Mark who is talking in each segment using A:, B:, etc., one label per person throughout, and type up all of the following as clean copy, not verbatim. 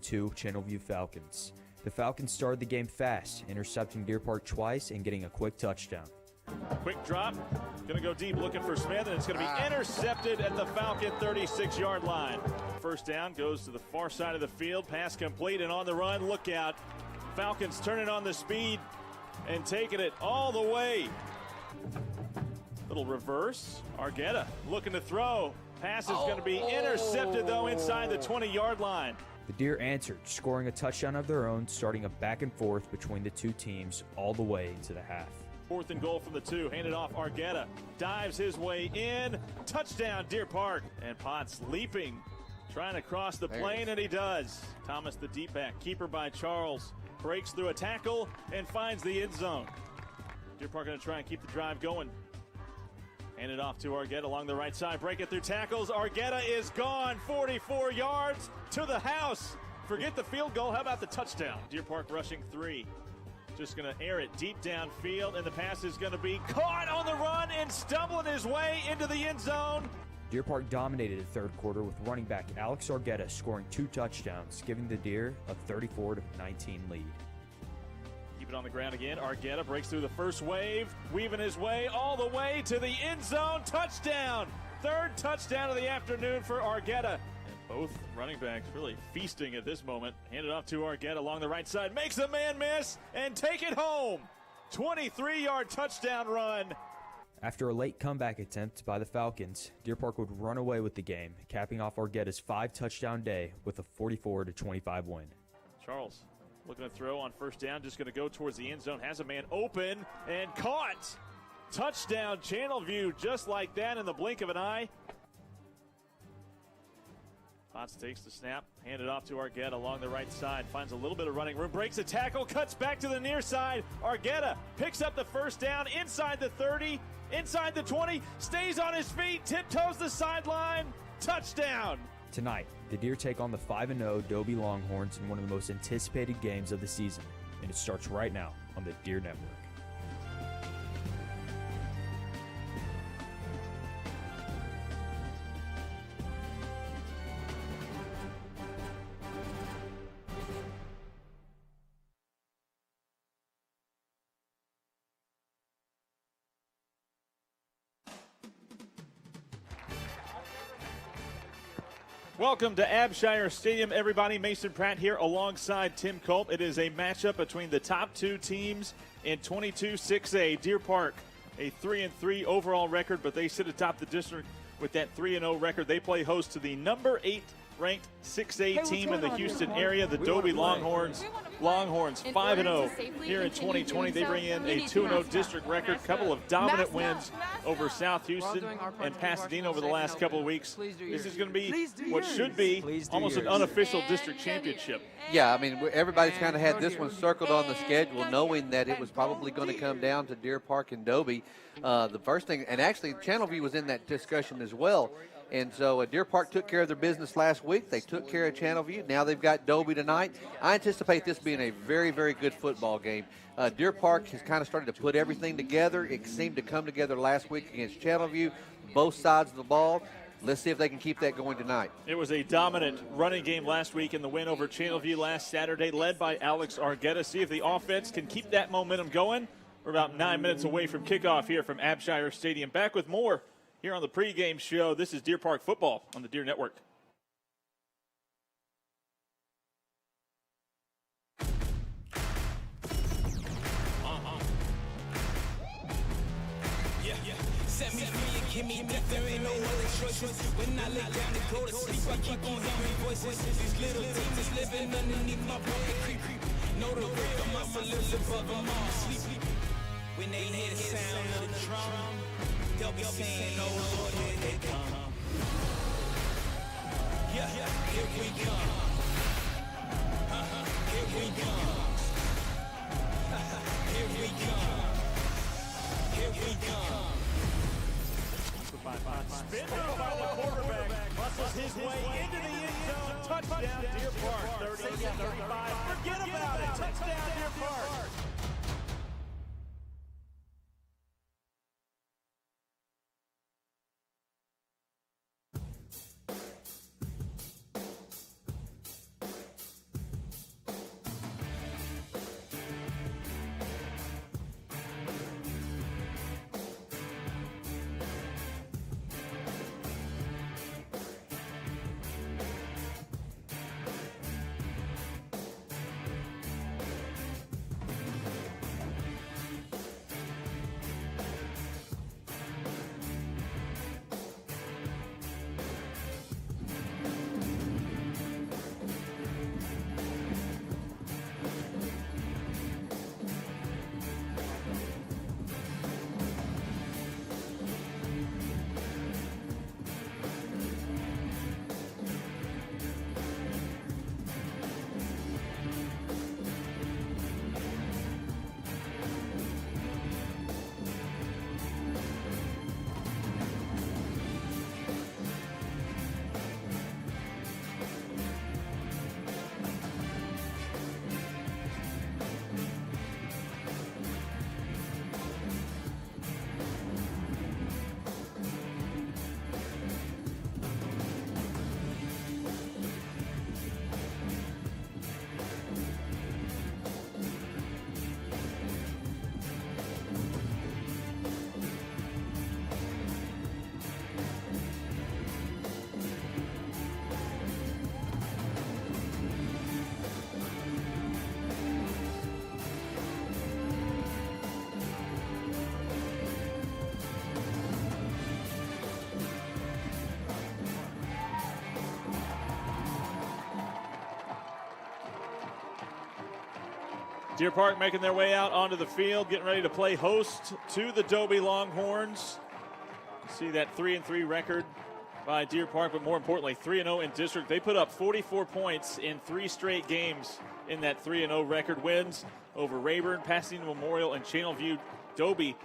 A: 7-2 Channelview Falcons. The Falcons started the game fast, intercepting Deer Park twice and getting a quick touchdown.
B: Quick drop, going to go deep looking for Smith, and it's going to be intercepted at the Falcon 36-yard line. First down goes to the far side of the field, pass complete, and on the run, look out. Falcons turning on the speed and taking it all the way. Little reverse, Argueta looking to throw. Pass is going to be intercepted, though, inside the 20-yard line.
A: The Deer answered, scoring a touchdown of their own, starting a back and forth between the two teams all the way into the half.
B: 4th and goal from the 2, handed off Argueta, dives his way in, touchdown Deer Park, and Potts leaping, trying to cross the plane, and he does. Thomas, the deep back, keeper by Charles, breaks through a tackle and finds the end zone. Deer Park going to try and keep the drive going. Handed off to Argueta along the right side, breaking through tackles. Argueta is gone, 44 yards to the house. Forget the field goal, how about the touchdown? Deer Park rushing 3. Just going to air it deep downfield, and the pass is going to be caught on the run and stumbling his way into the end zone.
A: Deer Park dominated the third quarter with running back Alex Argueta scoring 2 touchdowns, giving the Deer a 34-19 lead.
B: Keep it on the ground again. Argueta breaks through the first wave, weaving his way all the way to the end zone. Touchdown! 3rd touchdown of the afternoon for Argueta. Both running backs really feasting at this moment. Handed off to Argueta along the right side. Makes a man miss and take it home. 23-yard touchdown run.
A: After a late comeback attempt by the Falcons, Deer Park would run away with the game, capping off Argueta's 5-touchdown day with a 44-25 win.
B: Charles looking to throw on first down. Just going to go towards the end zone. Has a man open and caught. Touchdown Channelview just like that in the blink of an eye. Potts takes the snap, handed off to Argueta along the right side, finds a little bit of running room, breaks a tackle, cuts back to the near side. Argueta picks up the first down inside the 30, inside the 20, stays on his feet, tiptoes the sideline, touchdown.
A: Tonight, the Deer take on the 5-0 Dobie Longhorns in one of the most anticipated games of the season, and it starts right now on the Deer Network.
B: Welcome to Abshire Stadium, everybody. Mason Pratt here alongside Tim Culp. It is a matchup between the top 2 teams in 22-6A. Deer Park, a 3-3 overall record, but they sit atop the district with that 3-0 record. They play host to the number 8 ranked 6A team in the Houston area, the Dobie Longhorns. Longhorns 5-0 here in 2020. They bring in a 2-0 district record, couple of dominant wins over South Houston and Pasadena over the last couple of weeks. This is going to be what should be almost an unofficial district championship.
C: Yeah, I mean, everybody's kind of had this one circled on the schedule, knowing that it was probably going to come down to Deer Park and Dobie. The first thing, and actually Channelview was in that discussion as well. And so Deer Park took care of their business last week. They took care of Channelview. Now they've got Dobie tonight. I anticipate this being a very, very good football game. Deer Park has kind of started to put everything together. It seemed to come together last week against Channelview, both sides of the ball. Let's see if they can keep that going tonight.
B: It was a dominant running game last week in the win over Channelview last Saturday, led by Alex Argueta. See if the offense can keep that momentum going. We're about 9 minutes away from kickoff here from Abshire Stadium. Back with more here on the pregame show. This is Deer Park football on the Deer Network.
D: Set me free and give me death, there ain't no other choices. When I lay down and go to sleep, I keep on hearing voices. These little demons living underneath my body creep. Know the rhythm of my lips above them all. Sleep. When they hear the sound of the drum, they'll be saying, oh Lord, here they come. Yeah, here we come. Here we come. Here we come. Here we come.
B: Spin move by the quarterback, muscles his way into the end zone. Touchdown, Deer Park. 30-35. Forget about it. Touchdown, Deer Park. Deer Park making their way out onto the field, getting ready to play host to the Dobie Longhorns. See that 3-3 record by Deer Park, but more importantly, 3-0 in district. They put up 44 points in 3 straight games in that 3-0 record. Wins over Rayburn, Pasadena Memorial, and Channelview. Dobie,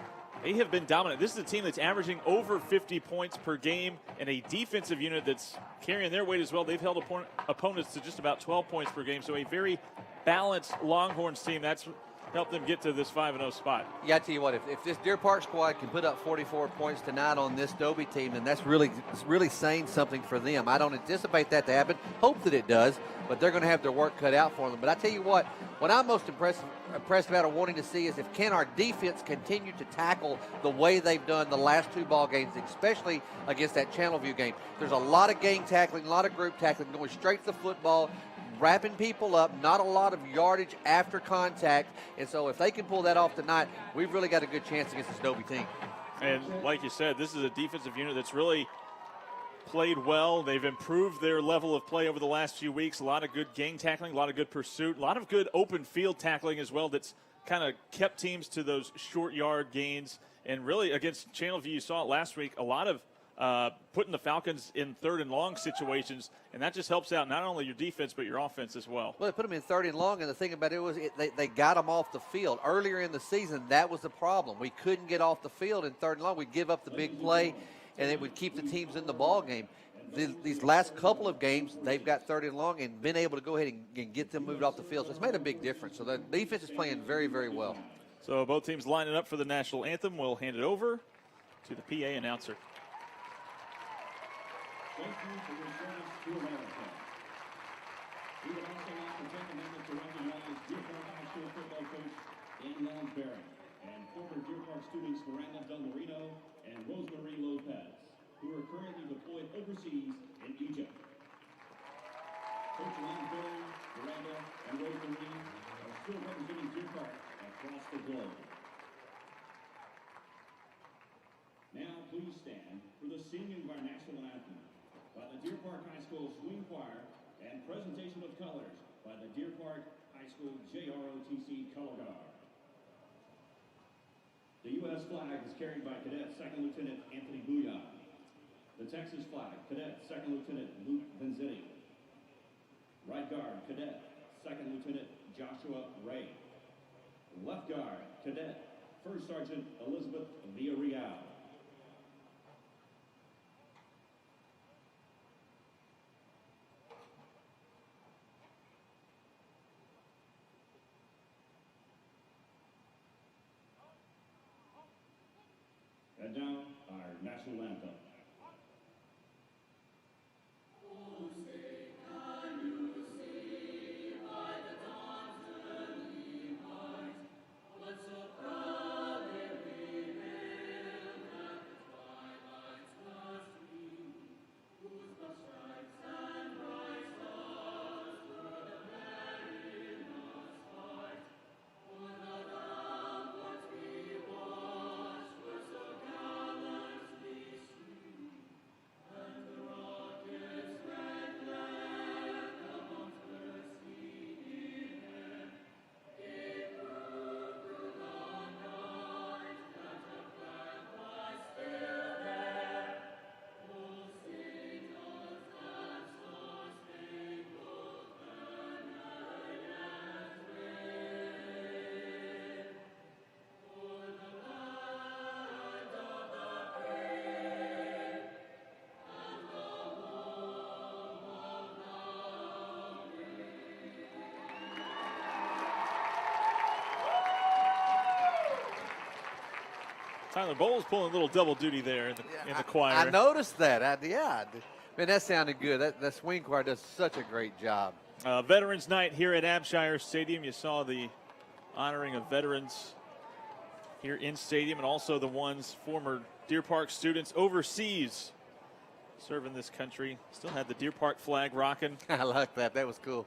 B: they have been dominant. This is a team that's averaging over 50 points per game and a defensive unit that's carrying their weight as well. They've held opponents to just about 12 points per game, so a very balanced Longhorns team. That's helped them get to this 5-0 spot.
C: Yeah, I tell you what, if this Deer Park squad can put up 44 points tonight on this Dobie team, then that's really saying something for them. I don't anticipate that to happen. Hope that it does, but they're going to have their work cut out for them. But I tell you what I'm most impressed about or wanting to see is can our defense continue to tackle the way they've done the last 2 ball games, especially against that Channelview game. There's a lot of gang tackling, a lot of group tackling, going straight to the football, wrapping people up, not a lot of yardage after contact. And so if they can pull that off tonight, we've really got a good chance against this Dobie team.
B: And like you said, this is a defensive unit that's really played well. They've improved their level of play over the last few weeks. A lot of good gang tackling, a lot of good pursuit, a lot of good open field tackling as well that's kind of kept teams to those short yard gains. And really against Channelview, you saw it last week, a lot of putting the Falcons in 3rd and long situations, and that just helps out not only your defense but your offense as well.
C: Well, they put them in 3rd and long, and the thing about it was they got them off the field. Earlier in the season, that was the problem. We couldn't get off the field in 3rd and long. We'd give up the big play, and it would keep the teams in the ball game. These last couple of games, they've got 3rd and long and been able to go ahead and get them moved off the field. So it's made a big difference. So the defense is playing very, very well.
B: So both teams lining up for the national anthem. We'll hand it over to the PA announcer.
E: Thank you for your service to America. We would also like to take a moment to recognize Deer Park High School football coach Danielle Barron and former Deer Park students Miranda Del Marino and Rosemary Lopez, who are currently deployed overseas in Egypt. Coach Lon Barron, Miranda, and Rosemary are still representing Deer Park across the globe. Now please stand for the singing of our national anthem by the Deer Park High School Swing Choir and presentation of colors by the Deer Park High School JROTC Color Guard. The U.S. flag is carried by Cadet 2nd Lieutenant Anthony Bouillon. The Texas flag, Cadet 2nd Lieutenant Luke Benzetti. Right guard, Cadet 2nd Lieutenant Joshua Ray. Left guard, Cadet 1st Sergeant Elizabeth Villarreal. And now, our national anthem.
B: Tyler Bowles pulling a little double duty there in the choir.
C: I noticed that. Man, that sounded good. That swing choir does such a great job.
B: Veterans Night here at Abshire Stadium. You saw the honoring of veterans here in stadium, and also the ones former Deer Park students overseas serving this country. Still had the Deer Park flag rocking.
C: I like that. That was cool.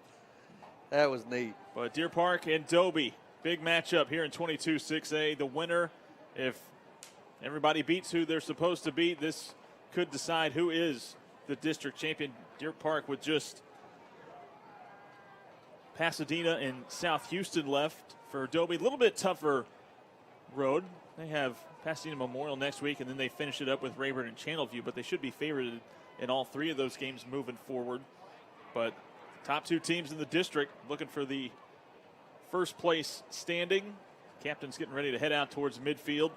C: That was neat.
B: But Deer Park and Dobie, big matchup here in 22-6A. The winner, if everybody beats who they're supposed to beat, this could decide who is the district champion. Deer Park with just Pasadena and South Houston left for Dobie. A little bit tougher road. They have Pasadena Memorial next week, and then they finish it up with Rayburn and Channelview, but they should be favored in all three of those games moving forward. But top two teams in the district looking for the first place standing. Captain's getting ready to head out towards midfield.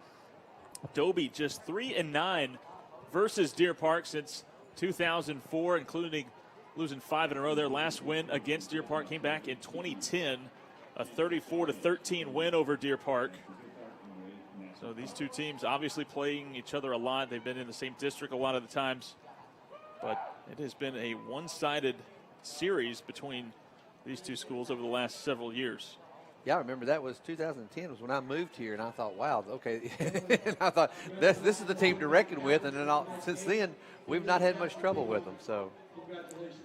B: Dobie just 3-9 versus Deer Park since 2004, including losing 5 in a row. Their last win against Deer Park came back in 2010, a 34-13 win over Deer Park. So these two teams obviously playing each other a lot. They've been in the same district a lot of the times, but it has been a one-sided series between these two schools over the last several years.
C: Yeah, I remember that was 2010 was when I moved here, and I thought, wow, okay. And I thought, this is the team to reckon with, and then since then, we've not had much trouble with them. So.
E: Congratulations.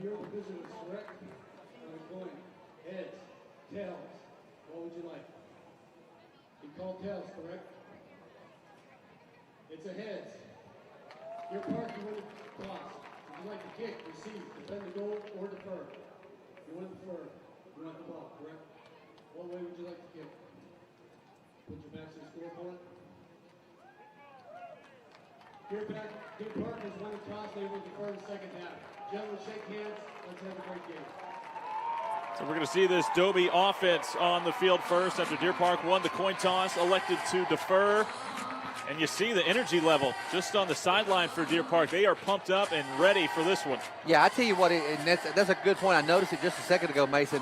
E: Your position is correct. Coin, heads, tails. What would you like? You call tails, correct? It's a heads. Your part, you win the toss. Would you like to kick, receive, defend the goal, or defer? You win the defer. You want the ball, correct? What way would you like to kick? Put your back to the scoreboard. Deer Park has won the toss. They will defer in the second half. Gentlemen, shake hands. Let's have a great game.
B: So we're going to see this Dobie offense on the field first after Deer Park won the coin toss, elected to defer. And you see the energy level just on the sideline for Deer Park. They are pumped up and ready for this one.
C: Yeah, I tell you what, and that's a good point. I noticed it just a second ago, Mason.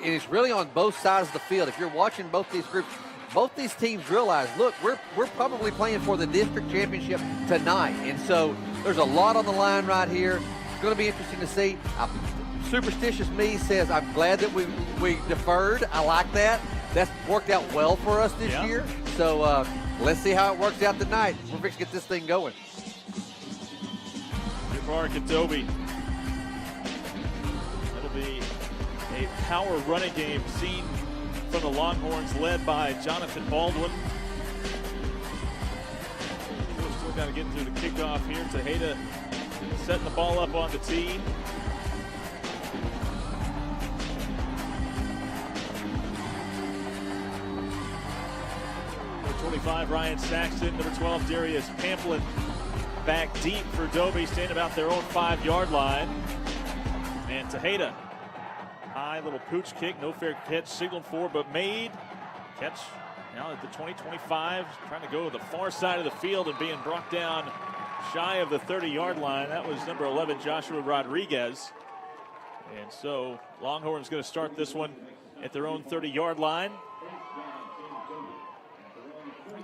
C: And it's really on both sides of the field. If you're watching both these groups, both these teams realize, look, we're probably playing for the district championship tonight. And so there's a lot on the line right here. It's going to be interesting to see. Superstitious me says I'm glad that we deferred. I like that. That's worked out well for us this year. So let's see how it works out tonight. We're fixing to get this thing going.
B: Deer Park and Dobie. That'll be a power running game seen from the Longhorns, led by Jonathan Baldwin. We're still got to get through the kickoff here. Tejeda setting the ball up on the tee. Number 25, Ryan Saxton. Number 12, Darius Pamplin. Back deep for Dobie, staying about their own 5-yard line. And Tejeda. High little pooch kick, no fair catch, signaled for, but made. Catch now at the 20-25, trying to go to the far side of the field and being brought down shy of the 30-yard line. That was number 11, Joshua Rodriguez. And so Longhorns going to start this one at their own 30-yard line.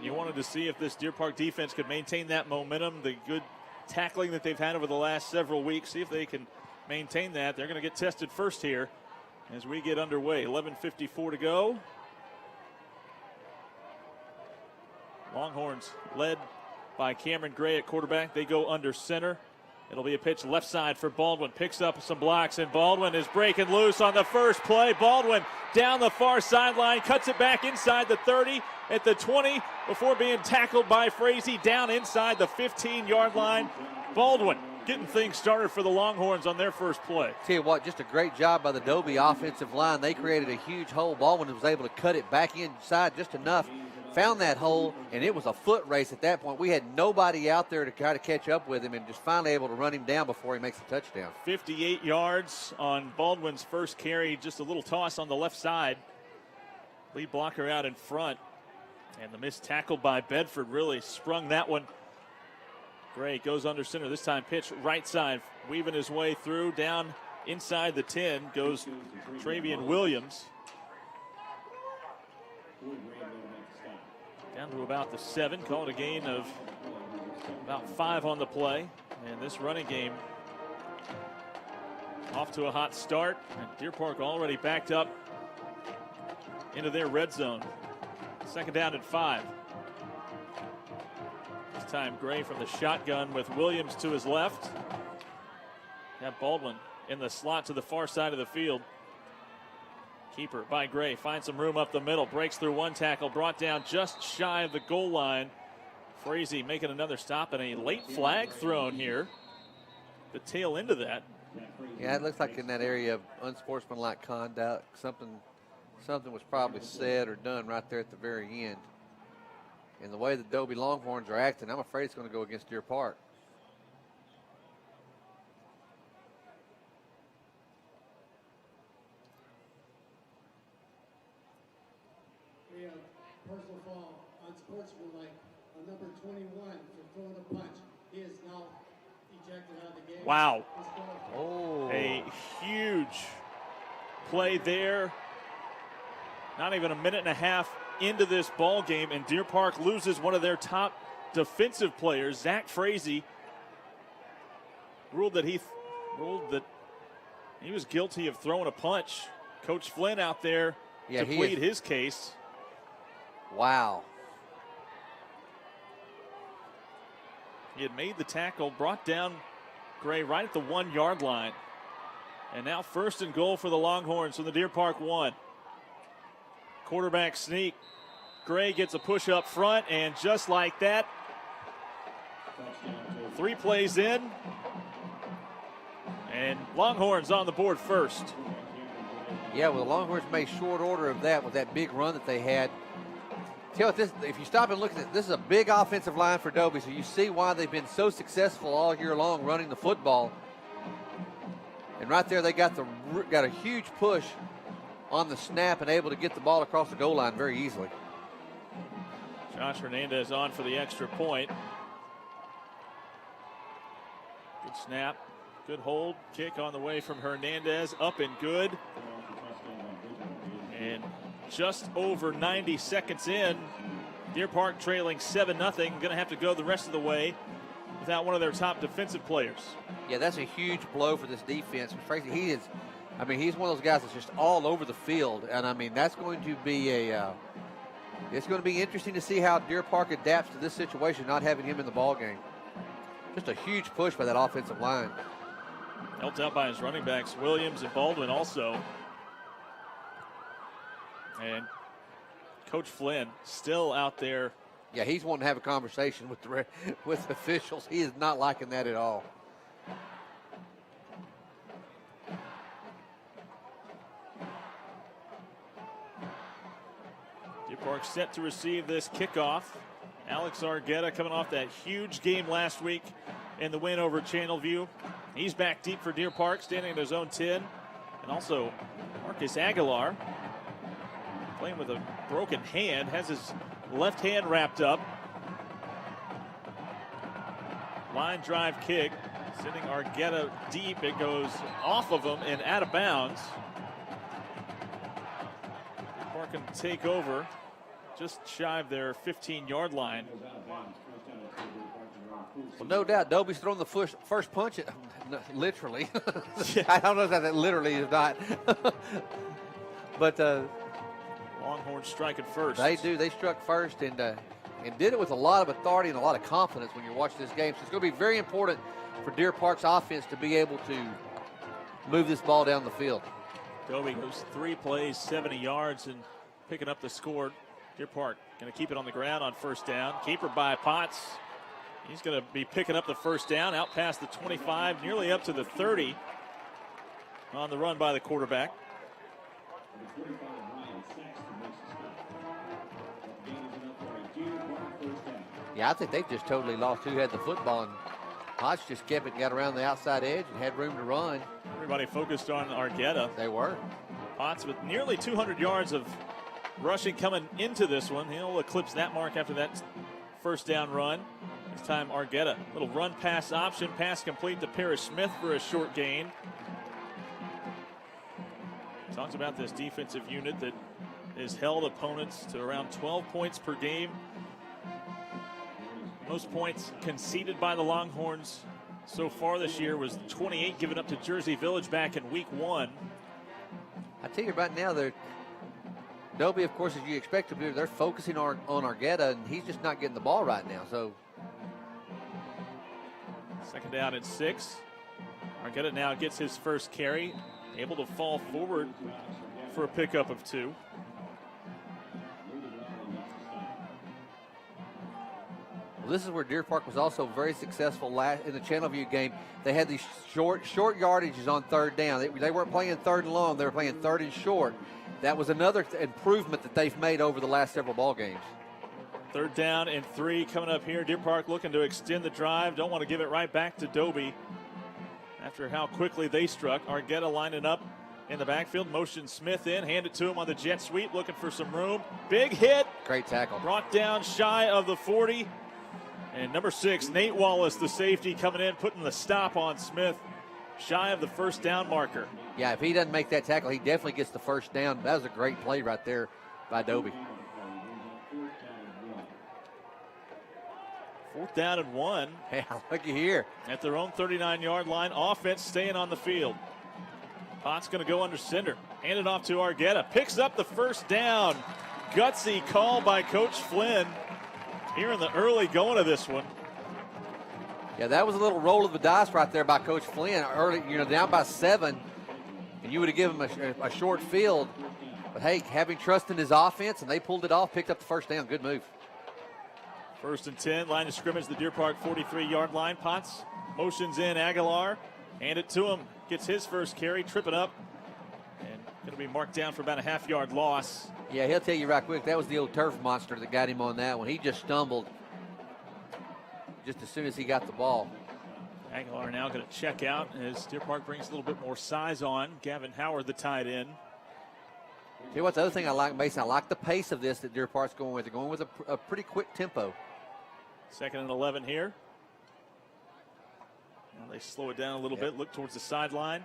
B: You wanted to see if this Deer Park defense could maintain that momentum, the good tackling that they've had over the last several weeks, see if they can maintain that. They're going to get tested first here as we get underway. 11:54 to go. Longhorns led by Cameron Gray at quarterback. They go under center. It'll be a pitch left side for Baldwin. Picks up some blocks, and Baldwin is breaking loose on the first play. Baldwin down the far sideline, cuts it back inside the 30 at the 20 before being tackled by Frazee down inside the 15-yard line. Baldwin getting things started for the Longhorns on their first play.
C: Tell you what, just a great job by the Dobie offensive line. They created a huge hole. Baldwin was able to cut it back inside just enough, found that hole, and it was a foot race at that point. We had nobody out there to try to catch up with him, and just finally able to run him down before he makes the touchdown.
B: 58 yards on Baldwin's first carry, just a little toss on the left side. Lead blocker out in front, and the missed tackle by Bedford really sprung that one. Gray goes under center, this time pitch right side, weaving his way through, down inside the 10 goes Travian Williams. Down to about the 7, called a gain of about 5 on the play. And this running game off to a hot start. And Deer Park already backed up into their red zone. Second down and 5. This time Gray from the shotgun with Williams to his left. Got Baldwin in the slot to the far side of the field. Keeper by Gray, finds some room up the middle, breaks through one tackle, brought down just shy of the goal line. Frazee making another stop, and a late flag thrown here. The tail end of that.
C: Yeah, it looks like in that area of unsportsmanlike conduct, something was probably said or done right there at the very end. And the way the Dobie Longhorns are acting, I'm afraid it's going to go against Deer Park.
F: We have personal foul, unsportsmanlike, on number 21 for throwing a punch. He is now ejected out of the game.
B: Wow.
C: Oh.
B: A huge play there. Not even a minute and a half into this ball game, and Deer Park loses one of their top defensive players. Zach Frazee ruled that he was guilty of throwing a punch. Coach Flynn out there to plead his case.
C: Wow.
B: He had made the tackle, brought down Gray right at the 1 yard line. And now 1st and goal for the Longhorns from the Deer Park 1. Quarterback sneak. Gray gets a push up front, and just like that, 3 plays in, and Longhorns on the board first.
C: Yeah, well, the Longhorns made short order of that with that big run that they had. Tell you what, if you stop and look at it, this is a big offensive line for Dobie, so you see why they've been so successful all year long running the football. And right there, they got a huge push on the snap and able to get the ball across the goal line very easily.
B: Josh Hernandez on for the extra point. Good snap, good hold, kick on the way from Hernandez, up and good. And just over 90 seconds in, Deer Park trailing 7-0. Going to have to go the rest of the way without one of their top defensive players.
C: Yeah, that's a huge blow for this defense. Frankly, he's one of those guys that's just all over the field. And, I mean, that's going to be it's going to be interesting to see how Deer Park adapts to this situation, not having him in the ball game. Just a huge push by that offensive line.
B: Helped out by his running backs, Williams and Baldwin also. And Coach Flynn still out there.
C: Yeah, he's wanting to have a conversation with officials. He is not liking that at all.
B: Deer Park set to receive this kickoff. Alex Argueta coming off that huge game last week in the win over Channelview. He's back deep for Deer Park, standing at his own 10. And also Marcus Aguilar, playing with a broken hand, has his left hand wrapped up. Line drive kick, sending Argueta deep. It goes off of him and out of bounds. Deer Park can take over just shy of their 15-yard line.
C: Well, no doubt, Dobie's thrown the first punch, literally. I don't know if that literally is not. But
B: Longhorns striking first.
C: They do. They struck first and did it with a lot of authority and a lot of confidence when you're watching this game. So it's going to be very important for Deer Park's offense to be able to move this ball down the field.
B: Dobie goes 3 plays, 70 yards, and picking up the score. Deer Park going to keep it on the ground on first down. Keeper by Potts. He's going to be picking up the first down out past the 25, nearly up to the 30 on the run by the quarterback.
C: Yeah, I think they just totally lost who had the football, and Potts just kept it and got around the outside edge and had room to run.
B: Everybody focused on Argueta.
C: They were.
B: Potts with nearly 200 yards of rushing coming into this one. He'll eclipse that mark after that first down run. This time Argueta, little run pass option, pass complete to Parrish Smith for a short gain. Talks about this defensive unit that has held opponents to around 12 points per game. Most points conceded by the Longhorns so far this year was 28 given up to Jersey Village back in week 1.
C: I tell you right now, Dobie, of course, as you expect to do, they're focusing on Argueta, and he's just not getting the ball right now. So,
B: second down and 6. Argueta now gets his first carry, able to fall forward for a pickup of 2.
C: Well, this is where Deer Park was also very successful in the Channelview game. They had these short yardages on third down. They weren't playing third and long. They were playing third and short. That was another improvement that they've made over the last several ball games.
B: 3rd down and 3 coming up here. Deer Park looking to extend the drive. Don't want to give it right back to Dobie after how quickly they struck. Argueta lining up in the backfield. Motion Smith in. Hand it to him on the jet sweep. Looking for some room. Big hit.
C: Great tackle.
B: Brought down shy of the 40. And number 6, Nate Wallace, the safety, coming in, putting the stop on Smith. Shy of the 1st down marker.
C: Yeah, if he doesn't make that tackle, he definitely gets the 1st down. That was a great play right there by Dobie.
B: 4th down and 1.
C: Yeah, looky here.
B: At their own 39-yard line. Offense staying on the field. Potts going to go under center. Hand it off to Argueta. Picks up the 1st down. Gutsy call by Coach Flynn here in the early going of this one.
C: Yeah, that was a little roll of the dice right there by Coach Flynn. Early, down by 7, and you would have given him a short field. But, hey, having trust in his offense, and they pulled it off, picked up the 1st down. Good move.
B: 1st and 10, line of scrimmage, the Deer Park 43-yard line. Potts motions in Aguilar. Hand it to him. Gets his first carry, tripping up. And going to be marked down for about a half-yard loss.
C: Yeah, he'll tell you right quick, that was the old turf monster that got him on that one. He just stumbled just as soon as he got the ball.
B: Aguilar now going to check out as Deer Park brings a little bit more size on. Gavin Howard, the tight end.
C: Tell you what, the other thing I like, Mason, I like the pace of this that Deer Park's going with. They're going with a pretty quick tempo.
B: 2nd and 11 here. Now they slow it down a little bit, look towards the sideline.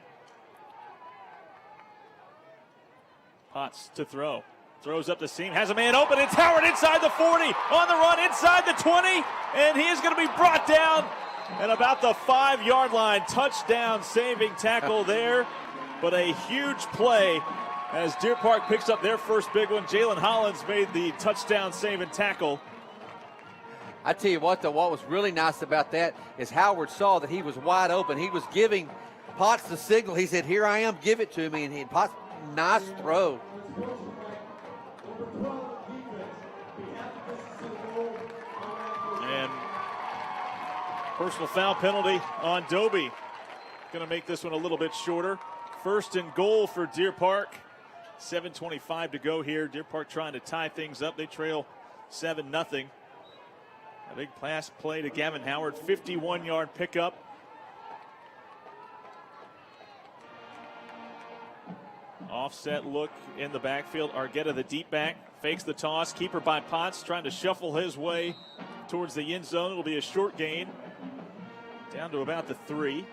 B: Potts to throw. Throws up the seam, has a man open. It's Howard inside the 40, on the run inside the 20, and he is going to be brought down at about the 5-yard line. Touchdown saving tackle there, but a huge play as Deer Park picks up their first big one. Jalen Hollins made the touchdown saving tackle.
C: I tell you what, though, what was really nice about that is Howard saw that he was wide open. He was giving Potts the signal. He said, "Here I am, give it to me." And Potts, nice throw.
B: And personal foul penalty on Dobie. Going to make this one a little bit shorter. 1st and goal for Deer Park. 7:25 to go here. Deer Park trying to tie things up. They trail 7-0. A big pass play to Gavin Howard. 51-yard pickup. Offset look in the backfield. Argueta, the deep back, fakes the toss. Keeper by Potts, trying to shuffle his way towards the end zone. It'll be a short gain. Down to about the 3.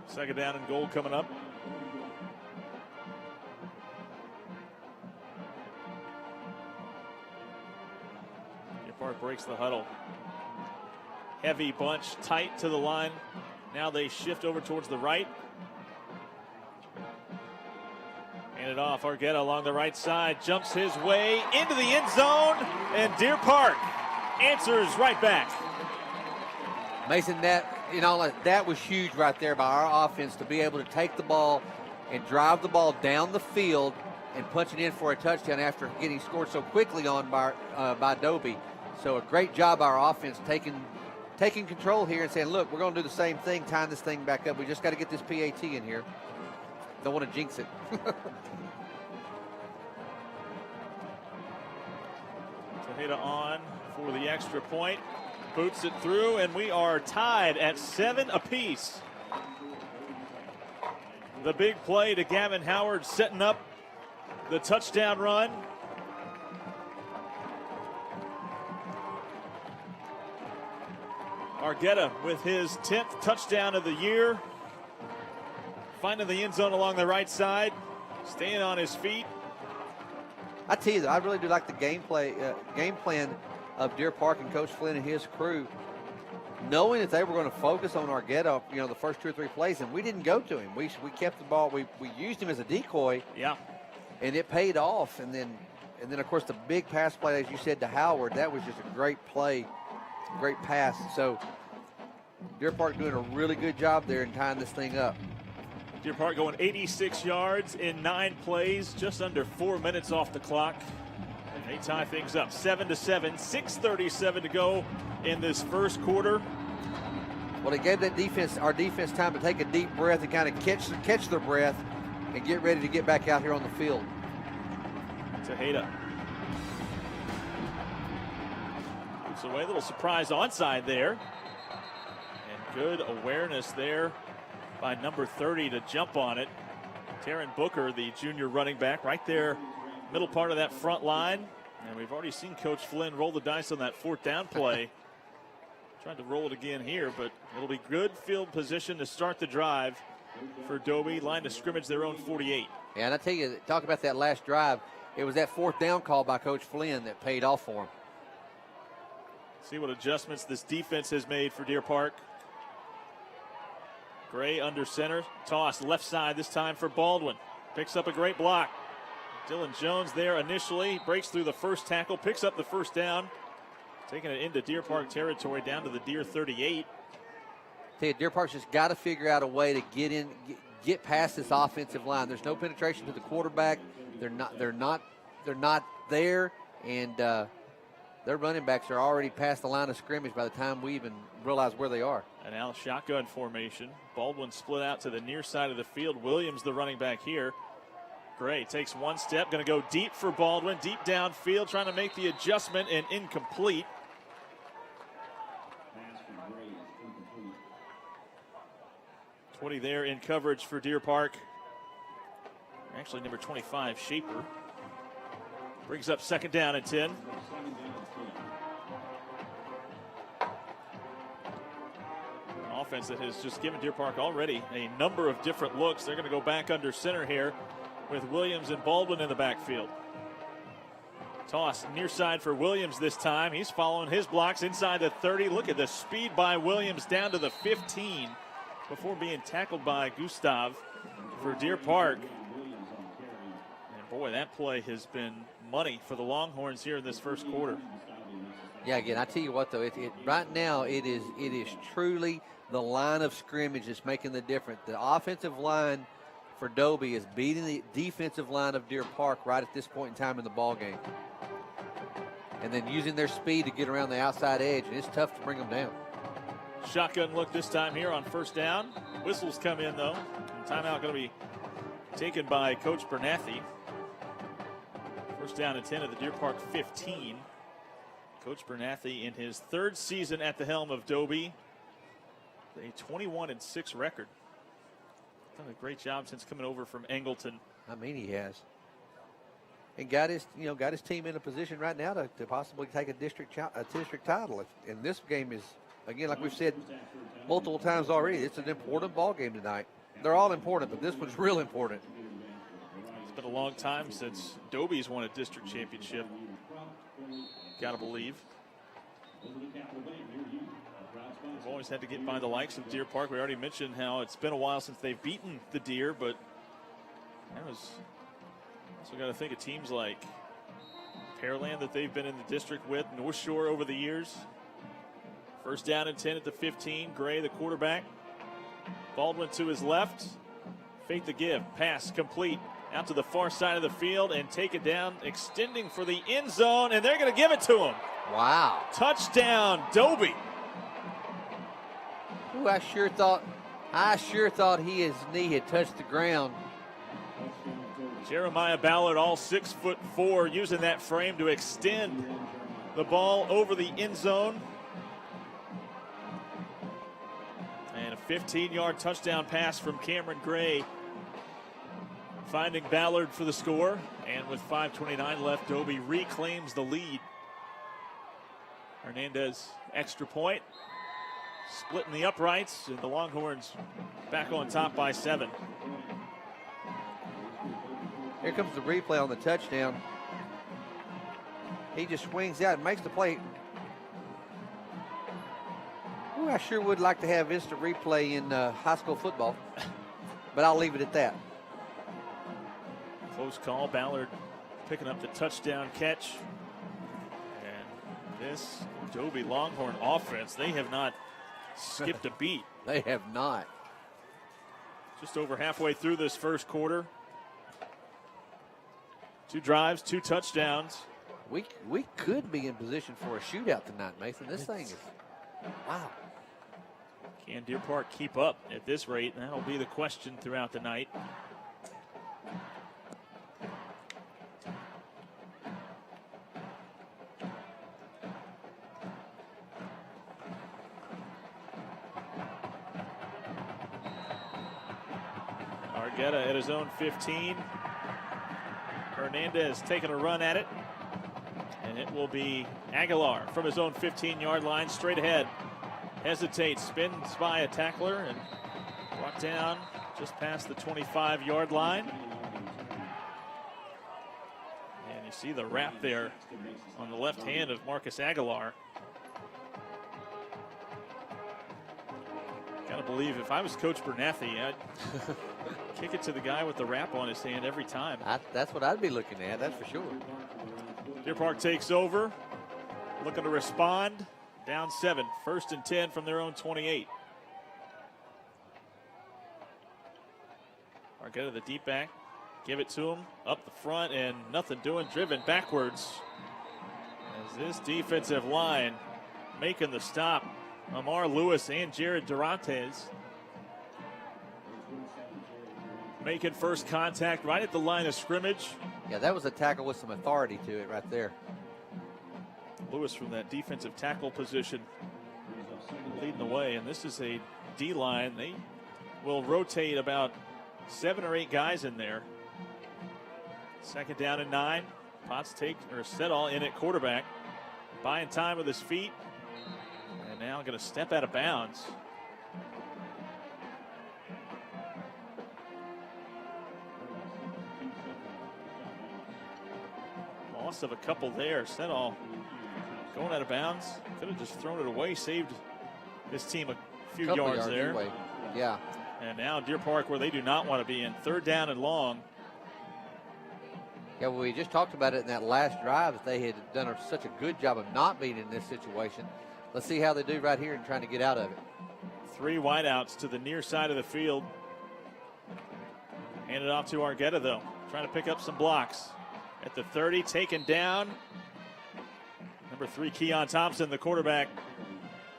B: Second down and goal coming up. Deer Park breaks the huddle. Heavy bunch, tight to the line. Now they shift over towards the right. Hand it off. Argueta along the right side. Jumps his way into the end zone. And Deer Park answers right back.
C: Mason, that was huge right there by our offense to be able to take the ball and drive the ball down the field and punch it in for a touchdown after getting scored so quickly on by Dobie. So a great job by our offense taking control here and saying, look, we're going to do the same thing, tying this thing back up. We just got to get this PAT in here. Don't want to jinx it.
B: Tejeda on for the extra point. Boots it through, and we are tied at 7 apiece. The big play to Gavin Howard setting up the touchdown run. Argueta with his 10th touchdown of the year. Finding the end zone along the right side. Staying on his feet.
C: I tell you, I really do like the game plan of Deer Park and Coach Flynn and his crew, knowing that they were going to focus on Argueta, the first 2 or 3 plays, and we didn't go to him. We kept the ball. We used him as a decoy.
B: Yeah.
C: And it paid off. And then of course the big pass play, as you said, to Howard, that was just a great play, great pass. So Deer Park doing a really good job there in tying this thing up.
B: Deer Park going 86 yards in 9 plays, just under 4 minutes off the clock. And they tie things up 7-7, 6:37 to go in this first quarter.
C: Well, it gave our defense time to take a deep breath and kind of catch their breath and get ready to get back out here on the field.
B: Tejeda. Moves away, a little surprise onside there. And good awareness there by number 30 to jump on it. Taryn Booker, the junior running back, right there, middle part of that front line. And we've already seen Coach Flynn roll the dice on that 4th down play. Tried to roll it again here, but it'll be good field position to start the drive for Dobie. Line to scrimmage their own 48.
C: Yeah, and I tell you, talk about that last drive. It was that 4th down call by Coach Flynn that paid off for him.
B: See what adjustments this defense has made for Deer Park. Gray under center. Toss left side this time for Baldwin. Picks up a great block. Dylan Jones there initially. Breaks through the first tackle. Picks up the first down. Taking it into Deer Park territory down to the Deer 38.
C: Tell you, Deer Park's just got to figure out a way to get past this offensive line. There's no penetration to the quarterback. They're not there, and their running backs are already past the line of scrimmage by the time we even realize where they are.
B: And now shotgun formation. Baldwin split out to the near side of the field. Williams, the running back here. Gray takes one step, going to go deep for Baldwin, deep downfield, trying to make the adjustment and incomplete. 20 there in coverage for Deer Park. Actually, number 25, Shaper. Brings up 2nd down and 10. An offense that has just given Deer Park already a number of different looks. They're going to go back under center here with Williams and Baldwin in the backfield. Toss near side for Williams this time. He's following his blocks inside the 30. Look at the speed by Williams down to the 15 before being tackled by Gustav for Deer Park. And boy, that play has been money for the Longhorns here in this first quarter.
C: Yeah, again, I tell you what, though, right now it is truly the line of scrimmage that's making the difference. The offensive line for Dobie is beating the defensive line of Deer Park right at this point in time in the ball game. And then using their speed to get around the outside edge, and it's tough to bring them down.
B: Shotgun look this time here on 1st down. Whistles come in, though. Timeout going to be taken by Coach Bernathy. 1st down and 10 at the Deer Park 15. Coach Bernathy in his 3rd season at the helm of Dobie. A 21-6 record. Done a great job since coming over from Angleton.
C: I mean, he has. And got his team in a position right now to possibly take a district title. And this game is, again, like we've said multiple times already, it's an important ball game tonight. They're all important, but this one's real important.
B: It's been a long time since Dobie's won a district championship. Gotta believe. They've always had to get by the likes of Deer Park. We already mentioned how it's been a while since they've beaten the Deer, but that was also got to think of teams like Pearland that they've been in the district with, North Shore over the years. 1st down and 10 at the 15. Gray, the quarterback. Baldwin to his left. Fake the give. Pass complete out to the far side of the field and take it down, extending for the end zone, and they're going to give it to him.
C: Wow.
B: Touchdown, Dobie.
C: Ooh, I sure thought his knee had touched the ground.
B: Jeremiah Ballard, all 6'4", using that frame to extend the ball over the end zone. And a 15-yard touchdown pass from Cameron Gray, finding Ballard for the score. And with 5:29 left, Dobie reclaims the lead. Hernandez, extra point. Splitting the uprights, and the Longhorns back on top by 7.
C: Here comes the replay on the touchdown. He just swings out and makes the play. Ooh, I sure would like to have instant replay in high school football, but I'll leave it at that.
B: Close call. Ballard picking up the touchdown catch. And this Dobie Longhorn offense, they have not skipped a beat.
C: They have not.
B: Just over halfway through this first quarter. 2 drives, 2 touchdowns.
C: We could be in position for a shootout tonight, Mason. This thing is, wow.
B: Can Deer Park keep up at this rate? That'll be the question throughout the night. Argueta at his own 15. Hernandez taking a run at it. And it will be Aguilar from his own 15-yard line, straight ahead. Hesitates, spins by a tackler, and brought down just past the 25-yard line. And you see the wrap there on the left hand of Marcus Aguilar. Gotta believe if I was Coach Bernathy, I'd kick it to the guy with the wrap on his hand every time.
C: That's what I'd be looking at, that's for sure.
B: Deer Park takes over, looking to respond. Down 7, 1st and 10 from their own 28. Argueta, the deep back, give it to him up the front, and nothing doing, driven backwards. As this defensive line making the stop, Amar Lewis and Jared Durantes making first contact right at the line of scrimmage.
C: Yeah, that was a tackle with some authority to it right there.
B: Lewis from that defensive tackle position leading the way, and this is a D-line. They will rotate about 7 or 8 guys in there. 2nd down and 9. Potts set all in at quarterback. Buying time with his feet, and now going to step out of bounds. Loss of a couple there. Setall going out of bounds. Could have just thrown it away, saved his team a few yards there.
C: Anyway. Yeah.
B: And now Deer Park, where they do not want to be in, 3rd down and long.
C: Yeah, well, we just talked about it in that last drive that they had done such a good job of not being in this situation. Let's see how they do right here and trying to get out of it.
B: 3 wideouts to the near side of the field. Handed off to Argueta, though. Trying to pick up some blocks. At the 30, taken down. Number 3, Keon Thompson, the quarterback,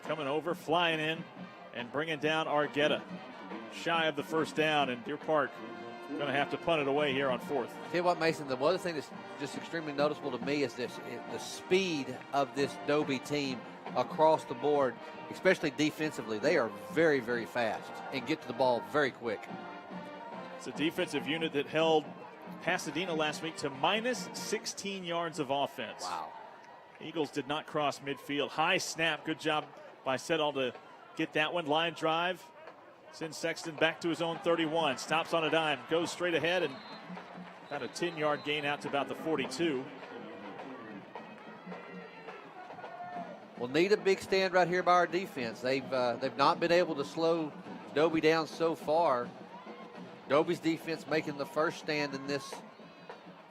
B: coming over, flying in, and bringing down Argueta. Shy of the 1st down, and Deer Park going to have to punt it away here on 4th.
C: Tell you what, Mason, the other thing that's just extremely noticeable to me is the speed of this Dobie team across the board, especially defensively. They are very, very fast and get to the ball very quick.
B: It's a defensive unit that held Pasadena last week to minus 16 yards of offense.
C: Wow.
B: Eagles did not cross midfield. High snap. Good job by Setall to get that one. Line drive. Sends Sexton back to his own 31. Stops on a dime. Goes straight ahead and about a 10-yard gain out to about the 42.
C: We'll need a big stand right here by our defense. They've not been able to slow Dobie down so far. Dobie's defense making the first stand in this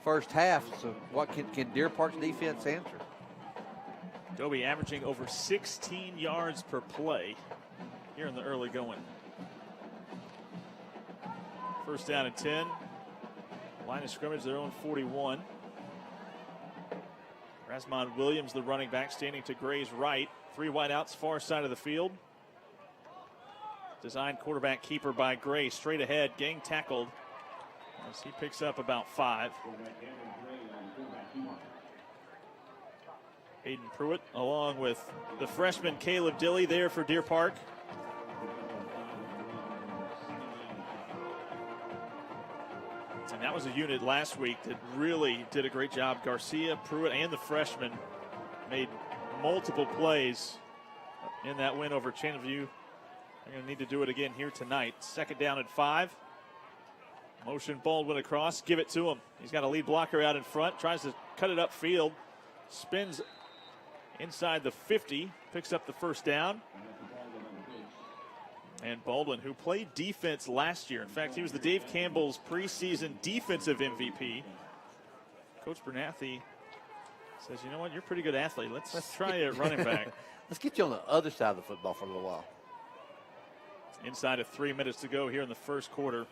C: first half. So what can Deer Park's defense answer?
B: Dobie averaging over 16 yards per play here in the early going. 1st down and 10. Line of scrimmage, their own 41. Rasmond Williams, the running back, standing to Gray's right. 3 wideouts, far side of the field. Designed quarterback keeper by Gray, straight ahead, gang tackled as he picks up about 5. Hayden Pruitt along with the freshman Caleb Dilley there for Deer Park. And that was a unit last week that really did a great job. Garcia, Pruitt, and the freshman made multiple plays in that win over Channelview. They're going to need to do it again here tonight. 2nd down and 5. Motion Baldwin across. Give it to him. He's got a lead blocker out in front. Tries to cut it upfield. Spins inside the 50. Picks up the 1st down. And Baldwin, who played defense last year. In fact, he was the Dave Campbell's preseason defensive MVP. Coach Bernathy says, you know what, you're a pretty good athlete. Let's try a running back.
C: Let's get you on the other side of the football for a little while.
B: Inside of 3 minutes to go here in the first quarter.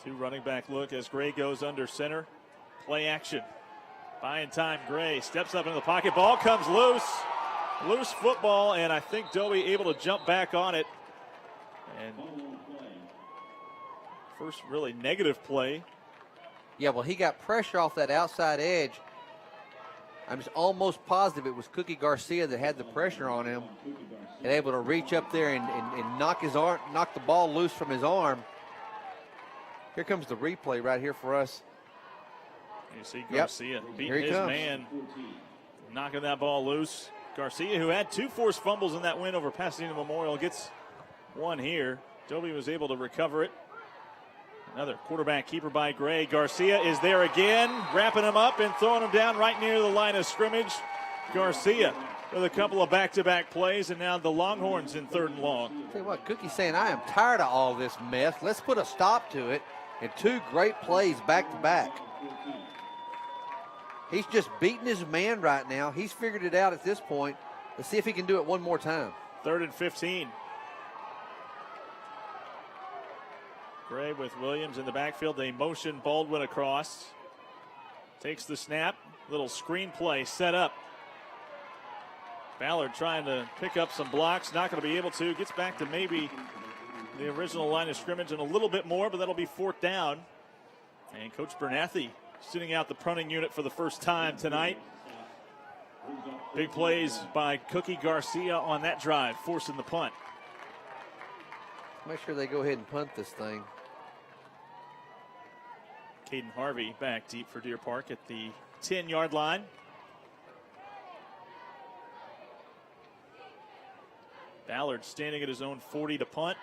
B: Two running back look as Gray goes under center. Play action. Buying time, Gray steps up into the pocket. Ball comes loose. Loose football, and I think Dobie able to jump back on it. And first really negative play.
C: Yeah, well, he got pressure off that outside edge. I'm just almost positive it was Cookie Garcia that had the pressure on him and able to reach up there and knock the ball loose from his arm. Here comes the replay right here for us.
B: You see Garcia beating his man, knocking that ball loose. Garcia, who had 2 forced fumbles in that win over Pasadena Memorial, gets one here. Dobie was able to recover it. Another quarterback keeper by Gray. Garcia is there again, wrapping him up and throwing him down right near the line of scrimmage. Garcia with a couple of back-to-back plays, and now the Longhorns in 3rd and long.
C: Tell you what, Cookie's saying, I am tired of all this mess. Let's put a stop to it. And 2 great plays back-to-back. He's just beating his man right now. He's figured it out at this point. Let's see if he can do it one more time.
B: 3rd and 15. Gray with Williams in the backfield. They motion Baldwin across. Takes the snap. Little screen play set up. Ballard trying to pick up some blocks. Not going to be able to. Gets back to maybe the original line of scrimmage and a little bit more, but that'll be 4th down. And Coach Bernathy sitting out the punting unit for the first time tonight. Big plays by Cookie Garcia on that drive, forcing the punt.
C: Make sure they go ahead and punt this thing.
B: Caden Harvey back deep for Deer Park at the 10-yard line. Ballard standing at his own 40 to punt.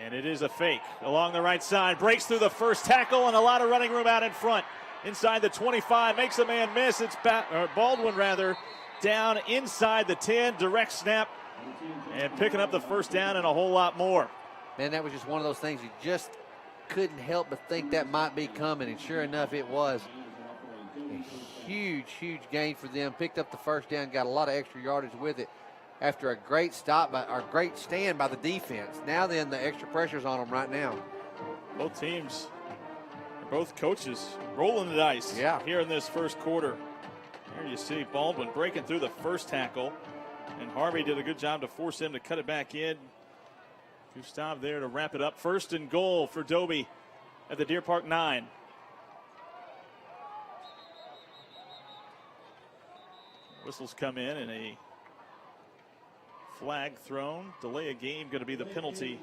B: And it is a fake along the right side. Breaks through the first tackle and a lot of running room out in front. Inside the 25, makes a man miss. It's Baldwin down inside the 10. Direct snap and picking up the first down and a whole lot more.
C: Man, that was just one of those things you just couldn't help but think that might be coming. And sure enough, it was. A huge gain for them. Picked up the first down, got a lot of extra yardage with it. After a great great stand by the defense. Now then, the extra pressure's on them right now.
B: Both teams, both coaches rolling the dice here in this first quarter. Here you see Baldwin breaking through the first tackle, and Harvey did a good job to force him to cut it back in. Gustav there to wrap it up. 1st and goal for Dobie at the Deer Park 9. Whistles come in and a flag thrown. Delay a game going to be the penalty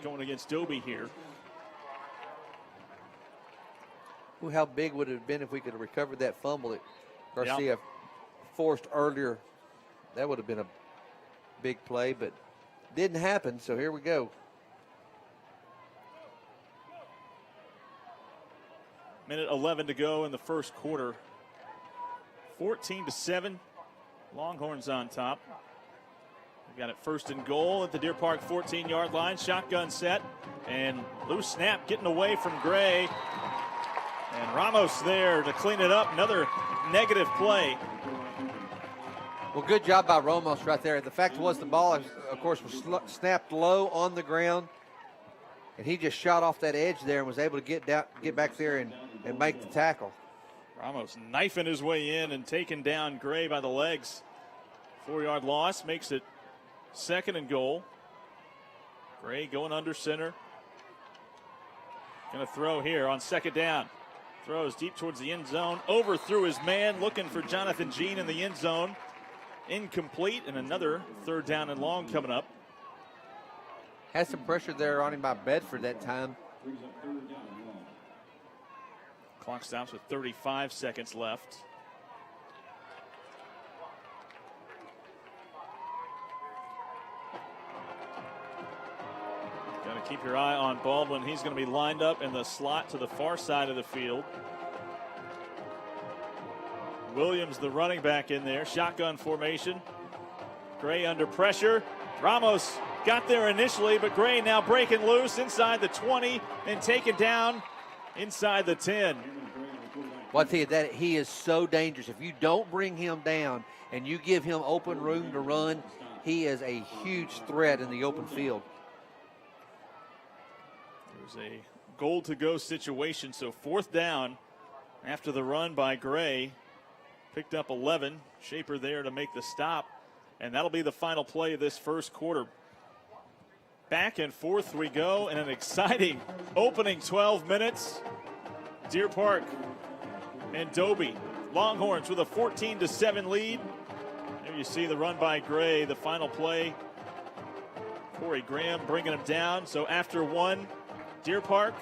B: going against Dobie here.
C: Ooh, how big would it have been if we could have recovered that fumble that Garcia forced earlier? That would have been a big play, but didn't happen, so here we go.
B: Minute 11 to go in the first quarter. 14-7. Longhorns on top. We've got it 1st and goal at the Deer Park 14-yard line. Shotgun set and loose snap getting away from Gray. And Ramos there to clean it up. Another negative play.
C: Well, good job by Ramos right there. The fact was the ball, of course, was snapped low on the ground. And he just shot off that edge there and was able to get back there and make the tackle.
B: Ramos knifing his way in and taking down Gray by the legs. 4-yard loss makes it 2nd and goal. Gray going under center. Going to throw here on 2nd down. Throws deep towards the end zone. Overthrew his man, looking for Jonathan Jean in the end zone. Incomplete, and another 3rd down and long coming up.
C: Had some pressure there on him by Bedford that time.
B: Clock stops with 35 seconds left. Got to keep your eye on Baldwin. He's going to be lined up in the slot to the far side of the field. Williams, the running back, in there. Shotgun formation. Gray under pressure. Ramos got there initially, but Gray now breaking loose inside the 20 and taken down inside the 10.
C: Well, I tell you that he is so dangerous. If you don't bring him down and you give him open room to run, he is a huge threat in the open field.
B: There's a goal-to-go situation, so 4th down after the run by Gray. Picked up 11. Shaper there to make the stop, and that'll be the final play of this first quarter. Back and forth we go in an exciting opening 12 minutes. Deer Park and Dobie. Longhorns with a 14-7 lead. There you see the run by Gray, the final play. Corey Graham bringing him down. So after one, Deer Park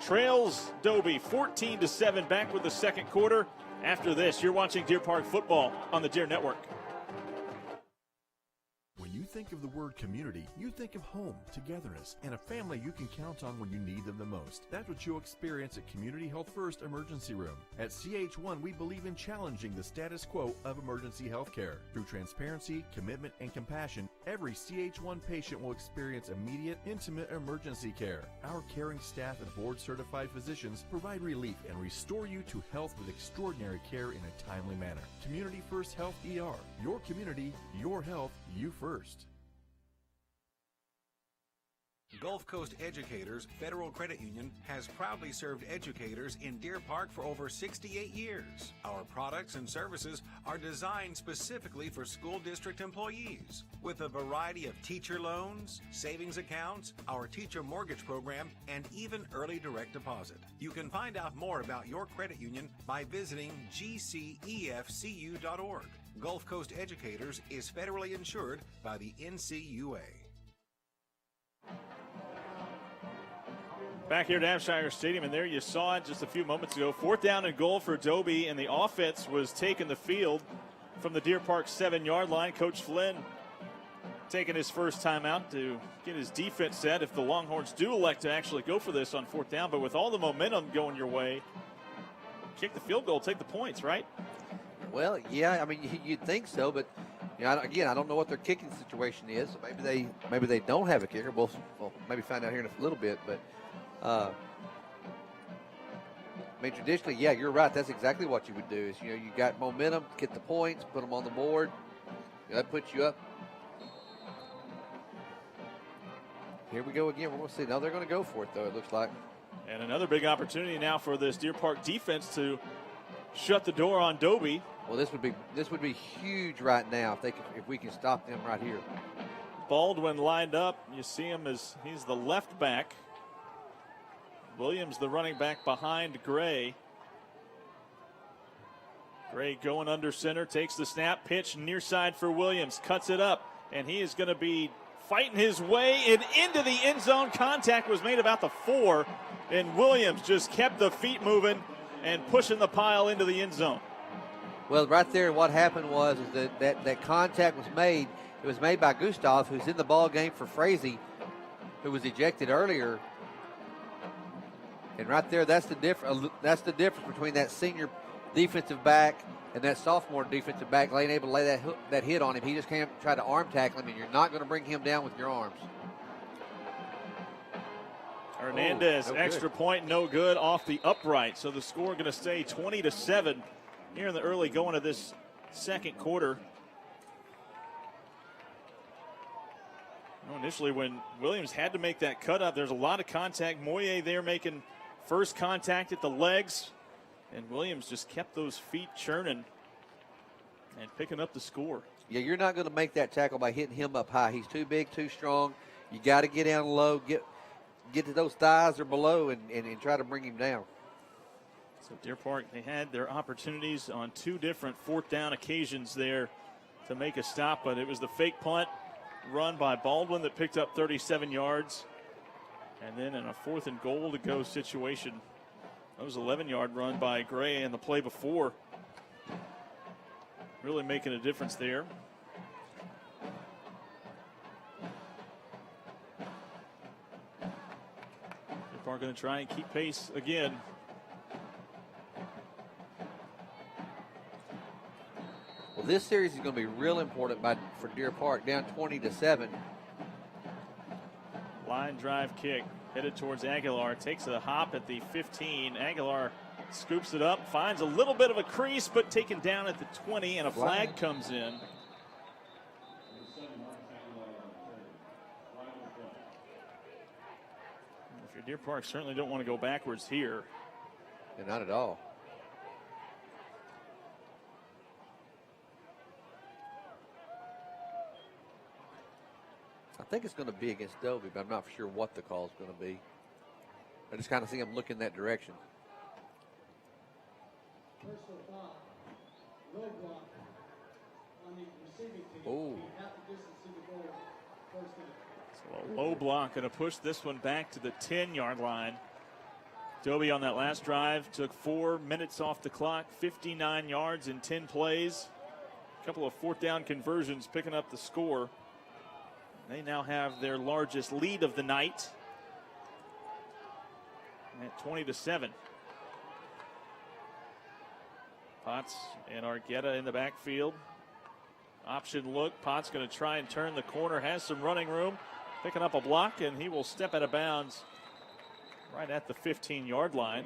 B: trails Dobie 14-7, back with the second quarter. After this, you're watching Deer Park football on the Deer Network.
G: When you think of the word community, you think of home, togetherness, and a family you can count on when you need them the most. That's what you'll experience at Community Health First Emergency Room. At CH1, we believe in challenging the status quo of emergency health care. Through transparency, commitment, and compassion, every CH1 patient will experience immediate, intimate emergency care. Our caring staff and board-certified physicians provide relief and restore you to health with extraordinary care in a timely manner. Community First Health ER. Your community, your health, you first.
H: Gulf Coast Educators Federal Credit Union has proudly served educators in Deer Park for over 68 years. Our products and services are designed specifically for school district employees, with a variety of teacher loans, savings accounts, our teacher mortgage program, and even early direct deposit. You can find out more about your credit union by visiting gcefcu.org. Gulf Coast Educators is federally insured by the NCUA.
B: Back here at Hampshire Stadium, and there you saw it just a few moments ago. 4th down and goal for Dobie, and the offense was taking the field from the Deer Park 7-yard line. Coach Flynn taking his first time out to get his defense set if the Longhorns do elect to actually go for this on 4th down. But with all the momentum going your way, kick the field goal, take the points, right?
C: Well, yeah, I mean, you'd think so, but you know, again, I don't know what their kicking situation is. So maybe they don't have a kicker. We'll maybe find out here in a little bit, but. I mean, traditionally, yeah, you're right. That's exactly what you would do. Is you got momentum, get the points, put them on the board. That puts you up. Here we go again. We're going to see. Now they're going to go for it, though. It looks like.
B: And another big opportunity now for this Deer Park defense to shut the door on Dobie.
C: Well, this would be huge right now if we can stop them right here.
B: Baldwin lined up. You see him as he's the left back. Williams, the running back behind Gray. Gray going under center, takes the snap, pitch near side for Williams, cuts it up, and he is going to be fighting his way into the end zone. Contact was made about the 4, and Williams just kept the feet moving and pushing the pile into the end zone.
C: Well, right there, what happened was that contact was made. It was made by Gustav, who's in the ball game for Frazee, who was ejected earlier. And right there, that's the difference between that senior defensive back and that sophomore defensive back being able to lay that hit on him. He just can't try to arm tackle him, and you're not going to bring him down with your arms.
B: Hernandez, extra point, no good off the upright. So the score going to stay 20-7 here in the early going of this second quarter. Initially, when Williams had to make that cut up, there's a lot of contact. Moye there making first contact at the legs, and Williams just kept those feet churning and picking up the score.
C: Yeah, you're not going to make that tackle by hitting him up high. He's too big, too strong. You got to get down low, get to those thighs or below, and try to bring him down.
B: So Deer Park, they had their opportunities on 2 different 4th down occasions there to make a stop, but it was the fake punt run by Baldwin that picked up 37 yards. And then in a 4th and goal to go situation, that was 11-yard run by Gray, and the play before really making a difference there. Deer Park going to try and keep pace again.
C: Well, this series is going to be real important for Deer Park, down 20-7.
B: Line drive kick headed towards Aguilar. Takes a hop at the 15. Aguilar Scoops it up, finds a little bit of a crease, but taken down at the 20, and a flag comes in. If you're Deer Park, certainly don't want to go backwards here.
C: Yeah, not at all. I think it's going to be against Dobie, but I'm not sure what the call is going to be. I just kind of see him look in that direction.
F: Personal foul, low block on the receiving team.
C: Oh.
F: Half the distance to the goal, first down.
B: So a low block going to push this one back to the 10-yard line. Dobie on that last drive took 4 minutes off the clock, 59 yards in 10 plays. A couple of fourth down conversions picking up the score. They now have their largest lead of the night at 20-7. Potts and Argueta in the backfield. Option look. Potts going to try and turn the corner. Has some running room. Picking up a block, and he will step out of bounds right at the 15-yard line.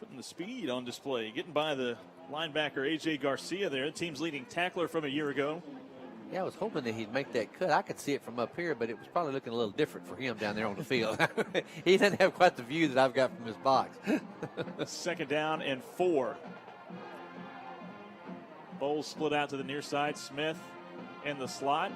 B: Putting the speed on display. Getting by the linebacker A.J. Garcia there, the team's leading tackler from a year ago.
C: Yeah, I was hoping that he'd make that cut. I could see it from up here, but it was probably looking a little different for him down there on the field. He didn't have quite the view that I've got from his box.
B: Second down and 4. Bowles split out to the near side. Smith in the slot.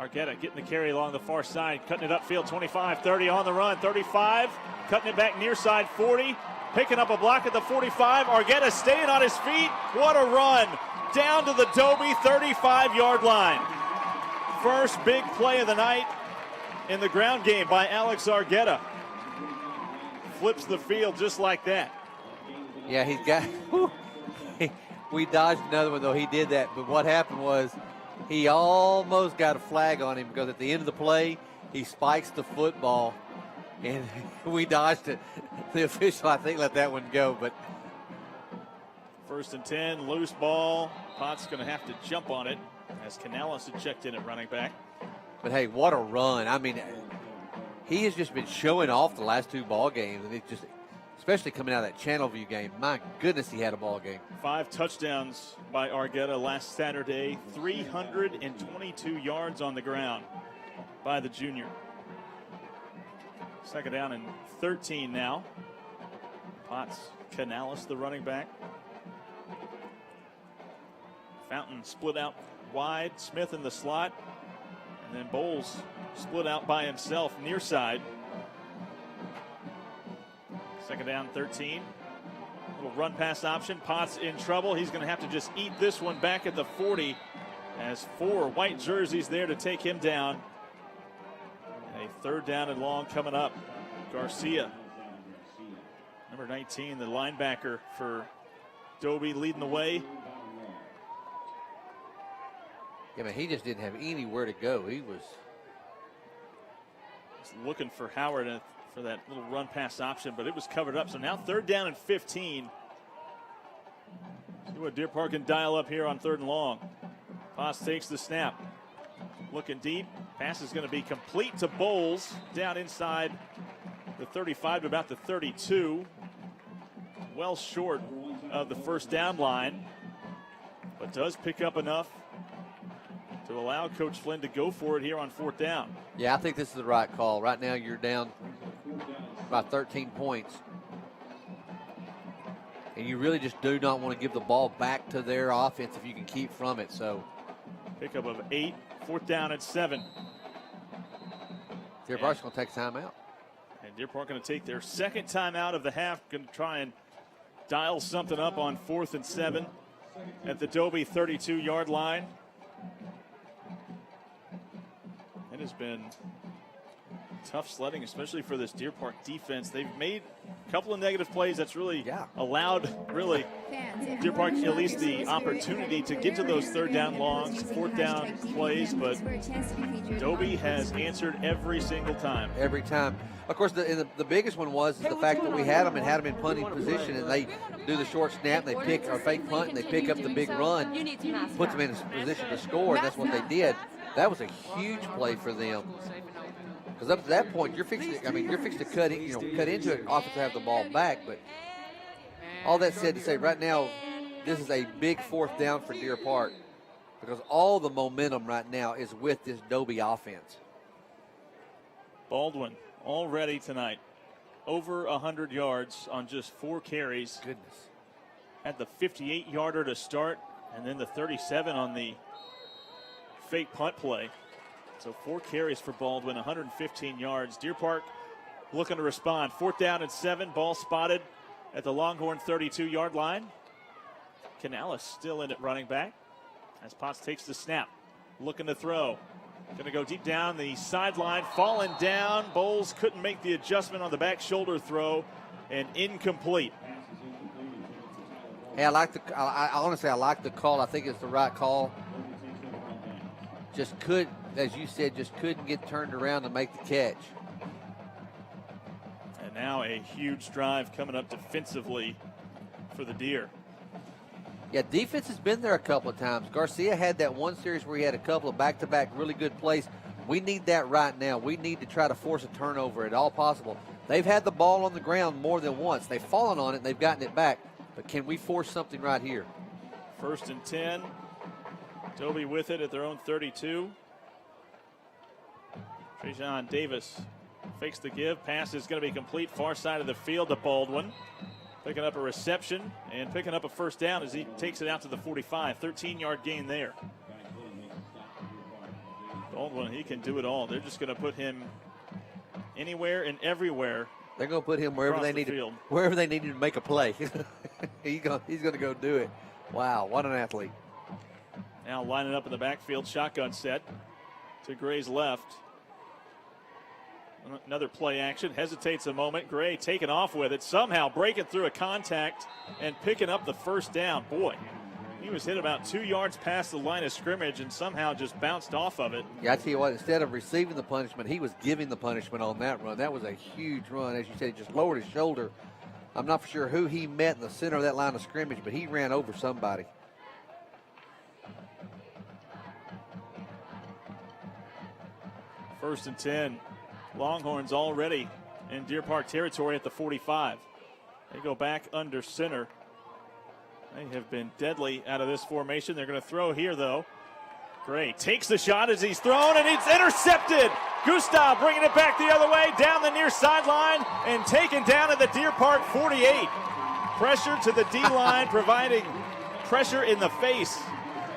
B: Argueta getting the carry along the far side, cutting it upfield, 25, 30 on the run, 35, cutting it back near side, 40, picking up a block at the 45. Argueta staying on his feet. What a run down to the Dobie 35-yard line. First big play of the night in the ground game by Alex Argueta. Flips the field just like that.
C: Yeah, he's got. We dodged another one, though. He did that. But what happened was he almost got a flag on him because at the end of the play, he spikes the football, and we dodged it. The official, I think, let that one go. But
B: first and 10, loose ball. Potts going to have to jump on it as Canales had checked in at running back.
C: But, hey, what a run. I mean, he has just been showing off the last 2 ball games, and it just – especially coming out of that Channelview game. My goodness, he had a ball game. 5
B: touchdowns by Argueta last Saturday. 322 yards on the ground by the junior. Second down and 13 now. Potts, Canales, the running back. Fountain split out wide. Smith in the slot. And then Bowles split out by himself near side. Second down, 13. Little run pass option. Potts in trouble. He's going to have to just eat this one back at the 40 as 4 white jerseys there to take him down. And a third down and long coming up. Garcia, number 19, the linebacker for Dobie, leading the way.
C: Yeah, man, he just didn't have anywhere to go. He was
B: looking for Howard for that little run pass option, but it was covered up. So now third down and 15. See what Deer Park can dial up here on third and long. Potts takes the snap. Looking deep. Pass is going to be complete to Bowles down inside the 35 to about the 32. Well short of the first down line, but does pick up enough to allow Coach Flynn to go for it here on fourth down.
C: Yeah, I think this is the right call. Right now you're down by 13 points. And you really just do not want to give the ball back to their offense if you can keep from it. So
B: pickup of 8, fourth down and 7.
C: Deer Park's going to take time out.
B: And Deer Park going to take their second time out of the half. Going to try and dial something up on 4th and 7 at the Dobie 32-yard line. It has been tough sledding, especially for this Deer Park defense. They've made a couple of negative plays that's really allowed Deer Park at least the opportunity to get to those third down longs, fourth down plays, but Dobie has answered every single time.
C: Every time. Of course, the biggest one was the fact that we had them in punting position, and they do the short snap, and they pick or fake punt, and they pick up the big run, puts them in a position to score, and that's what they did. That was a huge play for them. Because up to that point, you're fixing to cut into it, offense to have the ball back. But all that said to say, right now, this is a big fourth down for Deer Park because all the momentum right now is with this Dobie offense.
B: Baldwin already tonight over 100 yards on just 4 carries.
C: Goodness.
B: Had the 58-yarder to start, and then the 37 on the fake punt play. So 4 carries for Baldwin, 115 yards. Deer Park looking to respond. 4th down and 7, ball spotted at the Longhorn 32-yard line. Canales still in at running back as Potts takes the snap. Looking to throw. Going to go deep down the sideline, falling down. Bowles couldn't make the adjustment on the back shoulder throw, and incomplete.
C: Hey, I honestly like the call. I think it's the right call. Just as you said, just couldn't get turned around to make the catch.
B: And now a huge drive coming up defensively for the Deer.
C: Yeah, defense has been there a couple of times. Garcia had that one series where he had a couple of back-to-back really good plays. We need that right now. We need to try to force a turnover at all possible. They've had the ball on the ground more than once. They've fallen on it, and they've gotten it back. But can we force something right here?
B: 1st and 10. Dobie with it at their own 32. Trajan Davis fakes the give. Pass is going to be complete. Far side of the field to Baldwin. Picking up a reception and picking up a 1st down as he takes it out to the 45. 13-yard gain there. Baldwin, he can do it all. They're just going to put him anywhere and everywhere.
C: They're going to put him wherever they need him to make a play. He's going to go do it. Wow, what an athlete.
B: Now lining up in the backfield, shotgun set to Gray's left. Another play action, hesitates a moment. Gray taking off with it, somehow breaking through a contact and picking up the 1st down. Boy, he was hit about 2 yards past the line of scrimmage and somehow just bounced off of it.
C: Yeah, I tell you what, instead of receiving the punishment, he was giving the punishment on that run. That was a huge run. As you said, he just lowered his shoulder. I'm not for sure who he met in the center of that line of scrimmage, but he ran over somebody.
B: First and 10. Longhorns already in Deer Park territory at the 45. They go back under center. They have been deadly out of this formation. They're going to throw here, though. Gray takes the shot as he's thrown, and it's intercepted. Gustav bringing it back the other way, down the near sideline, and taken down at the Deer Park 48. Pressure to the D-line, providing pressure in the face.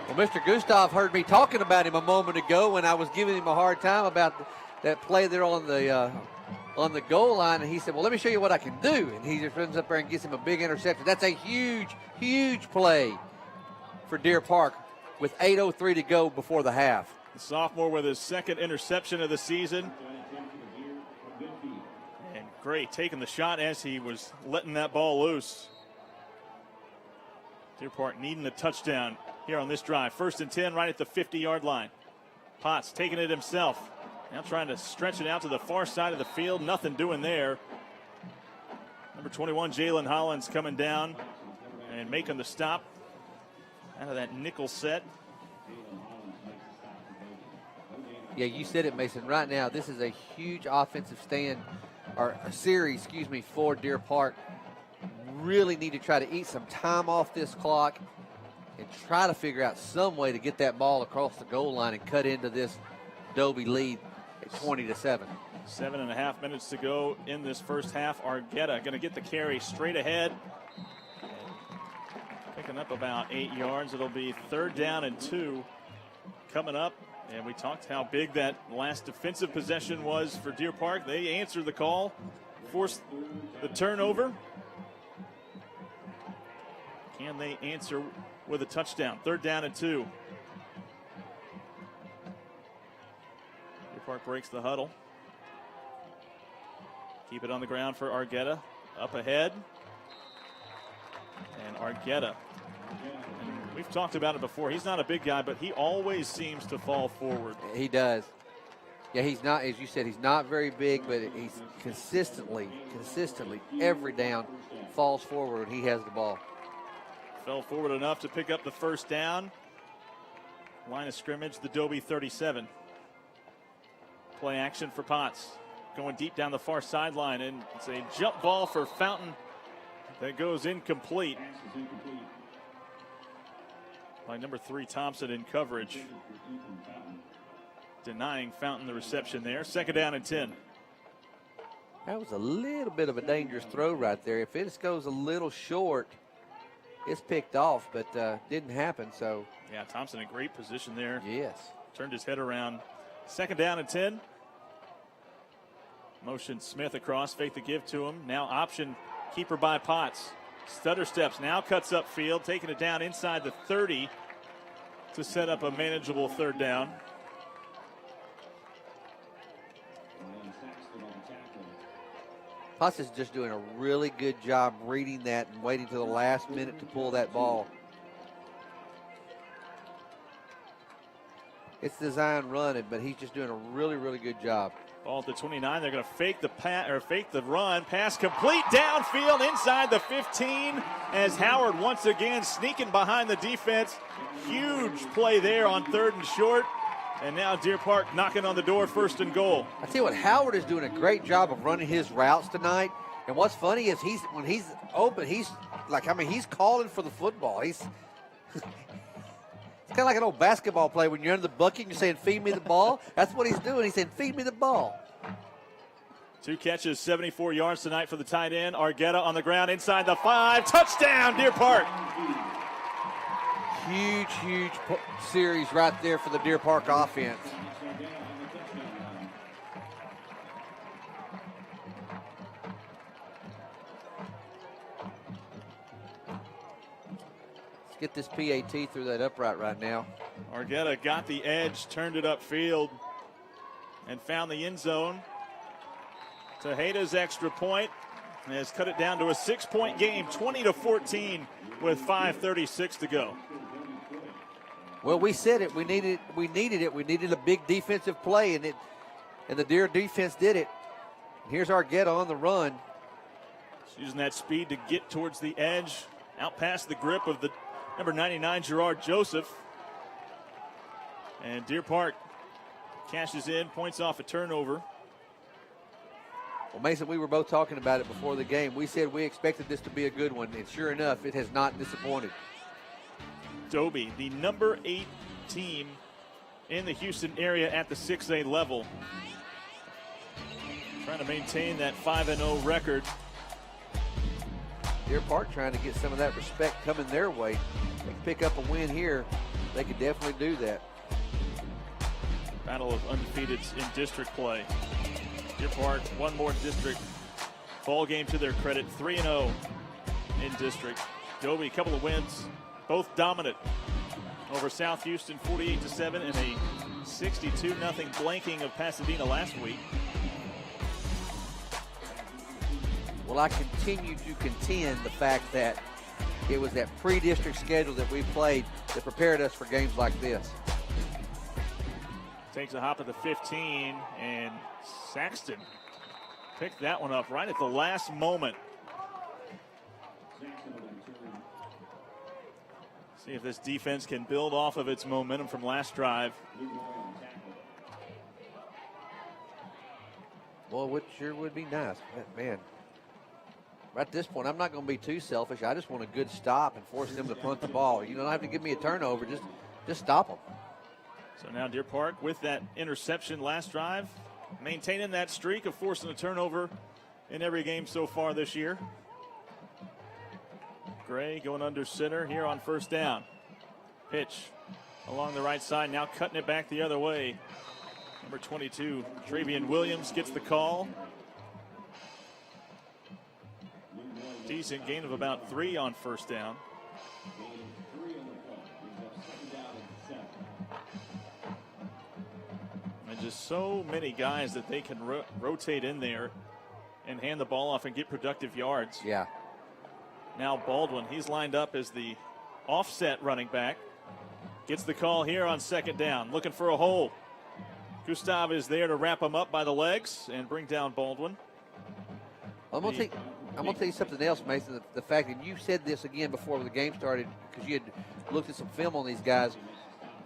C: Well, Mr. Gustav heard me talking about him a moment ago when I was giving him a hard time about that play there on the goal line, and he said, well, let me show you what I can do. And he just runs up there and gets him a big interception. That's a huge, huge play for Deer Park with 8:03 to go before the half.
B: The sophomore with his 2nd interception of the season. And Gray taking the shot as he was letting that ball loose. Deer Park needing a touchdown here on this drive. 1st and 10 right at the 50-yard line. Potts taking it himself. Now trying to stretch it out to the far side of the field. Nothing doing there. Number 21, Jalen Hollins, coming down and making the stop out of that nickel set.
C: Yeah, you said it, Mason. Right now, this is a huge offensive series, for Deer Park. Really need to try to eat some time off this clock and try to figure out some way to get that ball across the goal line and cut into this Dobie lead at 20-7.
B: 7.5 minutes to go in this first half. Argueta going to get the carry straight ahead. Picking up about 8 yards. It'll be 3rd down and 2 coming up. And we talked how big that last defensive possession was for Deer Park. They answered the call, forced the turnover. Can they answer with a touchdown? 3rd down and 2. Deer Park breaks the huddle. Keep it on the ground for Argueta. Up ahead. And Argueta. And we've talked about it before. He's not a big guy, but he always seems to fall forward.
C: He does. Yeah, he's not, as you said, he's not very big, but he's consistently, every down falls forward when he has the ball.
B: Fell forward enough to pick up the 1st down. Line of scrimmage, the Dobie 37. Play action for Potts. Going deep down the far sideline, and it's a jump ball for Fountain that goes incomplete by number 3 Thompson in coverage. Denying Fountain the reception there. Second down and 10.
C: That was a little bit of a dangerous throw right there. If it just goes a little short, it's picked off, but didn't happen. So
B: yeah, Thompson in great position there.
C: Yes.
B: Turned his head around. Second down and 10. Motion Smith across, fake the give to him. Now option keeper by Potts. Stutter steps, now cuts upfield, taking it down inside the 30 to set up a manageable third down.
C: Potts is just doing a really good job reading that and waiting to the last minute to pull that ball. It's designed running, but he's just doing a really, really good job.
B: Ball at the 29. They're going to fake the run. Pass complete downfield inside the 15 as Howard once again sneaking behind the defense. Huge play there on 3rd and short. And now Deer Park knocking on the door, 1st and goal.
C: I tell you what, Howard is doing a great job of running his routes tonight. And what's funny is when he's open, he's calling for the football. It's kind of like an old basketball play when you're under the bucket and you're saying, feed me the ball. That's what he's doing. He's saying, feed me the ball.
B: 2 catches, 74 yards tonight for the tight end. Argueta on the ground inside the 5. Touchdown, Deer Park.
C: Huge series right there for the Deer Park offense. Get this PAT through that upright right now.
B: Argueta got the edge, turned it upfield, and found the end zone. Tejeda's extra point has cut it down to a 6-point game, 20-14 with 5:36 to go.
C: Well, we said it. We needed it. We needed a big defensive play, and the Deer defense did it. Here's Argueta on the run.
B: She's using that speed to get towards the edge, out past the grip of the number 99, Gerard Joseph. And Deer Park cashes in, points off a turnover.
C: Well, Mason, we were both talking about it before the game. We said we expected this to be a good one, and sure enough, it has not disappointed.
B: Dobie, the number 8 team in the Houston area at the 6A level, trying to maintain that 5-0 record.
C: Deer Park trying to get some of that respect coming their way. They can pick up a win here. They could definitely do that.
B: Battle of undefeateds in district play. Deer Park, one more district ball game to their credit, 3-0 in district. Dobie, a couple of wins, both dominant over South Houston, 48-7, and a 62-0 blanking of Pasadena last week.
C: Well, I continue to contend the fact that it was that pre-district schedule that we played that prepared us for games like this.
B: Takes a hop at the 15, and Saxton picked that one up right at the last moment. See if this defense can build off of its momentum from last drive.
C: Well, it sure would be nice. Man, right at this point, I'm not going to be too selfish. I just want a good stop and force them to punt the ball. You don't have to give me a turnover. Just stop them.
B: So now Deer Park with that interception last drive, maintaining that streak of forcing a turnover in every game so far this year. Gray going under center here on 1st down. Pitch along the right side, now cutting it back the other way. Number 22, Travian Williams gets the call. Decent gain of about 3 on 1st down. And just so many guys that they can rotate in there and hand the ball off and get productive yards.
C: Yeah.
B: Now Baldwin, he's lined up as the offset running back. Gets the call here on 2nd down, looking for a hole. Gustav is there to wrap him up by the legs and bring down Baldwin.
C: I'm going to tell you something else, Mason. The fact that you said this again before the game started, because you had looked at some film on these guys.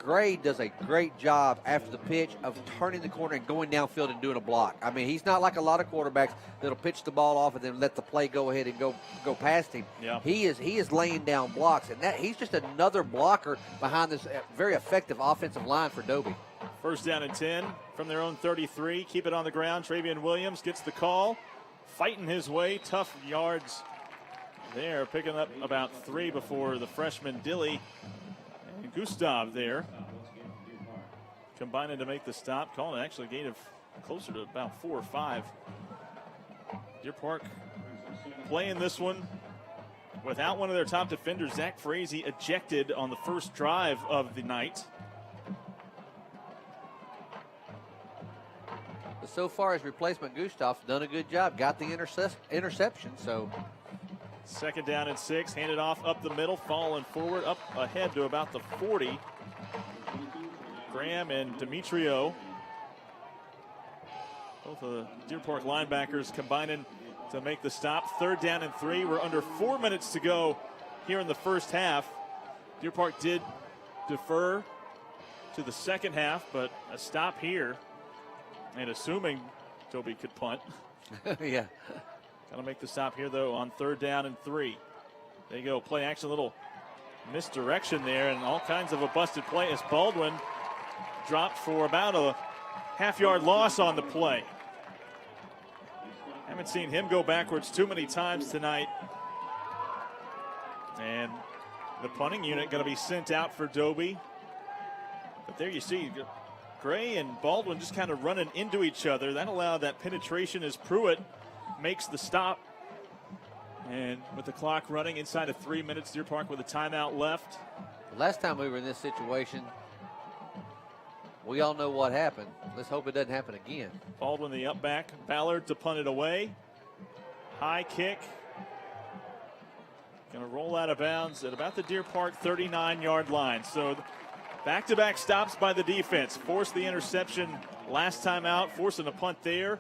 C: Gray does a great job after the pitch of turning the corner and going downfield and doing a block. I mean, he's not like a lot of quarterbacks that'll pitch the ball off and then let the play go ahead and go past him.
B: Yeah.
C: He is laying down blocks, and that he's just another blocker behind this very effective offensive line for Dobie.
B: First down and 10 from their own 33. Keep it on the ground. Travian Williams gets the call, fighting his way. Tough yards there, picking up about 3 before the freshman Dilly and Gustav there. Combining to make the stop. Calling actually a gain of closer to about 4 or 5. Deer Park playing this one without one of their top defenders. Zach Frazee ejected on the first drive of the night.
C: But so far as replacement, Gustav's done a good job. Got the interception, so.
B: Second down and 6. Handed off up the middle, falling forward, up ahead to about the 40. Graham and Demetrio, both of the Deer Park linebackers, combining to make the stop. Third down and 3. We're under 4 minutes to go here in the first half. Deer Park did defer to the second half, but a stop here. And assuming Dobie could punt.
C: Yeah.
B: Got to make the stop here, though, on third down and 3. There you go. Play action, little misdirection there, and all kinds of a busted play as Baldwin dropped for about a half-yard loss on the play. Haven't seen him go backwards too many times tonight. And the punting unit going to be sent out for Dobie. But there you see Gray and Baldwin just kind of running into each other. That allowed that penetration as Pruitt makes the stop. And with the clock running inside of 3 minutes, Deer Park with a timeout left.
C: Last time we were in this situation, we all know what happened. Let's hope it doesn't happen again.
B: Baldwin the up back. Ballard to punt it away. High kick. Going to roll out of bounds at about the Deer Park 39-yard line. So back-to-back stops by the defense. Forced the interception last time out, forcing a punt there.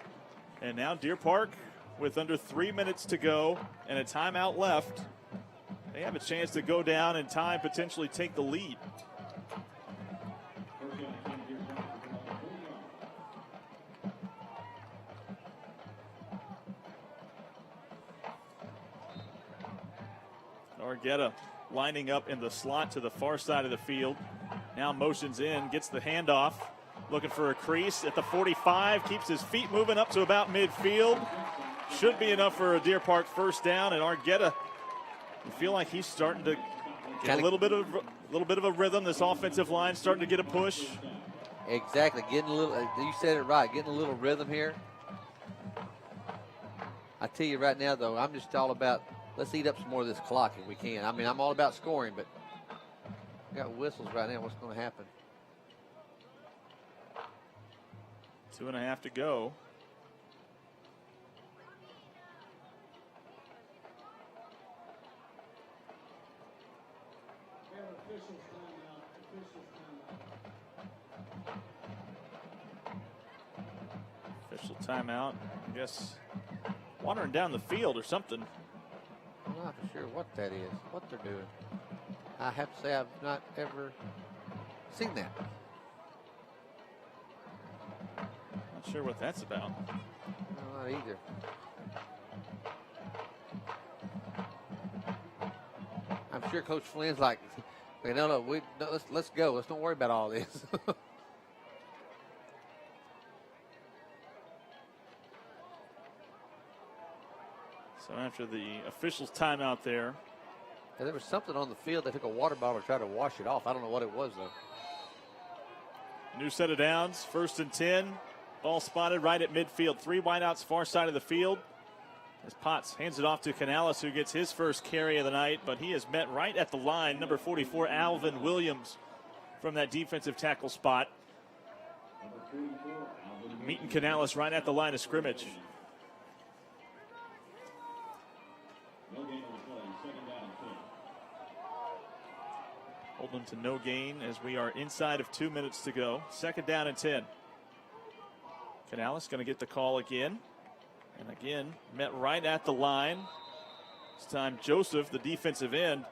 B: And now Deer Park, with under 3 minutes to go and a timeout left, they have a chance to go down and tie, potentially take the lead. Argueta lining up in the slot to the far side of the field. Now motions in, gets the handoff, looking for a crease at the 45, keeps his feet moving up to about midfield. Should be enough for a Deer Park first down, and Argueta, you feel like he's starting to get a little bit of a rhythm. This offensive line starting to get a push.
C: Exactly, getting a little. You said it right, getting a little rhythm here. I tell you right now, though, I'm just all about let's eat up some more of this clock if we can. I mean, I'm all about scoring, but we got whistles right now. What's going to happen?
B: 2.5 to go. Official timeout. I guess wandering down the field or something.
C: I'm not sure what that is, what they're doing. I have to say I've not ever seen that.
B: Not sure what that's about.
C: No, not either. I'm sure Coach Flynn's like, no, let's go. Let's don't worry about all this.
B: So after the officials timeout there.
C: Yeah, there was something on the field. They took a water bottle to try to wash it off. I don't know what it was, though.
B: New set of downs. 1st and 10. Ball spotted right at midfield. 3 wideouts far side of the field. As Potts hands it off to Canales, who gets his first carry of the night, but he is met right at the line. Number 44, Alvin Williams, from that defensive tackle spot. Meeting Canales right at the line of scrimmage. Holding to no gain as we are inside of 2 minutes to go. 2nd down and 10. Canales going to get the call again. And again, met right at the line. This time Joseph, the defensive end,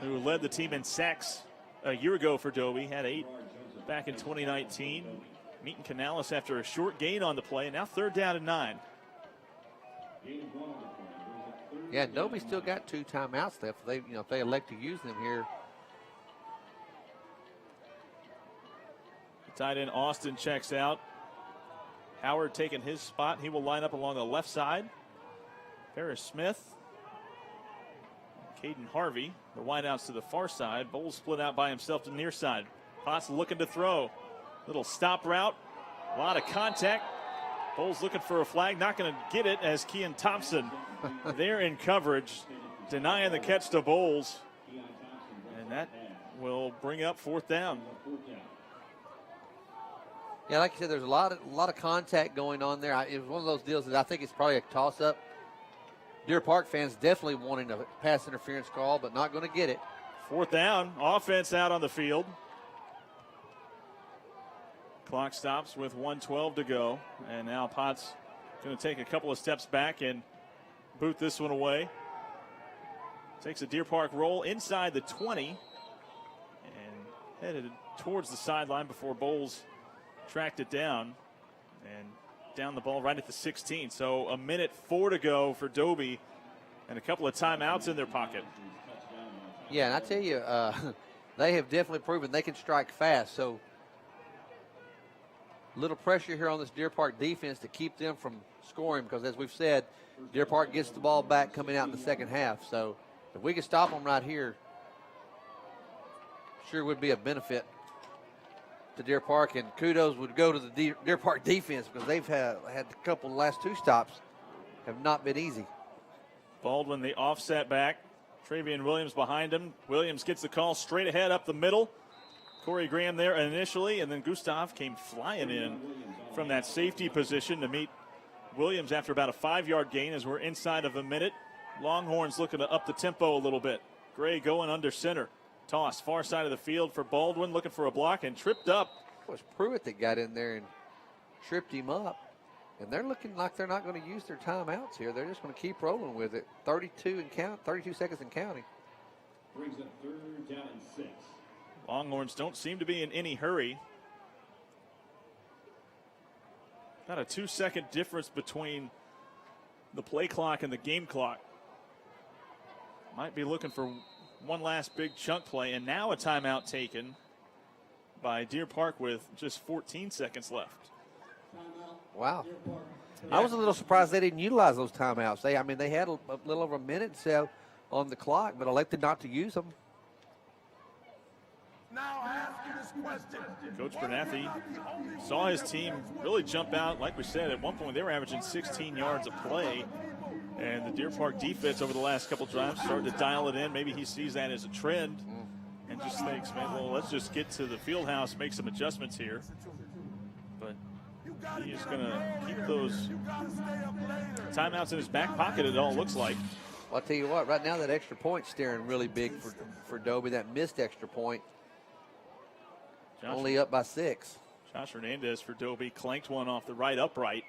B: who led the team in sacks a year ago for Dobie. Had 8 back in 2019. Meeting Canales after a short gain on the play. Now 3rd down and 9.
C: Yeah, Dobie still got 2 timeouts left. If they elect to use them here.
B: The tight end Austin checks out. Howard taking his spot. He will line up along the left side. Ferris Smith. Caden Harvey. The wideouts to the far side. Bowles split out by himself to the near side. Potts looking to throw. Little stop route. A lot of contact. Bowles looking for a flag. Not going to get it as Kean Thompson there in coverage. Denying the catch to Bowles. And that will bring up 4th down.
C: Yeah, like you said, there's a lot of contact going on there. It was one of those deals that I think it's probably a toss-up. Deer Park fans definitely wanting a pass interference call, but not going to get it.
B: 4th down, offense out on the field. Clock stops with 1:12 to go, and now Potts going to take a couple of steps back and boot this one away. Takes a Deer Park roll inside the 20 and headed towards the sideline before Bowles tracked it down and down the ball right at the 16. So 1:04 to go for Dobie and a couple of timeouts in their pocket.
C: Yeah, and I tell you, they have definitely proven they can strike fast. So little pressure here on this Deer Park defense to keep them from scoring because, as we've said, Deer Park gets the ball back coming out in the second half. So if we can stop them right here, sure would be a benefit to Deer Park, and kudos would go to the Deer Park defense because they've had a couple of the last 2 stops have not been easy.
B: Baldwin, the offset back. Travian Williams behind him. Williams gets the call straight ahead up the middle. Corey Graham there initially, and then Gustav came flying in from that safety position to meet Williams after about a 5-yard gain as we're inside of a minute. Longhorns looking to up the tempo a little bit. Gray going under center. Toss far side of the field for Baldwin, looking for a block and tripped up.
C: It was Pruitt that got in there and tripped him up. And they're looking like they're not going to use their timeouts here. They're just going to keep rolling with it. 32 seconds and counting.
E: Brings up 3rd down and 6.
B: Longhorns don't seem to be in any hurry. About a 2-second difference between the play clock and the game clock. Might be looking for one last big chunk play, and now a timeout taken by Deer Park with just 14 seconds left.
C: Wow. I was a little surprised they didn't utilize those timeouts. They had a little over a minute so on the clock, but elected not to use them.
I: Now ask you this question.
B: Coach Bernathi saw his team really jump out. Like we said, at one point they were averaging 16 yards a play. And the Deer Park defense over the last couple drives started to dial it in. Maybe he sees that as a trend and just thinks, man, well, let's just get to the field house, make some adjustments here. But he is going to keep those timeouts in his back pocket, it all looks like.
C: Well, I'll tell you what, right now that extra point's staring really big for Dobie. That missed extra point, only up by 6.
B: Josh Hernandez for Dobie clanked one off the right upright.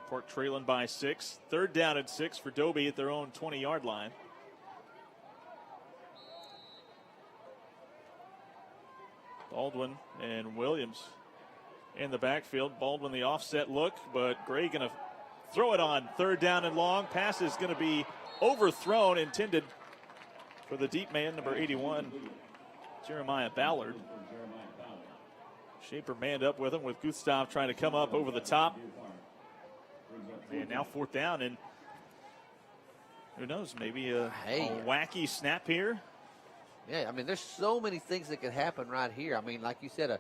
B: Park trailing by 6. 3rd down and 6 for Dobie at their own 20-yard line. Baldwin and Williams in the backfield. Baldwin the offset look, but Gray going to throw it on 3rd down and long. Pass is going to be overthrown, intended for the deep man, number 81, Jeremiah Ballard. Shaper manned up with him with Gustav trying to come up over the top. And now 4th down, and who knows, maybe a wacky snap here.
C: Yeah, there's so many things that could happen right here. Like you said, a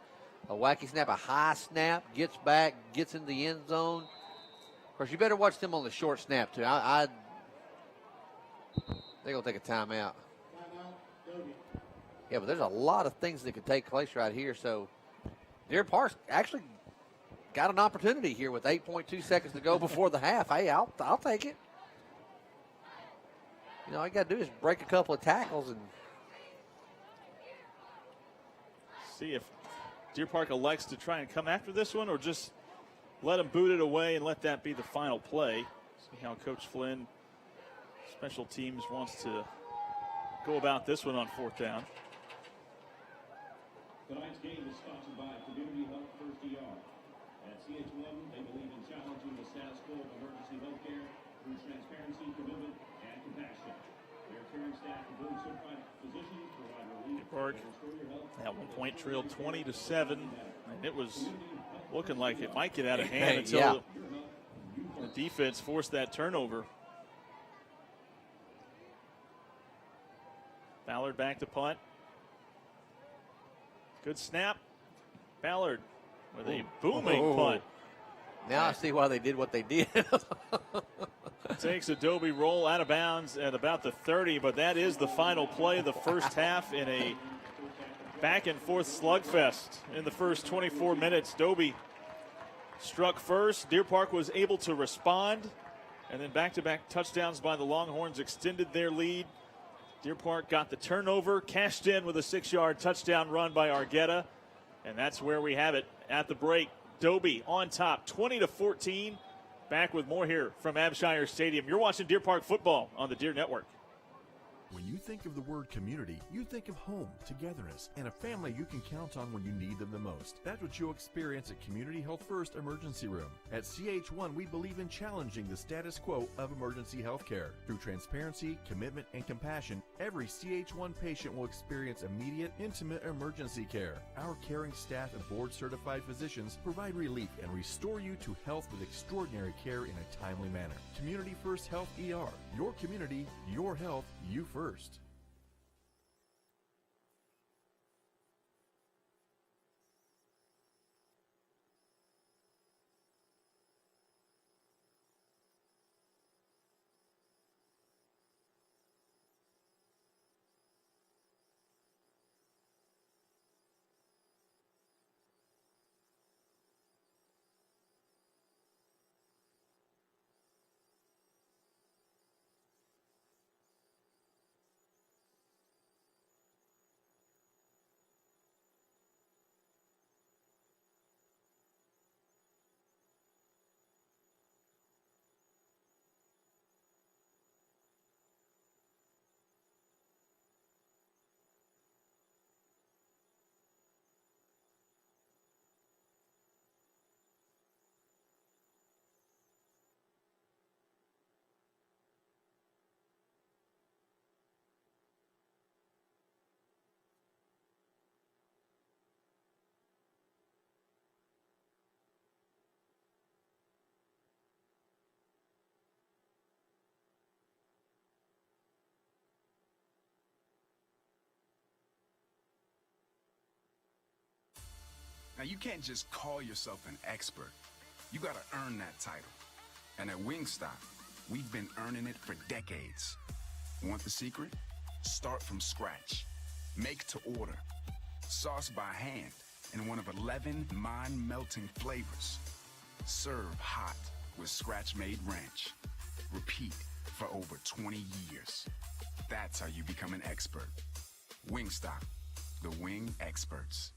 C: wacky snap, a high snap, gets back, gets in the end zone. Of course, you better watch them on the short snap, too. They're going to take a timeout. Yeah, but there's a lot of things that could take place right here. So Deer Park actually got an opportunity here with 8.2 seconds to go before the half. Hey, I'll take it. All you got to do is break a couple of tackles and
B: see if Deer Park elects to try and come after this one or just let them boot it away and let that be the final play. See how Coach Flynn, special teams, wants to go about this one on 4th down.
E: Tonight's game is sponsored by Community Health First ER. At CH1, they believe in challenging the status quo of emergency health care through transparency, commitment, and compassion. Their caring staff and board-certified physicians provide relief
B: Park
E: and restore your health.
B: at one point trailed 20-7, and it was looking like it might get out of hand until the defense forced that turnover. Ballard back to punt. Good snap. Ballard with a booming punt.
C: Now I see why they did what they did.
B: Takes a Dobie roll out of bounds at about the 30, but that is the final play of the first half in a back-and-forth slugfest in the first 24 minutes. Dobie struck first. Deer Park was able to respond, and then back-to-back touchdowns by the Longhorns extended their lead. Deer Park got the turnover, cashed in with a 6-yard touchdown run by Argueta, and that's where we have it at the break. Dobie on top, 20-14. Back with more here from Abshire Stadium. You're watching Deer Park football on the Deer Network.
G: When you think of the word community, you think of home, togetherness, and a family you can count on when you need them the most. That's what you'll experience at Community Health First Emergency Room. At CH1, we believe in challenging the status quo of emergency health care. Through transparency, commitment, and compassion, every CH1 patient will experience immediate, intimate emergency care. Our caring staff and board-certified physicians provide relief and restore you to health with extraordinary care in a timely manner. Community First Health ER. Your community, your health, you first.
J: Now, you can't just call yourself an expert. You got to earn that title. And at Wingstop, we've been earning it for decades. Want the secret? Start from scratch. Make to order. Sauce by hand in one of 11 mind-melting flavors. Serve hot with scratch-made ranch. Repeat for over 20 years. That's how you become an expert. Wingstop, the wing experts.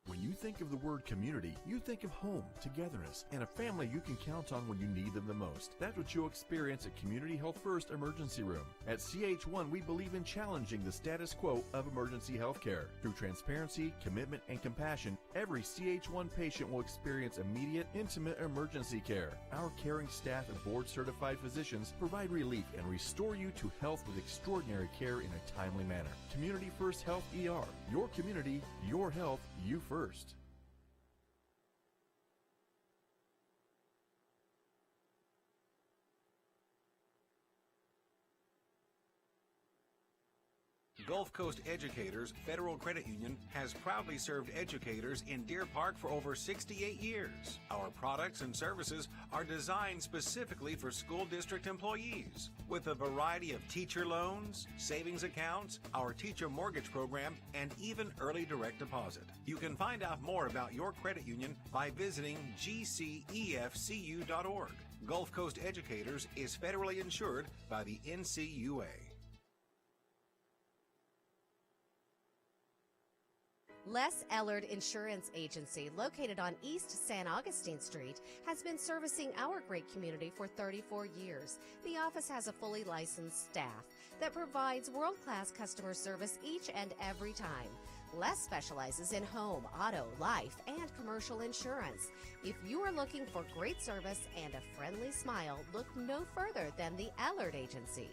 G: When you think of the word community, you think of home, togetherness, and a family you can count on when you need them the most. That's what you'll experience at Community Health First Emergency Room. At CH1, we believe in challenging the status quo of emergency health care. Through transparency, commitment, and compassion, every CH1 patient will experience immediate, intimate emergency care. Our caring staff and board-certified physicians provide relief and restore you to health with extraordinary care in a timely manner. Community First Health ER. Your community, your health, you first.
H: Gulf Coast Educators Federal Credit Union has proudly served educators in Deer Park for over 68 years. Our products and services are designed specifically for school district employees, with a variety of teacher loans, savings accounts, our teacher mortgage program, and even early direct deposit. You can find out more about your credit union by visiting gcefcu.org. Gulf Coast Educators is federally insured by the NCUA.
K: Les Ellard Insurance Agency, located on East San Augustine Street, has been servicing our great community for 34 years. The office has a fully licensed staff that provides world-class customer service each and every time. Les specializes in home, auto, life, and commercial insurance. If you are looking for great service and a friendly smile, look no further than the Ellard Agency.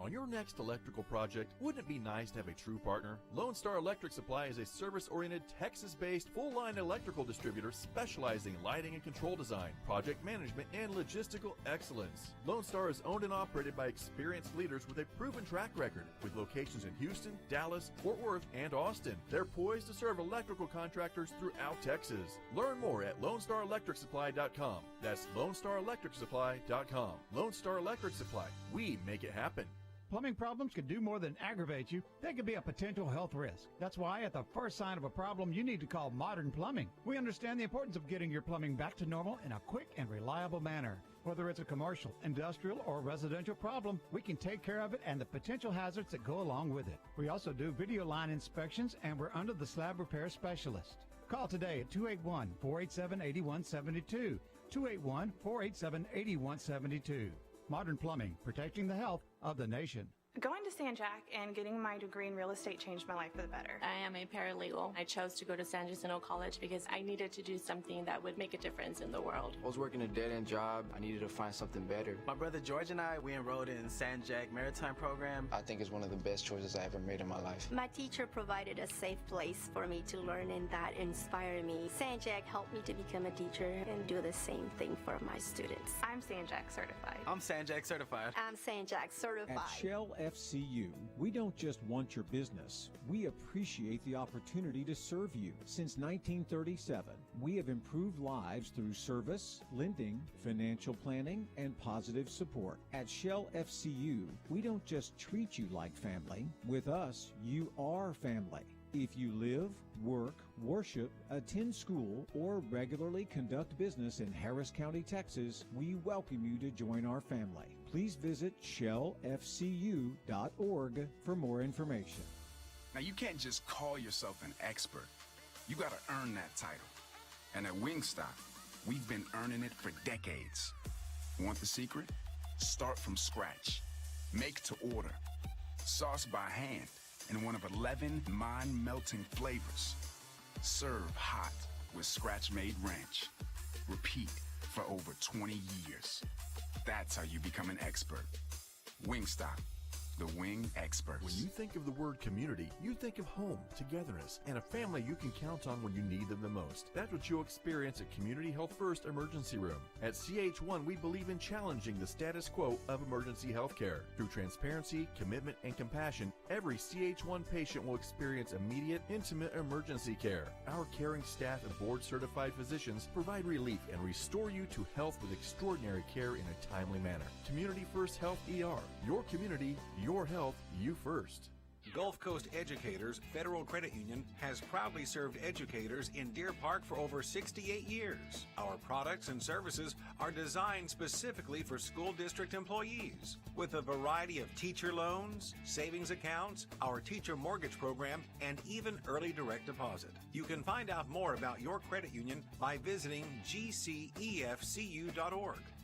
G: On your next electrical project, wouldn't it be nice to have a true partner? Lone Star Electric Supply is a service-oriented, Texas-based, full-line electrical distributor specializing in lighting and control design, project management, and logistical excellence. Lone Star is owned and operated by experienced leaders with a proven track record, with locations in Houston, Dallas, Fort Worth, and Austin. They're poised to serve electrical contractors throughout Texas. Learn more at LoneStarElectricSupply.com. That's LoneStarElectricSupply.com. Lone Star Electric Supply. We make it happen.
I: Plumbing problems can do more than aggravate you. They can be a potential health risk. That's why at the first sign of a problem, you need to call Modern Plumbing. We understand the importance of getting your plumbing back to normal in a quick and reliable manner. Whether it's a commercial, industrial, or residential problem, we can take care of it and the potential hazards that go along with it. We also do video line inspections, and we're under the slab repair specialist. Call today at 281-487-8172. 281-487-8172. Modern Plumbing, protecting the health of the nation.
L: Going to San Jac and getting my degree in real estate changed my life for the better.
M: I am a paralegal. I chose to go to San Jacinto College because I needed to do something that would make a difference in the world.
N: I was working a dead-end job. I needed to find something better.
O: My brother George and we enrolled in San Jac Maritime Program.
N: I think it's one of the best choices I ever made in my life.
P: My teacher provided a safe place for me to learn, and that inspired me. San Jac helped me to become a teacher and do the same thing for my students.
L: I'm San Jac certified.
O: I'm San Jac certified.
P: I'm San Jac certified.
Q: At Shell FCU, we don't just want your business. We appreciate the opportunity to serve you. Since 1937, we have improved lives through service, lending, financial planning, and positive support. At Shell FCU, we don't just treat you like family. With us, you are family. If you live, work, worship, attend school, or regularly conduct business in Harris County, Texas, we welcome you to join our family. Please visit shellfcu.org for more information.
J: Now, you can't just call yourself an expert. You got to earn that title. And at Wingstop, we've been earning it for decades. Want the secret? Start from scratch. Make to order. Sauce by hand in one of 11 mind-melting flavors. Serve hot with scratch-made ranch. Repeat for over 20 years. That's how you become an expert. Wingstop, the wing experts.
G: When you think of the word community, you think of home, togetherness, and a family you can count on when you need them the most. That's what you'll experience at Community Health First Emergency Room. At CH1, we believe in challenging the status quo of emergency health care. Through transparency, commitment, and compassion, every CH1 patient will experience immediate, intimate emergency care. Our caring staff and board-certified physicians provide relief and restore you to health with extraordinary care in a timely manner. Community First Health ER. Your community, your health, you first.
H: Gulf Coast Educators Federal Credit Union has proudly served educators in Deer Park for over 68 years. Our products and services are designed specifically for school district employees, with a variety of teacher loans, savings accounts, our teacher mortgage program, and even early direct deposit. You can find out more about your credit union by visiting gcefcu.org.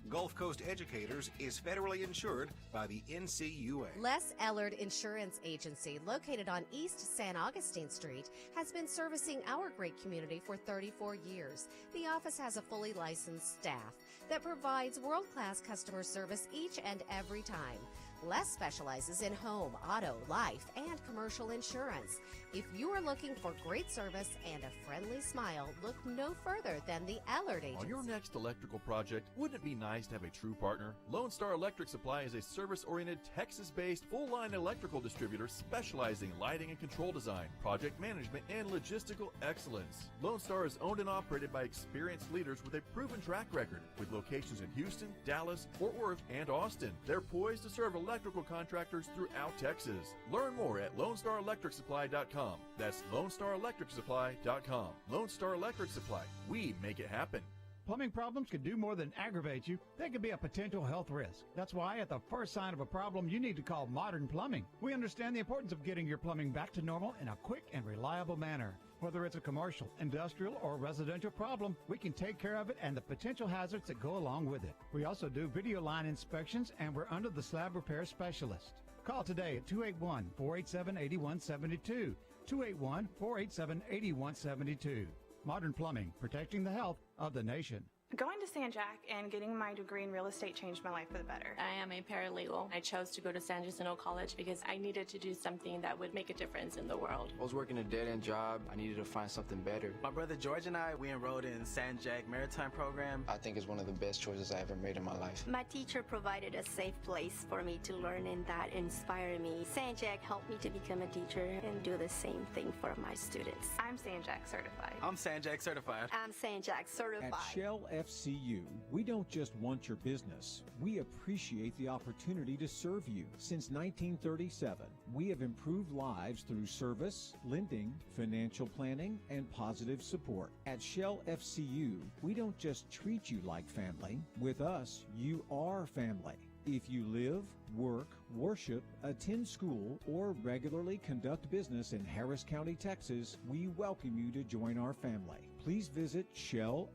H: Gulf Coast Educators is federally insured by the NCUA.
K: Les Ellard Insurance Agency, located on East San Augustine Street, has been servicing our great community for 34 years. The office has a fully licensed staff that provides world-class customer service each and every time. Les specializes in home, auto, life, and commercial insurance. If you are looking for great service and a friendly smile, look no further than the Ellard Agency.
G: On your next electrical project, wouldn't it be nice to have a true partner? Lone Star Electric Supply is a service-oriented, Texas-based, full-line electrical distributor specializing in lighting and control design, project management, and logistical excellence. Lone Star is owned and operated by experienced leaders with a proven track record, with locations in Houston, Dallas, Fort Worth, and Austin. They're poised to serve electrical contractors throughout Texas. Learn more at LoneStarElectricSupply.com. That's LoneStarElectricSupply.com. Lone Star Electric Supply. We make it happen.
I: Plumbing problems can do more than aggravate you. They can be a potential health risk. That's why at the first sign of a problem, you need to call Modern Plumbing. We understand the importance of getting your plumbing back to normal in a quick and reliable manner. Whether it's a commercial, industrial, or residential problem, we can take care of it and the potential hazards that go along with it. We also do video line inspections, and we're under the slab repair specialist. Call today at 281-487-8172. 281-487-8172. Modern Plumbing, protecting the health of the nation.
L: Going to San Jac and getting my degree in real estate changed my life for the better.
M: I am a paralegal. I chose to go to San Jacinto College because I needed to do something that would make a difference in the world.
N: I was working a dead-end job. I needed to find something better.
O: My brother George and we enrolled in San Jac Maritime Program.
N: I think it's one of the best choices I ever made in my life.
P: My teacher provided a safe place for me to learn, and that inspired me. San Jac helped me to become a teacher and do the same thing for my students.
L: I'm San Jac certified.
O: I'm San Jac certified.
P: I'm San Jac certified.
Q: At Shell FCU, we don't just want your business. We appreciate the opportunity to serve you. Since 1937, we have improved lives through service, lending, financial planning, and positive support. At Shell FCU, we don't just treat you like family. With us, you are family. If you live, work, worship, attend school, or regularly conduct business in Harris County, Texas, we welcome you to join our family. Please visit shellfcu.org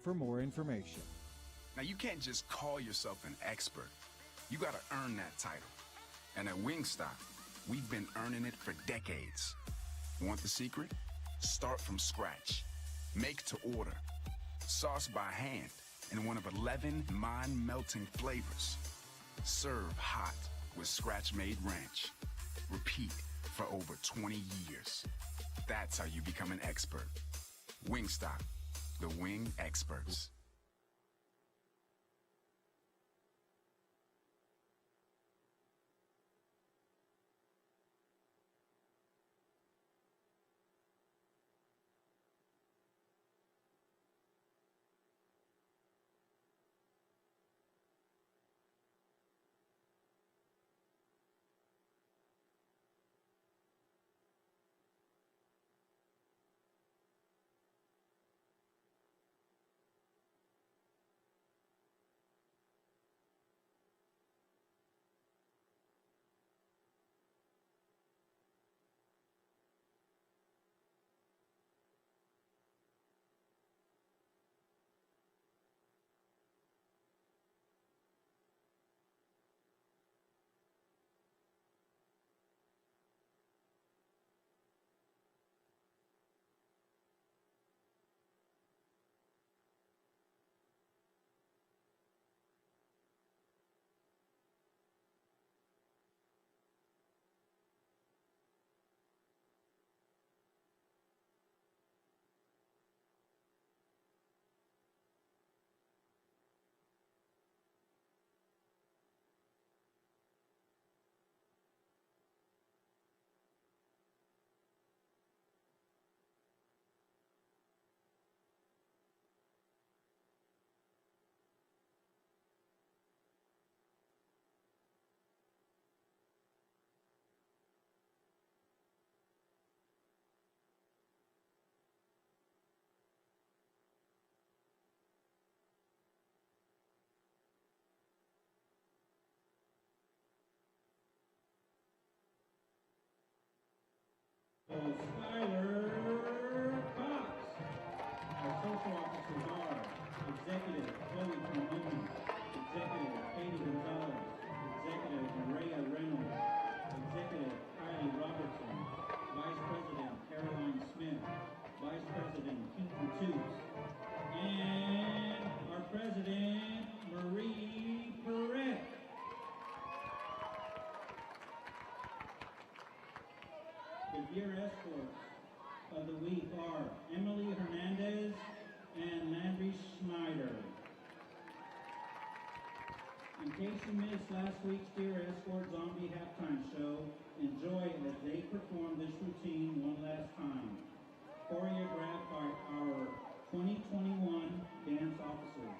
Q: for more information.
J: Now, you can't just call yourself an expert. You got to earn that title. And at Wingstop, we've been earning it for decades. Want the secret? Start from scratch. Make to order. Sauce by hand in one of 11 mind-melting flavors. Serve hot with scratch-made ranch. Repeat for over 20 years. That's how you become an expert. Wingstop, the wing experts.
E: Skyler Cox. Our social officers are Executive Chloe Pomoni, Executive Katie Gonzalez, Executive Maria Reynolds, Executive Kylie Robertson, Vice President Caroline Smith, Vice President Keaton Toots, and our President Marie Perret. The Deer Escorts of the week are Emily Hernandez and Landry Schneider. In case you missed last week's Deer Escort Zombie halftime show, enjoy as they perform this routine one last time. Choreographed by our 2021 dance officers.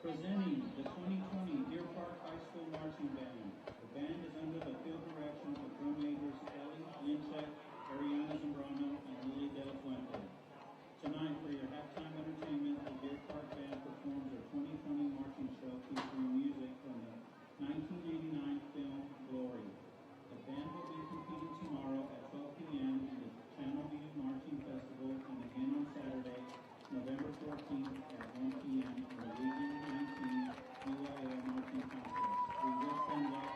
E: Presenting the 2020 Deer Park High School Marching Band. The band is under the field direction of drum majors Ellie Linchek, Ariana Zambrano, and Lily De La Fuente. Tonight, for your halftime entertainment, the Deer Park Band performs their 2020 marching show featuring music from the 1989 film Glory. The band will be competing tomorrow at 12 p.m. in the Channel View Marching Festival and again on Saturday, November 14th at 1 p.m. in the Region 19 UIL Marching Contest. We wish them luck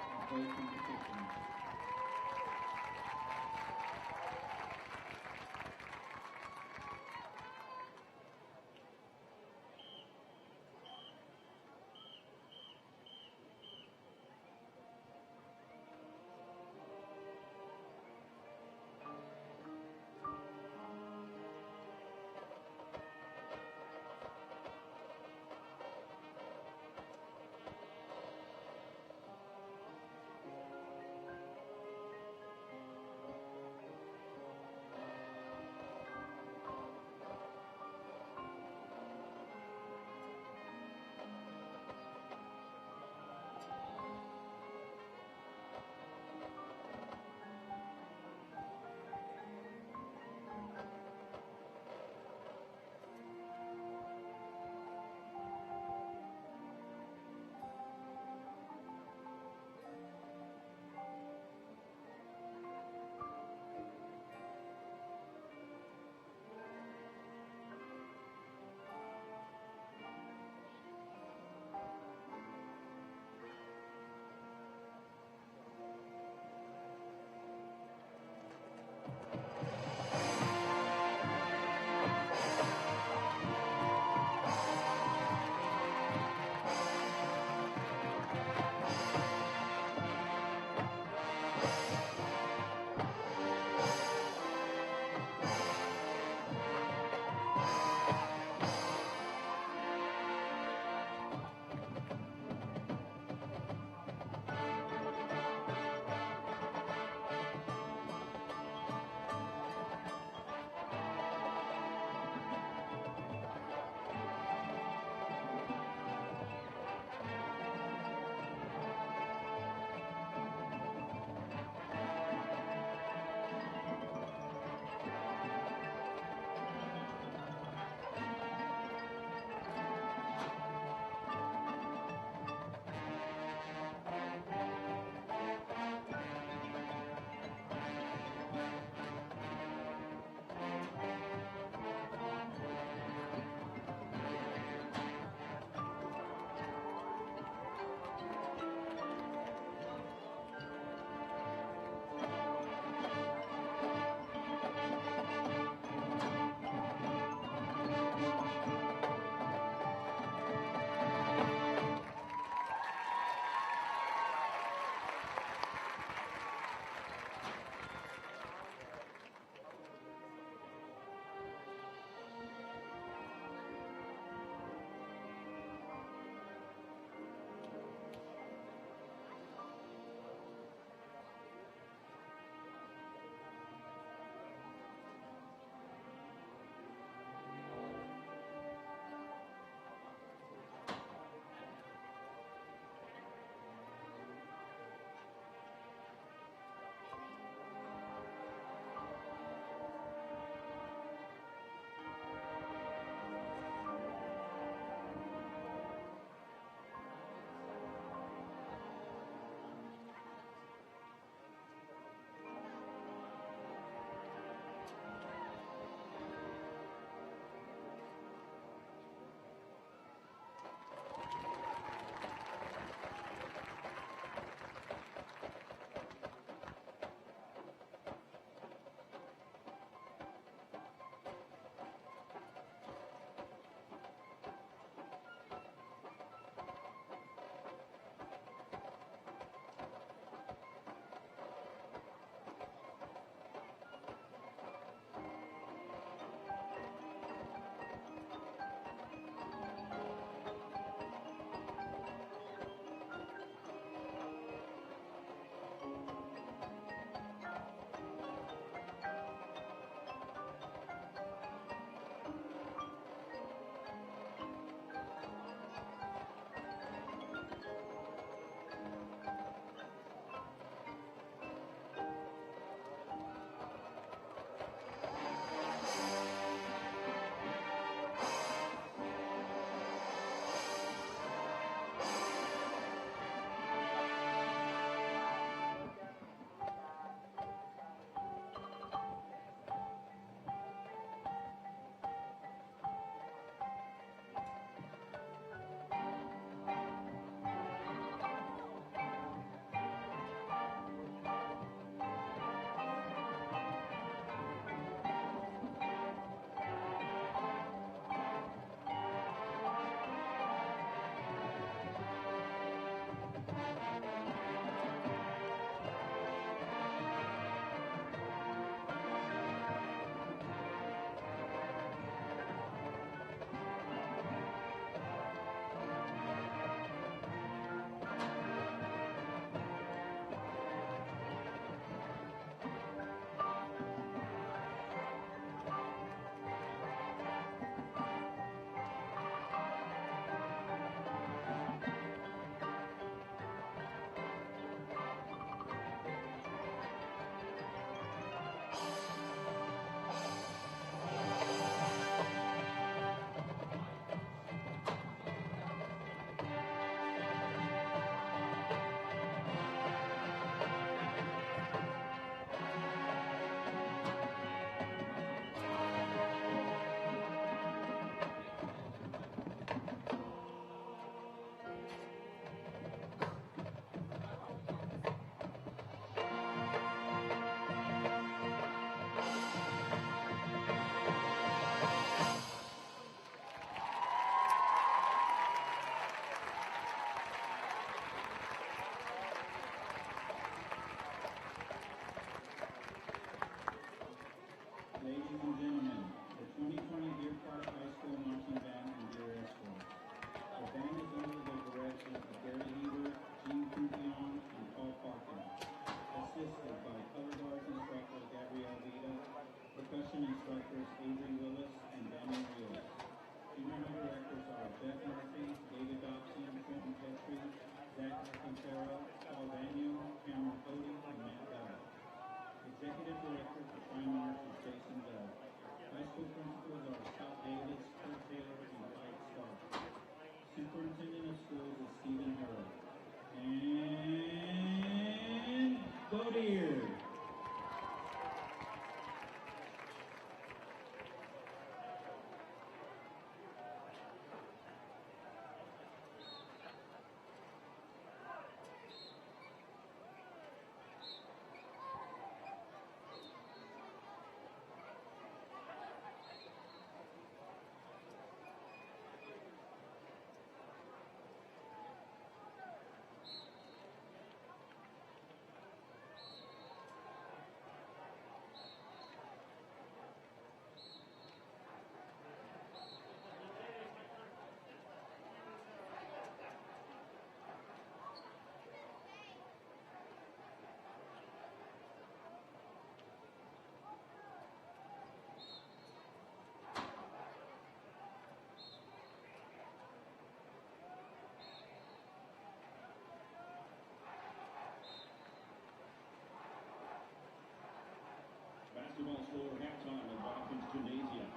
E: basketball score halftime at Watkins Gymnasium.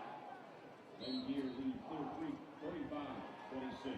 E: Lady Deer lead Clear Creek 35-26.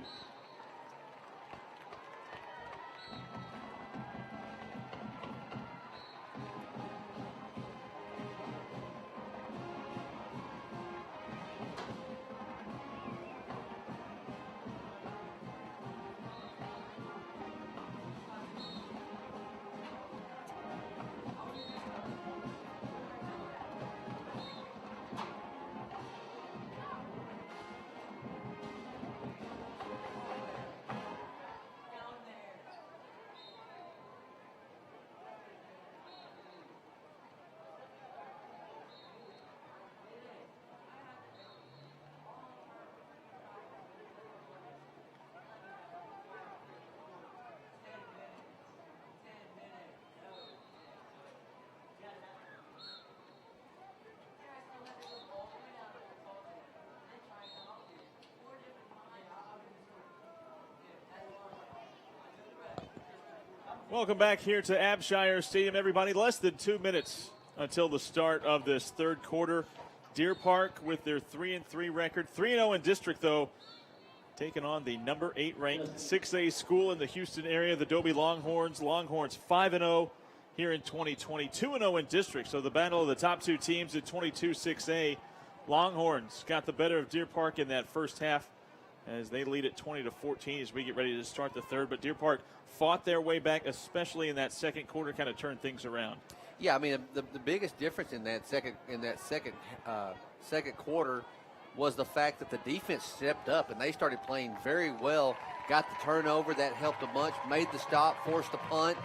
B: Welcome back here to Abshire Stadium, everybody. Less than 2 minutes until the start of this third quarter. Deer Park with their 3-3 record. 3-0 in district, though, taking on the number 8 ranked 6A school in the Houston area, the Dobie Longhorns. Longhorns 5-0 here in 2020, 2-0 in district. So the battle of the top two teams at 22-6A. Longhorns got the better of Deer Park in that first half as they lead at 20-14 as we get ready to start the third. But Deer Park fought their way back, especially in that second quarter, kind of turned things around.
C: Yeah, I mean the biggest difference in that second quarter was the fact that the defense stepped up and they started playing very well. Got the turnover, that helped a bunch. Made the stop, forced the punt.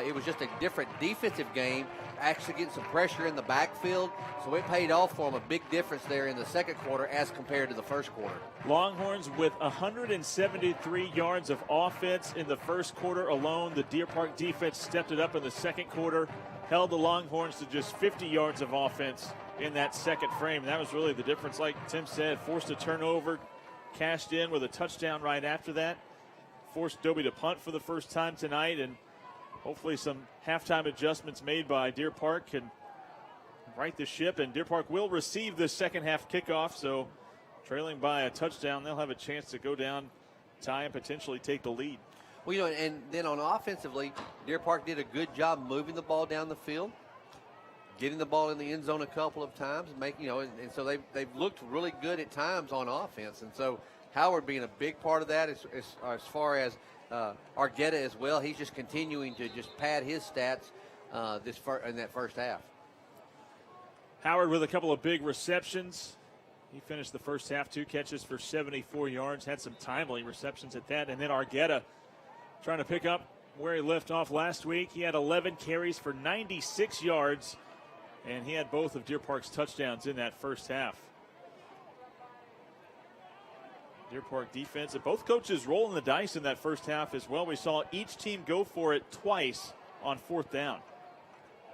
C: It was just a different defensive game, actually getting some pressure in the backfield. So it paid off for them, a big difference there in the second quarter as compared to the first quarter.
B: Longhorns with 173 yards of offense in the first quarter alone. The Deer Park defense stepped it up in the second quarter, held the Longhorns to just 50 yards of offense in that second frame. That was really the difference. Like Tim said, forced a turnover, cashed in with a touchdown right after that. Forced Dobie to punt for the first time tonight, and hopefully some halftime adjustments made by Deer Park can right the ship. And Deer Park will receive the second half kickoff, so trailing by a touchdown, they'll have a chance to go down, tie, and potentially take the lead.
C: Well, you know, and then on offensively, Deer Park did a good job moving the ball down the field, getting the ball in the end zone a couple of times, and so they've looked really good at times on offense. And so Howard being a big part of that as far as Argueta as well. He's just continuing to just pad his stats in that first half.
B: Howard with a couple of big receptions. He finished the first half, 2 catches for 74 yards, had some timely receptions at that. And then Argueta trying to pick up where he left off last week. He had 11 carries for 96 yards, and he had both of Deer Park's touchdowns in that first half. Deer Park defense, and both coaches rolling the dice in that first half as well. We saw each team go for it twice on fourth down.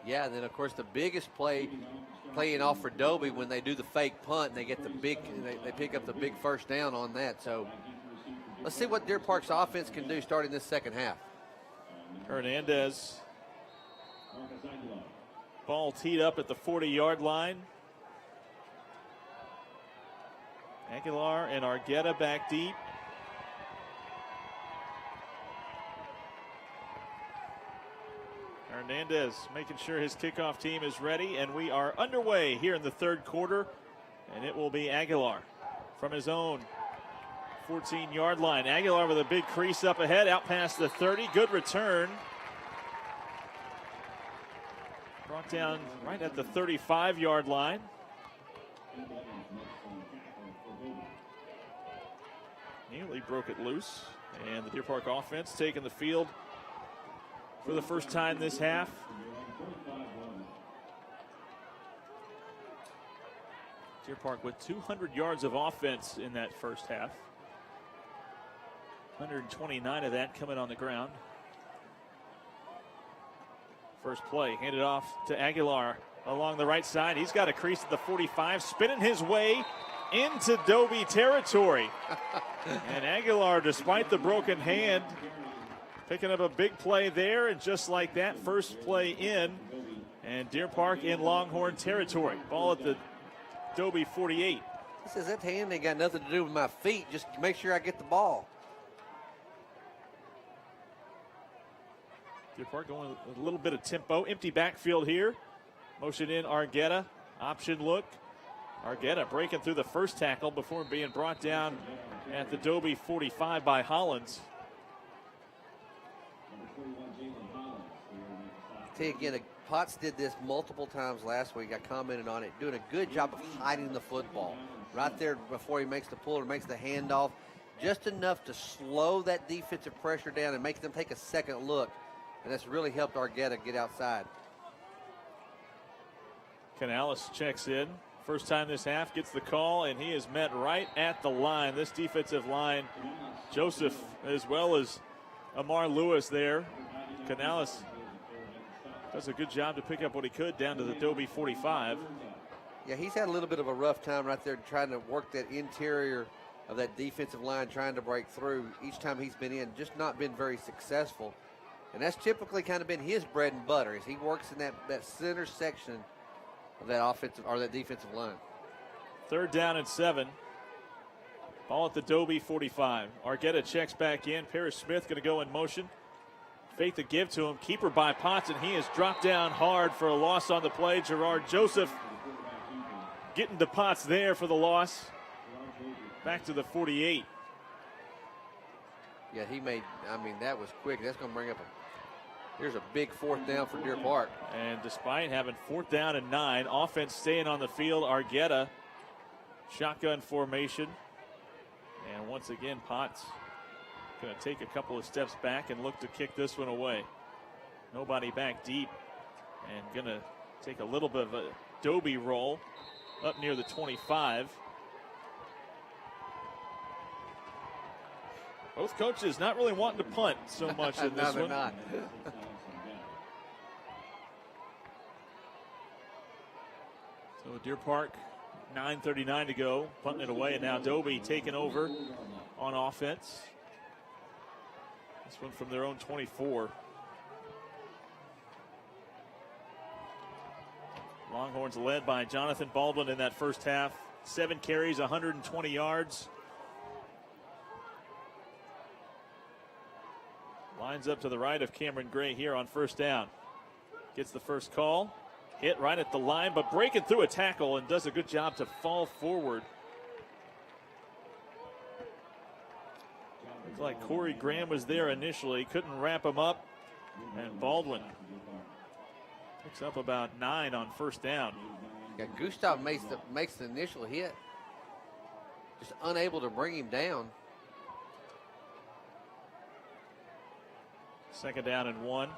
C: Yeah, and then, of course, the biggest playing off for Dobie when they do the fake punt and they get they pick up the big first down on that. So let's see what Deer Park's offense can do starting this second half.
B: Hernandez. Ball teed up at the 40-yard line. Aguilar and Argueta back deep. Hernandez making sure his kickoff team is ready, and we are underway here in the third quarter, and it will be Aguilar from his own 14-yard line. Aguilar with a big crease up ahead, out past the 30. Good return. Brought down right at the 35-yard line. Nearly broke it loose, and the Deer Park offense taking the field for the first time this half. Deer Park with 200 yards of offense in that first half. 129 of that coming on the ground. First play handed off to Aguilar along the right side. He's got a crease at the 45, spinning his way into Dobie territory. And Aguilar, despite the broken hand, picking up a big play there, and just like that, first play in. And Deer Park in Longhorn territory. Ball at the Dobie 48.
C: He says that hand ain't got nothing to do with my feet. Just make sure I get the ball.
B: Deer Park going with a little bit of tempo. Empty backfield here. Motion in Argueta. Option look. Argueta breaking through the first tackle before being brought down at the Dobie 45 by Hollins.
C: I tell you again, Potts did this multiple times last week. I commented on it, doing a good job of hiding the football right there before he makes the pull or makes the handoff, just enough to slow that defensive pressure down and make them take a second look, and that's really helped Argueta get outside.
B: Canales checks in. First time this half, gets the call, and he is met right at the line. This defensive line, Joseph as well as Amar Lewis there. Canales does a good job to pick up what he could down to the Dobie 45.
C: Yeah, he's had a little bit of a rough time right there trying to work that interior of that defensive line, trying to break through. Each time he's been in, just not been very successful. And that's typically kind of been his bread and butter, as he works in that center section of that offensive or that defensive line.
B: 3rd down and 7. Ball at the Dobie 45. Argueta checks back in. Parrish Smith going to go in motion. Fake the give to him. Keeper by Potts, and he is dropped down hard for a loss on the play. Gerard Joseph getting to Potts there for the loss. Back to the 48.
C: Yeah, that was quick. That's going to bring up here's a big 4th down for Deer Park.
B: And despite having 4th down and 9, offense staying on the field. Argueta, shotgun formation. And once again, Potts going to take a couple of steps back and look to kick this one away. Nobody back deep. And going to take a little bit of a Dobie roll up near the 25. Both coaches not really wanting to punt so much in this one.
C: Not.
B: So Deer Park, 9:39 to go, punting it away, and now Dobie taking over on offense. This one from their own 24. Longhorns led by Jonathan Baldwin in that first half. 7 carries, 120 yards. Lines up to the right of Cameron Gray here on 1st down. Gets the first call. Hit right at the line, but breaking through a tackle and does a good job to fall forward. Looks like Corey Graham was there initially. Couldn't wrap him up. And Baldwin picks up about 9 on 1st down.
C: Yeah, Gustav makes the initial hit. Just unable to bring him down.
B: 2nd down and 1.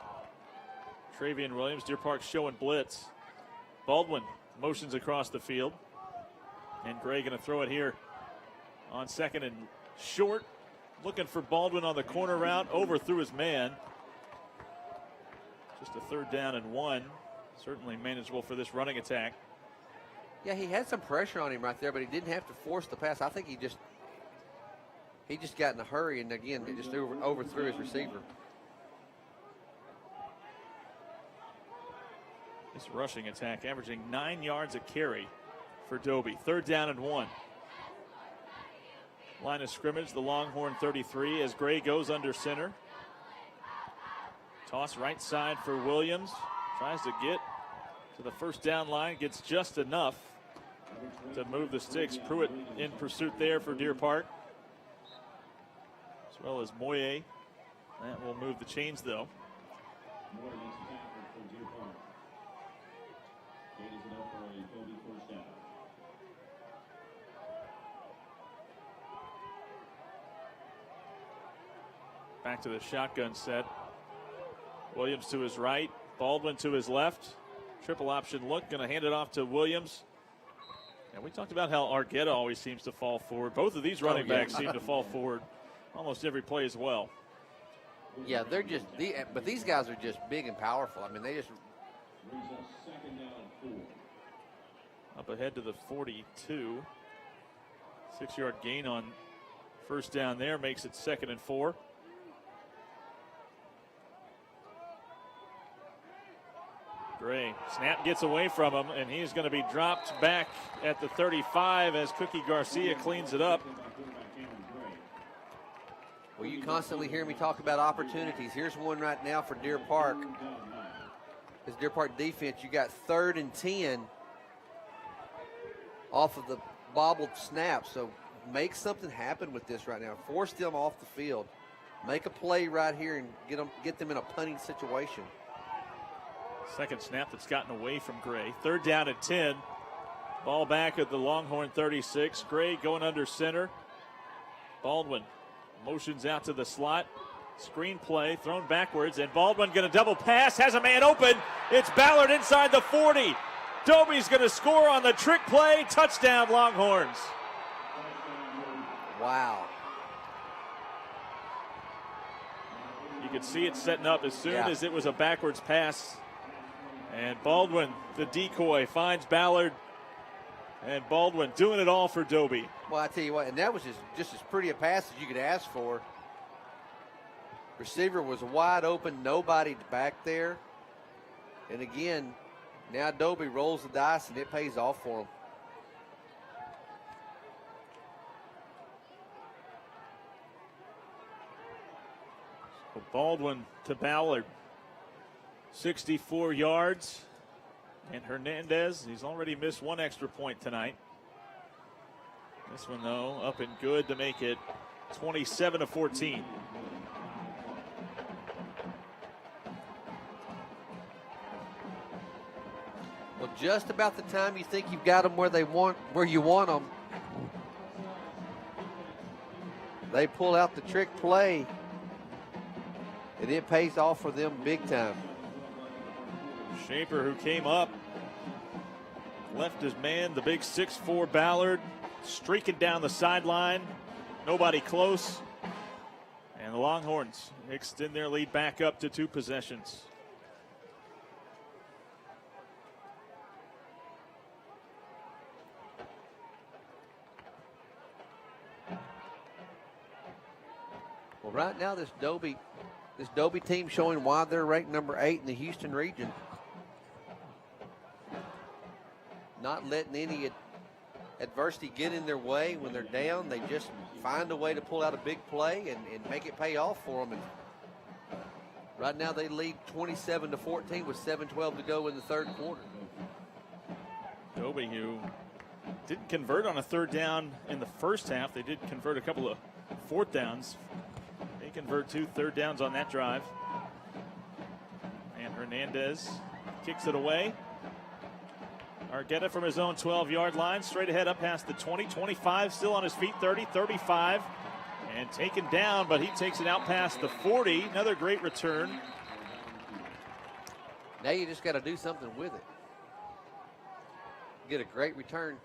B: Travian Williams, Deer Park showing blitz. Baldwin motions across the field. And Gray going to throw it here on 2nd and short. Looking for Baldwin on the corner route. Overthrew his man. Just a 3rd down and 1. Certainly manageable for this running attack.
C: Yeah, he had some pressure on him right there, but he didn't have to force the pass. I think he just got in a hurry, and again, he just overthrew his receiver.
B: This rushing attack averaging 9 yards a carry for Dobie. 3rd down and 1. Line of scrimmage, the Longhorn 33 as Gray goes under center. Toss right side for Williams. Tries to get to the 1st down line. Gets just enough to move the sticks. Pruitt in pursuit there for Deer Park. As well as Moye. That will move the chains though. Back to the shotgun set. Williams to his right, Baldwin to his left. Triple option look, going to hand it off to Williams. And we talked about how Argueta always seems to fall forward. Both of these running backs seem to fall forward almost every play as well.
C: Yeah, they're just, but these guys are just big and powerful. I mean, they just.
B: Up ahead to the 42. 6-yard gain on 1st down there, makes it 2nd and 4. Gray, snap gets away from him, and he's going to be dropped back at the 35 as Cookie Garcia cleans it up.
C: Well, you constantly hear me talk about opportunities. Here's one right now for Deer Park. This Deer Park defense, you got 3rd and 10 off of the bobbled snap. So make something happen with this right now. Force them off the field. Make a play right here and get them in a punting situation.
B: Second snap that's gotten away from Gray. 3rd down and 10. Ball back at the Longhorn 36. Gray going under center. Baldwin motions out to the slot. Screen play thrown backwards, and Baldwin going to double pass. Has a man open. It's Ballard inside the 40. Dobie's going to score on the trick play. Touchdown Longhorns.
C: Wow.
B: You could see it setting up as soon as it was a backwards pass. And Baldwin, the decoy, finds Ballard. And Baldwin doing it all for Dobie.
C: Well, I tell you what, and that was just as pretty a pass as you could ask for. Receiver was wide open, nobody back there. And again, now Dobie rolls the dice and it pays off for him.
B: So Baldwin to Ballard. 64 yards. And Hernandez, he's already missed one extra point tonight. This one, though, up and good to make it 27-14.
C: Well, just about the time you think you've got them where you want them, they pull out the trick play, and it pays off for them big time.
B: Shaper, who came up, left his man, the big 6'4" Ballard, streaking down the sideline. Nobody close. And the Longhorns extend their lead back up to 2 possessions.
C: Well, right now this Dobie team showing why they're ranked number 8 in the Houston region. Not letting any adversity get in their way when they're down. They just find a way to pull out a big play and make it pay off for them. And right now they lead 27-14 with 7:12 to go in the 3rd quarter.
B: Dobie, who didn't convert on a 3rd down in the first half. They did convert a couple of 4th downs. They convert 2 3rd downs on that drive. And Hernandez kicks it away. Argueta from his own 12-yard line, straight ahead up past the 20, 25, still on his feet, 30, 35, and taken down, but he takes it out past the 40. Another great return.
C: Now you just got to do something with it. Get a great return.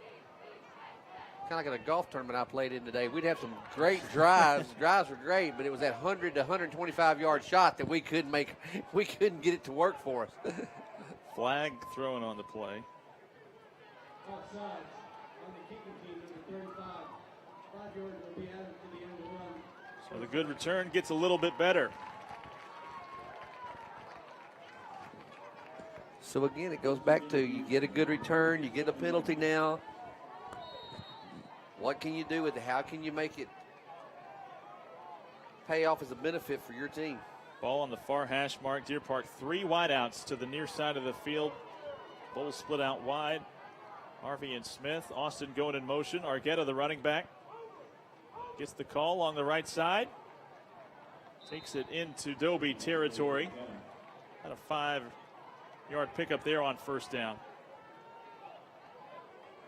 C: Kind of like at a golf tournament I played in today. We'd have some great drives. Drives were great, but it was that 100 to 125-yard shot that we couldn't get it to work for us.
B: Flag thrown on the play.
F: Outside on the kicking team, number 35. 5 yards will be added to the end of the run.
B: So the good return gets a little bit better.
C: So again, it goes back to you get a good return, you get a penalty now. What can you do with it? How can you make it pay off as a benefit for your team?
B: Ball on the far hash mark. Deer Park 3 wideouts to the near side of the field. Bulls split out wide. Harvey and Smith. Austin going in motion. Argueta, the running back, gets the call on the right side. Takes it into Dobie territory. Had a 5-yard pickup there on 1st down.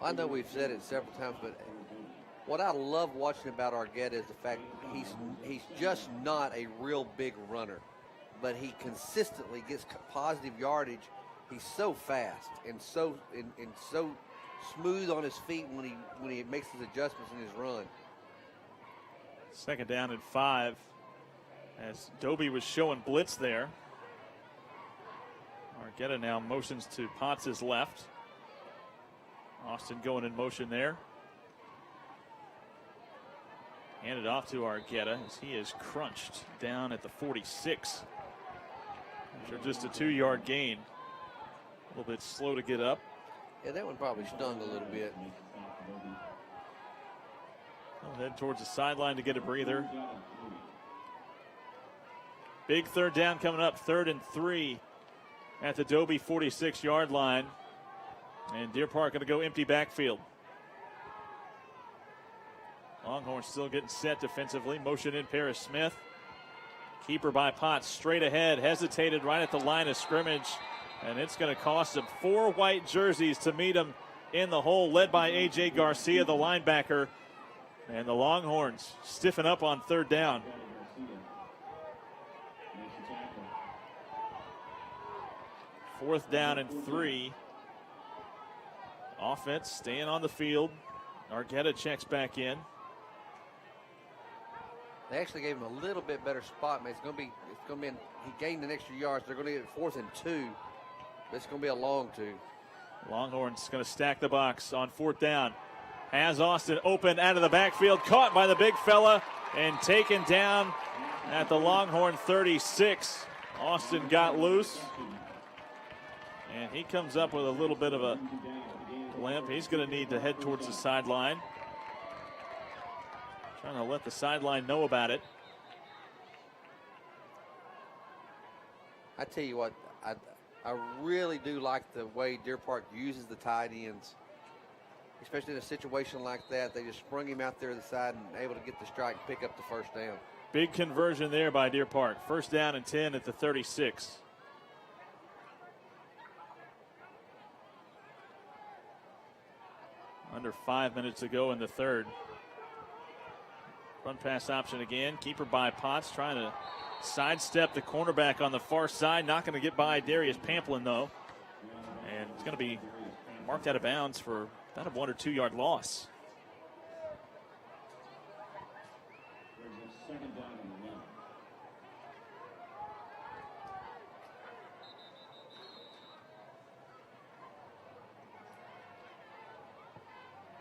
C: I know we've said it several times, but what I love watching about Argueta is the fact he's just not a real big runner, but he consistently gets positive yardage. He's so fast and so smooth on his feet when he makes his adjustments in his run.
B: 2nd down and 5 as Dobie was showing blitz there. Argueta now motions to Potts' left. Austin going in motion there. Handed off to Argueta as he is crunched down at the 46. After just a 2-yard gain. A little bit slow to get up.
C: Yeah, that one probably stung a little bit.
B: He'll head towards the sideline to get a breather. Big third down coming up, 3rd and 3 at the Dobie 46-yard line. And Deer Park going to go empty backfield. Longhorns still getting set defensively. Motion in Paris Smith. Keeper by Potts straight ahead. Hesitated right at the line of scrimmage. And it's going to cost him 4 white jerseys to meet him in the hole, led by A.J. Garcia, the linebacker. And the Longhorns stiffen up on 3rd down. Fourth down and 3. Offense staying on the field. Argueta checks back in.
C: They actually gave him a little bit better spot, man. It's going to be, he gained an extra yards. They're going to get 4th and 2. But it's going to be a long 2.
B: Longhorns going to stack the box on 4th down. Has Austin open out of the backfield, caught by the big fella and taken down at the Longhorn 36. Austin got loose. And he comes up with a little bit of a limp. He's going to need to head towards the sideline. Trying to let the sideline know about it.
C: I tell you what, I really do like the way Deer Park uses the tight ends. Especially in a situation like that. They just sprung him out there to the side and able to get the strike and pick up the 1st down.
B: Big conversion there by Deer Park. 1st down and 10 at the 36. Under 5 minutes to go in the 3rd. Run pass option again. Keeper by Potts trying to sidestep the cornerback on the far side. Not going to get by Darius Pamplin, though. And it's going to be marked out of bounds for about a 1 or 2 yard loss.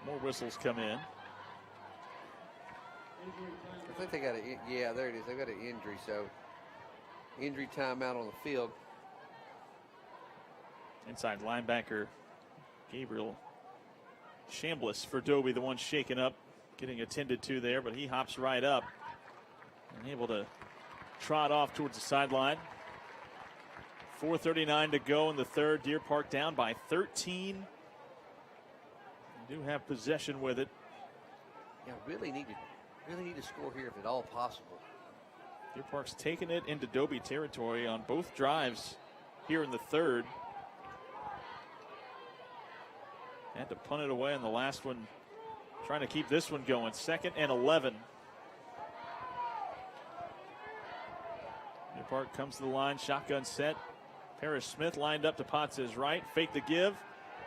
B: More whistles come in.
C: I think they got yeah, there it is. They've got an injury, so injury timeout on the field.
B: Inside linebacker Gabriel Chambliss for Dobie, the one shaken up, getting attended to there, but he hops right up and able to trot off towards the sideline. 4:39 to go in the 3rd. Deer Park down by 13. They do have possession with it.
C: Yeah, really need to score here if at all possible.
B: Deer Park's taken it into Dobie territory on both drives here in the 3rd. Had to punt it away on the last one, trying to keep this one going. 2nd and 11. Deer Park comes to the line, shotgun set. Paris Smith lined up to Potts' right, fake the give,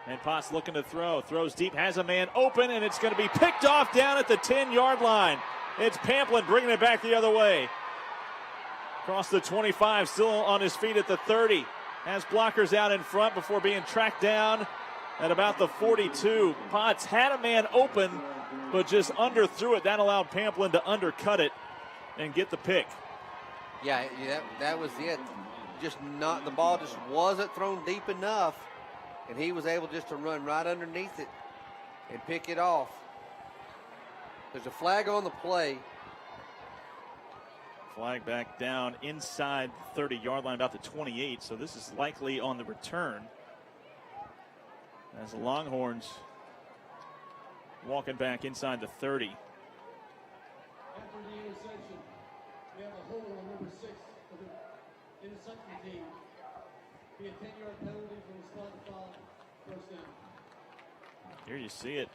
B: and Potts looking to throw. Throws deep, has a man open, and it's going to be picked off down at the 10-yard line. It's Pamplin bringing it back the other way. Across the 25, still on his feet at the 30. Has blockers out in front before being tracked down at about the 42. Potts had a man open, but just underthrew it. That allowed Pamplin to undercut it and get the pick.
C: Yeah, that was it. Just not, the ball just wasn't thrown deep enough, and he was able just to run right underneath it and pick it off. There's a flag on the play.
B: Flag back down inside the 30-yard line, about the 28, so this is likely on the return. As the Longhorns walking back inside the 30.
F: After the interception, we have a hold on number 6 of the interception team. Be a 10-yard penalty for the spot foul, 1st down.
B: Here you see it.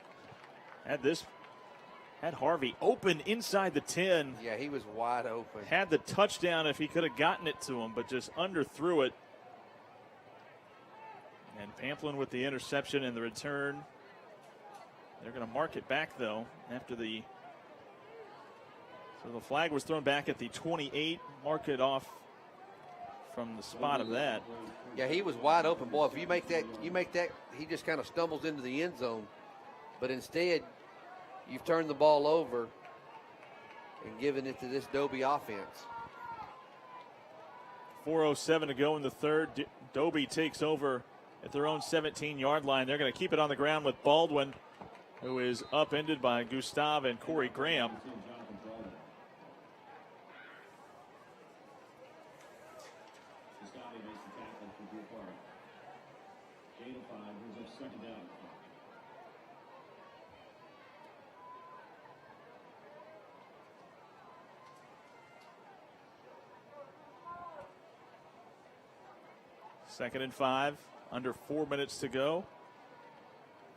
B: Had Harvey open inside the 10.
C: Yeah, he was wide open.
B: Had the touchdown if he could have gotten it to him, but just underthrew it. And Pamplin with the interception and the return. They're going to mark it back, though, after the... So the flag was thrown back at the 28. Mark it off from the spot of that.
C: Yeah, he was wide open. Boy, if you make that, he just kind of stumbles into the end zone. But instead, you've turned the ball over and given it to this Dobie offense.
B: 4:07 to go in the 3rd. Dobie takes over at their own 17-yard line. They're going to keep it on the ground with Baldwin, who is upended by Gustav and Corey Graham. Second and 5, under 4 minutes to go.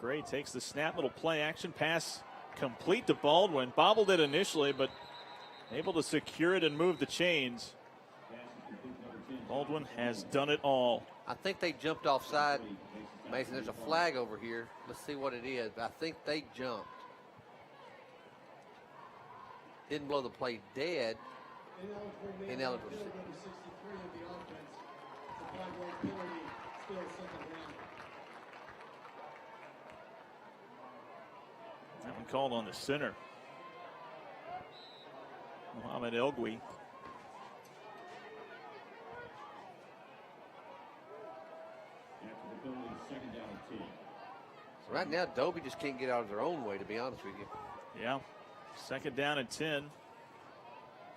B: Gray takes the snap, little play action pass complete to Baldwin. Bobbled it initially, but able to secure it and move the chains. Baldwin has done it all.
C: I think they jumped offside. Mason, there's a flag over here. Let's see what it is. I think they jumped. Didn't blow the play dead. Ineligible.
B: That one called on the center, Mohamed Elgui.
C: So right now, Dobie just can't get out of their own way, to be honest with you.
B: Yeah, second down and 10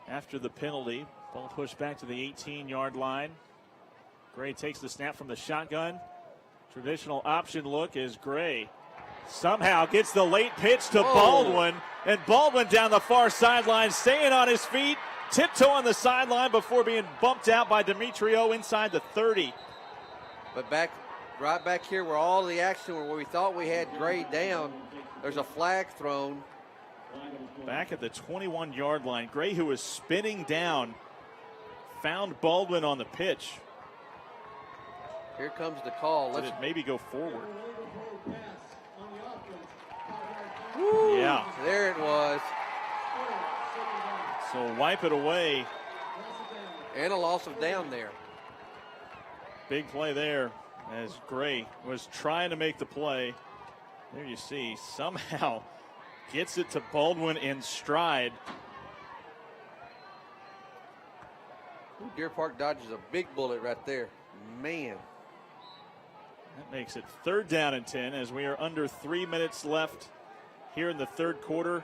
B: after the penalty. Ball pushed back to the 18-yard line. Gray takes the snap from the shotgun. Traditional option look is Gray. Somehow gets the late pitch to Baldwin, and Baldwin down the far sideline, staying on his feet, tiptoe on the sideline before being bumped out by Demetrio inside the 30.
C: But right back here where all the action, where we thought we had Gray down, there's a flag thrown.
B: Back at the 21-yard line, Gray, who was spinning down, found Baldwin on the pitch.
C: Here comes the call.
B: Did it maybe go forward?
C: Woo,
B: yeah.
C: There it was.
B: So wipe it away.
C: And a loss of down there.
B: Big play there as Gray was trying to make the play. There you see, somehow gets it to Baldwin in stride.
C: Deer Park dodges a big bullet right there. Man.
B: That makes it third down and 10 as we are under 3 minutes left here in the third quarter.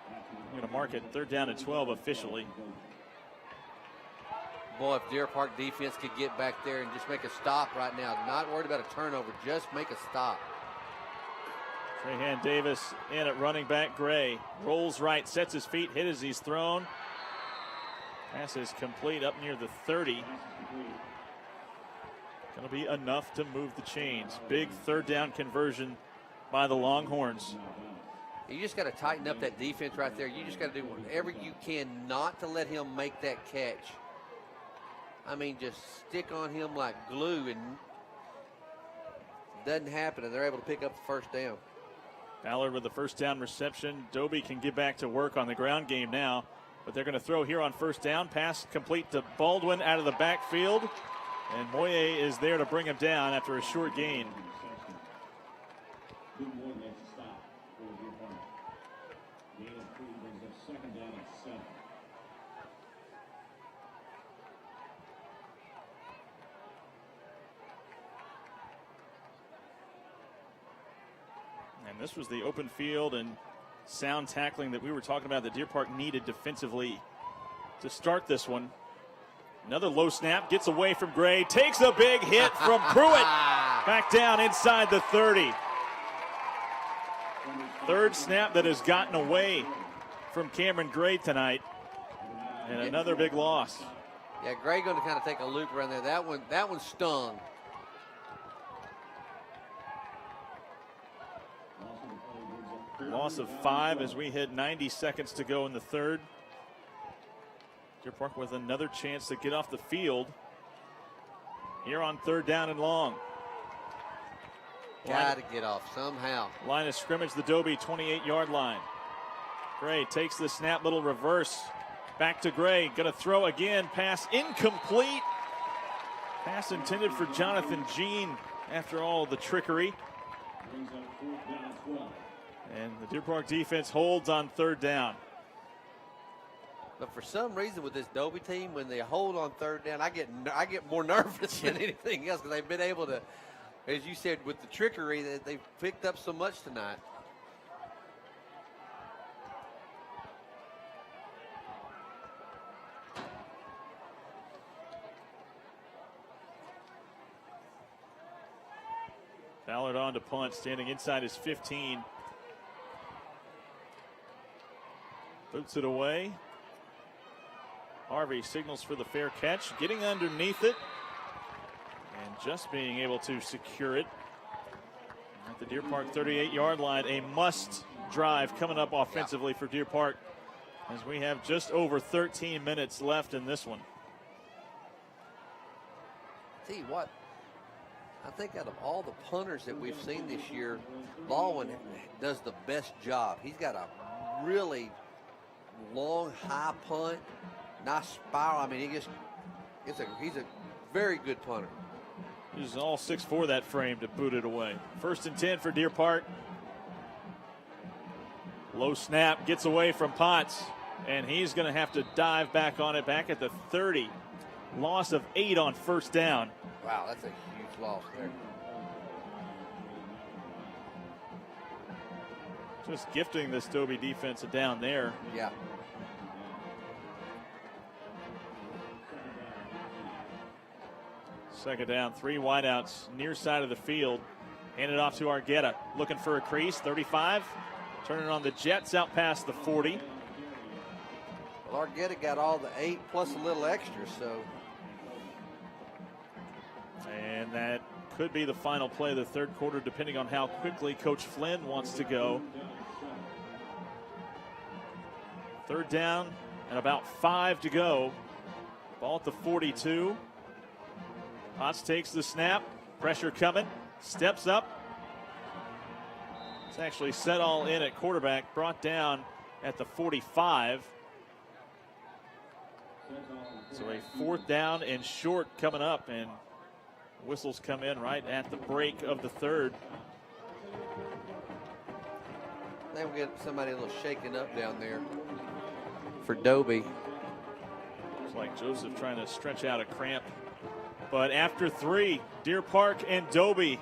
B: I'm going to mark it third down and 12 officially.
C: Boy, if Deer Park defense could get back there and just make a stop right now. Not worried about a turnover, just make a stop.
B: Trahan Davis in at running back. Gray rolls right, sets his feet, hit as he's thrown. Pass is complete up near the 30. Going to be enough to move the chains. Big third down conversion by the Longhorns.
C: You just got to tighten up that defense right there. You just got to do whatever you can not to let him make that catch. I mean, just stick on him like glue, and it doesn't happen, and they're able to pick up the first down.
B: Ballard with the first down reception. Dobie can get back to work on the ground game now, but they're going to throw here on first down. Pass complete to Baldwin out of the backfield. And Moye is there to bring him down after a short gain. And this was the open field and sound tackling that we were talking about that Deer Park needed defensively to start this one. Another low snap, gets away from Gray, takes a big hit from Pruitt. Back down inside the 30. Third snap that has gotten away from Cameron Gray tonight. And another big loss.
C: Yeah, Gray going to kind of take a loop around there. That one stung.
B: Loss of 5 as we hit 90 seconds to go in the third. Deer Park with another chance to get off the field here on third down and long.
C: Got to get off somehow.
B: Line of scrimmage, the Dobie 28-yard line. Gray takes the snap, little reverse. Back to Gray, going to throw again, pass incomplete. Pass intended for Jonathan Jean after all the trickery. And the Deer Park defense holds on third down.
C: But for some reason with this Dobie team, when they hold on third down, I get more nervous than anything else because they've been able to as you said, with the trickery that they've picked up so much tonight.
B: Ballard on to punt, standing inside his 15. Boots it away. Harvey signals for the fair catch, getting underneath it and just being able to secure it at the Deer Park 38-yard line. A must drive coming up offensively for Deer Park as we have just over 13 minutes left in this one.
C: Tell you what, I think out of all the punters that we've seen this year, Baldwin does the best job. He's got a really long, high punt, nice spiral. I mean, he's a very good punter.
B: He's all 6'4", that frame to boot it away. 1st and 10 for Deer Park. Low snap, gets away from Potts, and he's going to have to dive back on it, back at the 30. Loss of 8 on 1st down.
C: Wow, that's a huge loss there.
B: Just gifting this Dobie defense a down there.
C: Yeah.
B: Second down, 3 wideouts near side of the field. Handed off to Argueta. Looking for a crease, 35. Turning on the Jets out past the 40.
C: Well, Argueta got all the 8 plus a little extra, so.
B: And that could be the final play of the third quarter, depending on how quickly Coach Flynn wants to go. 3rd down and about 5 to go. Ball at the 42. Potts takes the snap. Pressure coming. Steps up. It's actually set all in at quarterback. Brought down at the 45. So a 4th down and short coming up, and whistles come in right at the break of the 3rd.
C: They will get somebody a little shaken up down there for Dobie.
B: Looks like Joseph trying to stretch out a cramp. But after 3, Deer Park and Dobie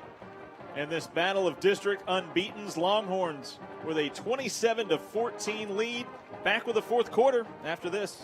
B: in this battle of district unbeatens, Longhorns with a 27-14 lead. Back with the 4th quarter after this.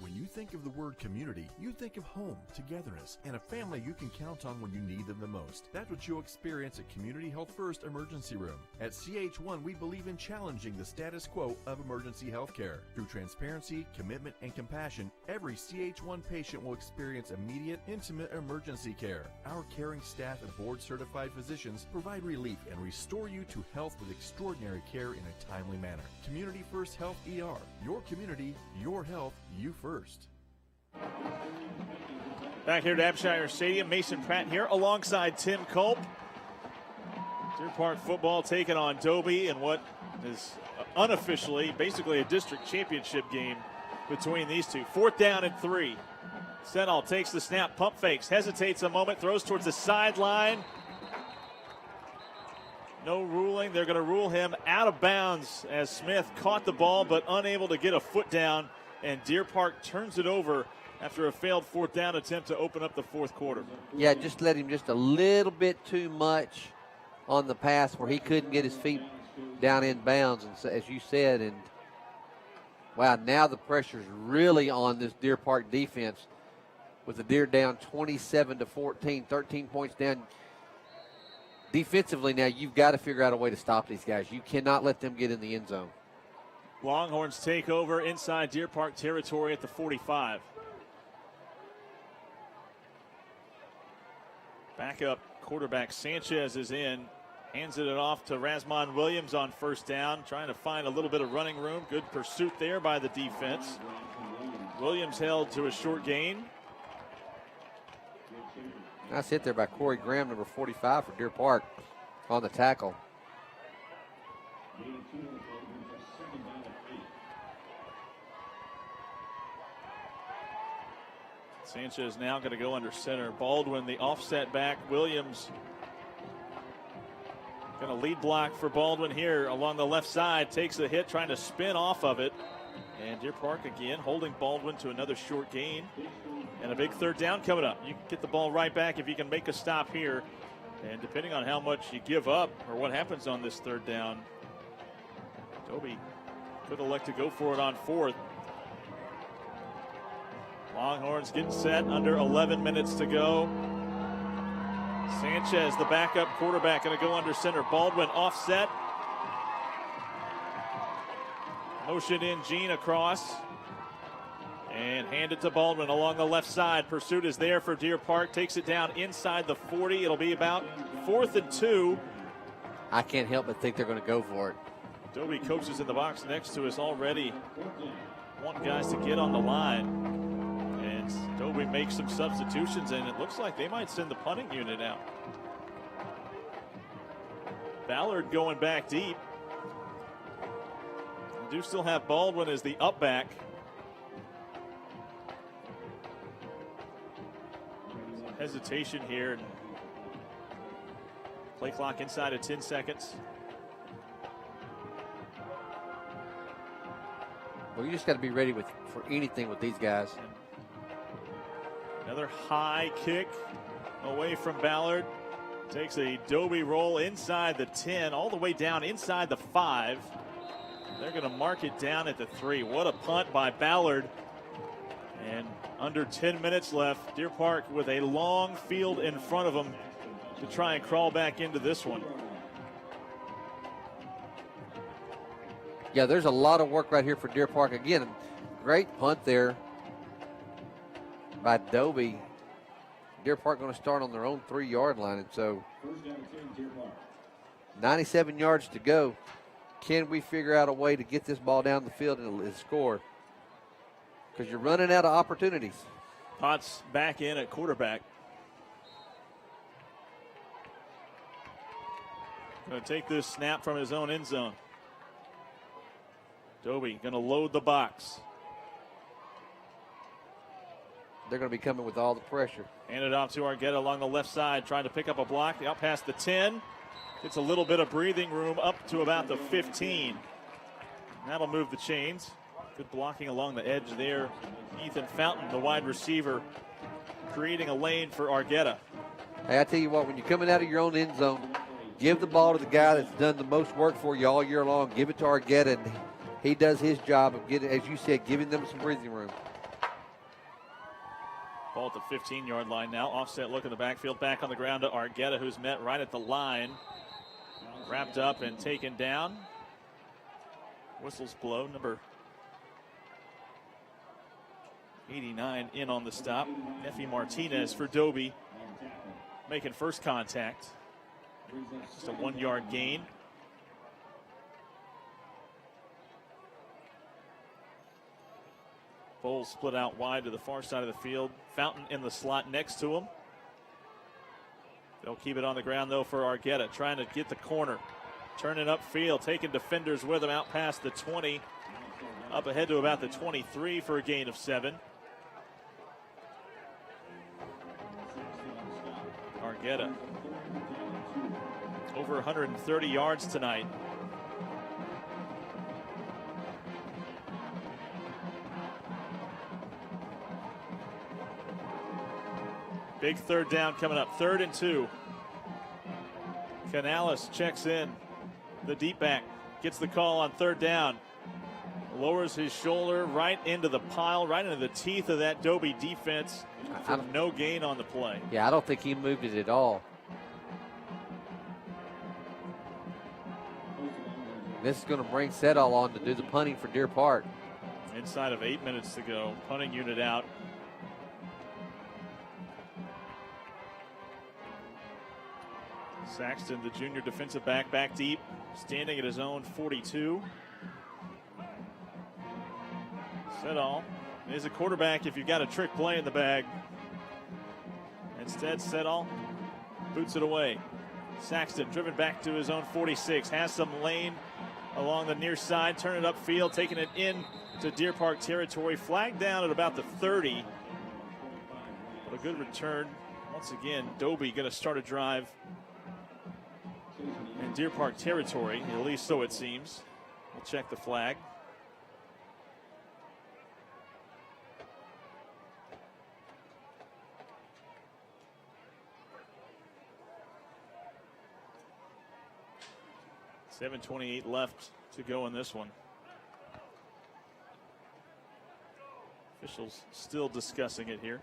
G: When you think of the word community, you think of home, togetherness, and a family you can count on when you need them the most. That's what you'll experience at Community Health First Emergency Room. At CH1, we believe in challenging the status quo of emergency health care. Through transparency, commitment, and compassion, every CH1 patient will experience immediate, intimate emergency care. Our caring staff and board-certified physicians provide relief and restore you to health with extraordinary care in a timely manner. Community First Health ER. Your community, your health, you first.
B: Back here at Abshire Stadium, Mason Pratt here alongside Tim Culp. Deer Park football taking on Dobie in what is unofficially basically a district championship game between these two. 4th down and 3. Senall takes the snap, pump fakes, hesitates a moment, throws towards the sideline. No ruling. They're going to rule him out of bounds as Smith caught the ball but unable to get a foot down, and Deer Park turns it over after a failed 4th down attempt to open up the 4th quarter.
C: Yeah, just let him just a little bit too much on the pass where he couldn't get his feet down in bounds, and so, as you said, and wow, now the pressure's really on this Deer Park defense with the Deer down 27-14, 13 points down. Defensively now, you've got to figure out a way to stop these guys. You cannot let them get in the end zone.
B: Longhorns take over inside Deer Park territory at the 45. Backup quarterback Sanchez is in. Hands it off to Rasmon Williams on 1st down, trying to find a little bit of running room. Good pursuit there by the defense. Williams held to a short gain.
C: Nice hit there by Corey Graham, number 45 for Deer Park, on the tackle.
B: Sanchez now going to go under center. Baldwin, the offset back. Williams going to lead block for Baldwin here along the left side. Takes a hit, trying to spin off of it. And Deer Park again holding Baldwin to another short gain. And a big third down coming up. You can get the ball right back if you can make a stop here. And depending on how much you give up or what happens on this third down, Dobie could elect to go for it on fourth. Longhorns getting set, under 11 minutes to go. Sanchez, the backup quarterback, going to go under center. Baldwin offset. Motion in, Gene across. And hand it to Baldwin along the left side. Pursuit is there for Deer Park. Takes it down inside the 40. It'll be about 4th and 2.
C: I can't help but think they're going to go for it.
B: Dobie coaches in the box next to us already. Want guys to get on the line. And Dobie makes some substitutions, and it looks like they might send the punting unit out. Ballard going back deep. They do still have Baldwin as the up back. Hesitation here. Play clock inside of 10 seconds.
C: Well, you just got to be ready for anything with these guys.
B: Another high kick away from Ballard. Takes a Dobie roll inside the 10, all the way down inside the 5. They're going to mark it down at the 3. What a punt by Ballard. And under 10 minutes left, Deer Park with a long field in front of them to try and crawl back into this one.
C: Yeah, there's a lot of work right here for Deer Park. Again, great punt there by Dobie. Deer Park going to start on their own 3-yard line, and so 97 yards to go. Can we figure out a way to get this ball down the field and score? Because you're running out of opportunities.
B: Potts back in at quarterback. Going to take this snap from his own end zone. Dobie going to load the box.
C: They're going to be coming with all the pressure.
B: Hand it off to Argueta along the left side, trying to pick up a block. Out past the 10. Gets a little bit of breathing room up to about the 15. That'll move the chains. Good blocking along the edge there. Ethan Fountain, the wide receiver, creating a lane for Argueta.
C: Hey, I tell you what, when you're coming out of your own end zone, give the ball to the guy that's done the most work for you all year long. Give it to Argueta, and he does his job of getting, as you said, giving them some breathing room.
B: Ball at the 15-yard line now. Offset look in the backfield. Back on the ground to Argueta, who's met right at the line. Wrapped up and taken down. Whistles blow. Number 89 in on the stop. Effie Martinez for Dobie, making first contact. Just a 1-yard gain. Bowles split out wide to the far side of the field. Fountain in the slot next to him. They'll keep it on the ground, though, for Argueta, trying to get the corner. Turning upfield, taking defenders with him out past the 20. Up ahead to about the 23 for a gain of 7. Argueta over 130 yards tonight. Big third down coming up. 3rd and 2. Canales checks in. The deep back gets the call on 3rd down. Lowers his shoulder right into the pile, right into the teeth of that Dobie defense for no gain on the play.
C: Yeah, I don't think he moved it at all. This is going to bring Sedall on to do the punting for Deer Park.
B: Inside of 8 minutes to go. Punting unit out. Saxton, the junior defensive back deep, standing at his own 42. Sedall is a quarterback if you've got a trick play in the bag. Instead, Sedall boots it away. Saxton driven back to his own 46, has some lane along the near side, turning it upfield, taking it in to Deer Park territory. Flagged down at about the 30. But a good return. Once again, Dobie going to start a drive in Deer Park territory, at least so it seems. We'll check the flag. 7:28 left to go in this one. Officials still discussing it here.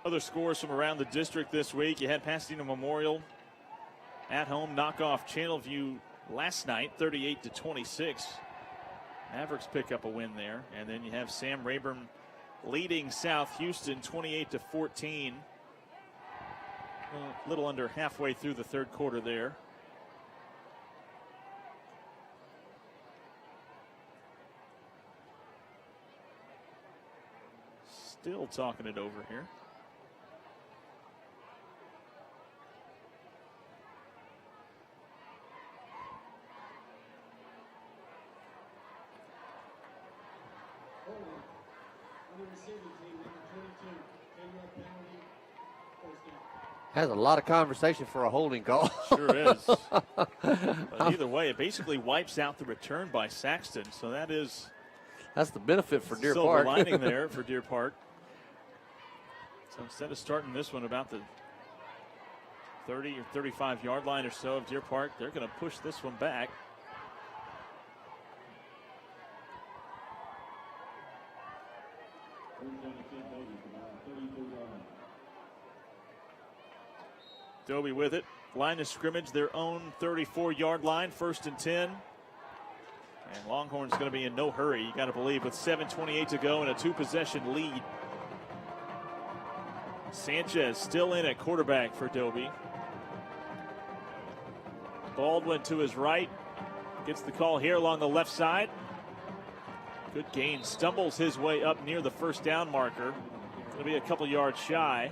B: Other scores from around the district this week. You had Pasadena Memorial at home knock off Channelview last night, 38-26. Mavericks pick up a win there. And then you have Sam Rayburn leading South Houston 28-14. A little under halfway through the third quarter there. Still talking it over here.
C: Has a lot of conversation for a holding call.
B: Sure is. But either way, it basically wipes out the return by Saxton. So
C: that's the benefit for Deer
B: Park. Silver
C: Park.
B: lining there for Deer Park. So instead of starting this one about the 30 or 35 yard line or so of Deer Park, they're going to push this one back. Dobie with it. Line of scrimmage, their own 34-yard line, 1st and 10. And Longhorn's going to be in no hurry, you got to believe, with 7:28 to go and a 2-possession lead. Sanchez still in at quarterback for Dobie. Baldwin to his right. Gets the call here along the left side. Good gain. Stumbles his way up near the first down marker. Going to be a couple yards shy.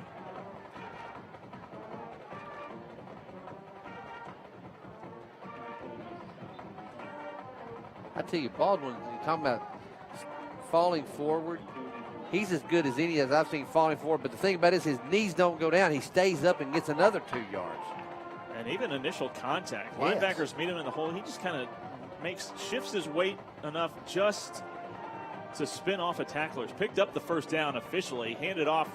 C: I tell you, Baldwin, you're talking about falling forward. He's as good as any as I've seen falling forward. But the thing about it is his knees don't go down. He stays up and gets another 2 yards.
B: And even initial contact.
C: Yes.
B: Linebackers meet him in the hole. He just kind of shifts his weight enough just to spin off of tacklers. Picked up the first down officially. Handed off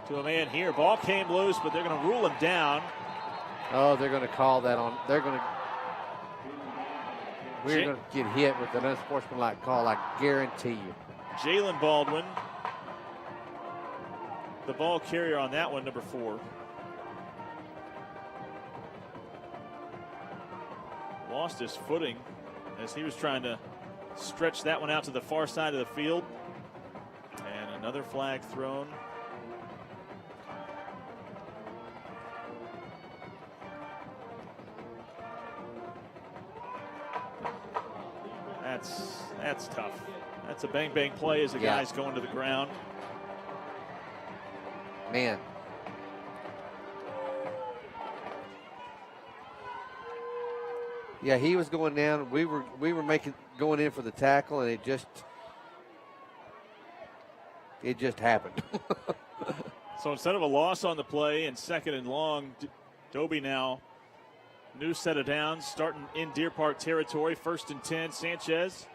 B: to a man here. Ball came loose, but they're going to rule him down.
C: Oh, they're going to call that on. We're going to get hit with an unsportsmanlike call, I guarantee you.
B: Jalen Baldwin, the ball carrier on that one, number 4. Lost his footing as he was trying to stretch that one out to the far side of the field. And another flag thrown. That's tough. That's a bang-bang play as the guy's going to the ground.
C: Man. Yeah, he was going down. We were going in for the tackle, and it just happened.
B: So instead of a loss on the play and 2nd and long, Dobie now new set of downs starting in Deer Park territory. 1st and 10. Sanchez.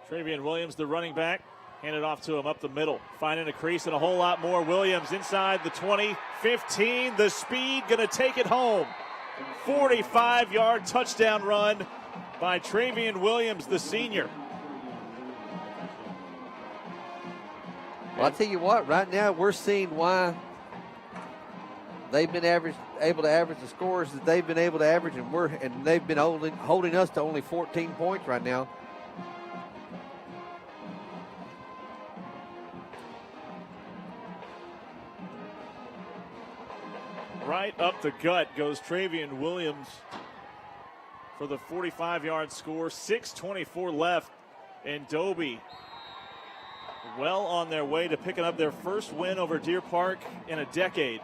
B: Travian Williams, the running back, handed off to him up the middle. Finding a crease and a whole lot more. Williams inside the 20, 15. The speed going to take it home. 45-yard touchdown run by Travian Williams, the senior.
C: Well, I'll tell you what, right now we're seeing why they've been able to average the scores that they've been able to average, and they've been holding us to only 14 points right now.
B: Right up the gut goes Travian Williams for the 45-yard score. 6:24 left, and Dobie well on their way to picking up their first win over Deer Park in a decade.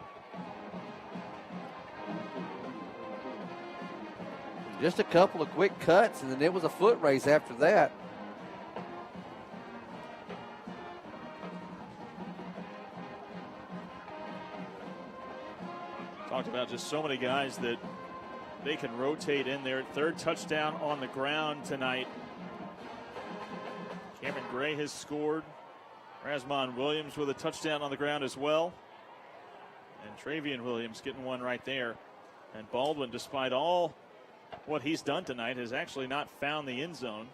C: Just a couple of quick cuts, and then it was a foot race after that.
B: Talked about just so many guys that they can rotate in there. 3rd touchdown on the ground tonight. Cameron Gray has scored. Rasmon Williams with a touchdown on the ground as well. And Travian Williams getting one right there. And Baldwin, despite all what he's done tonight, has actually not found the end zone.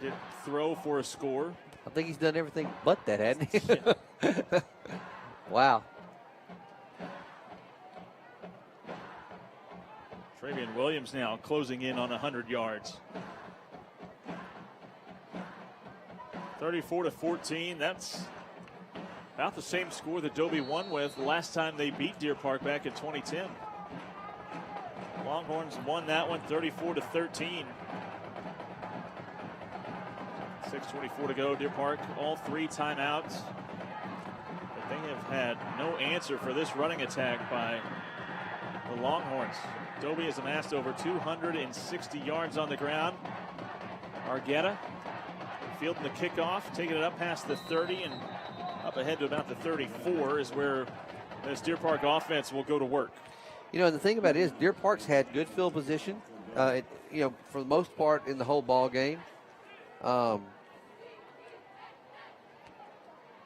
B: Did throw for a score.
C: I think he's done everything but that, hasn't he? Yeah. Wow.
B: Travian Williams now closing in on 100 yards. 34-14. That's about the same score that Dobie won with last time they beat Deer Park back in 2010. Longhorns won that one 34-13. 6:24 to go. Deer Park, all 3 timeouts. But they have had no answer for this running attack by the Longhorns. Dobie has amassed over 260 yards on the ground. Argueta fielding the kickoff, taking it up past the 30 and up ahead to about the 34 is where this Deer Park offense will go to work.
C: You know, and the thing about it is Deer Park's had good field position, for the most part in the whole ball game.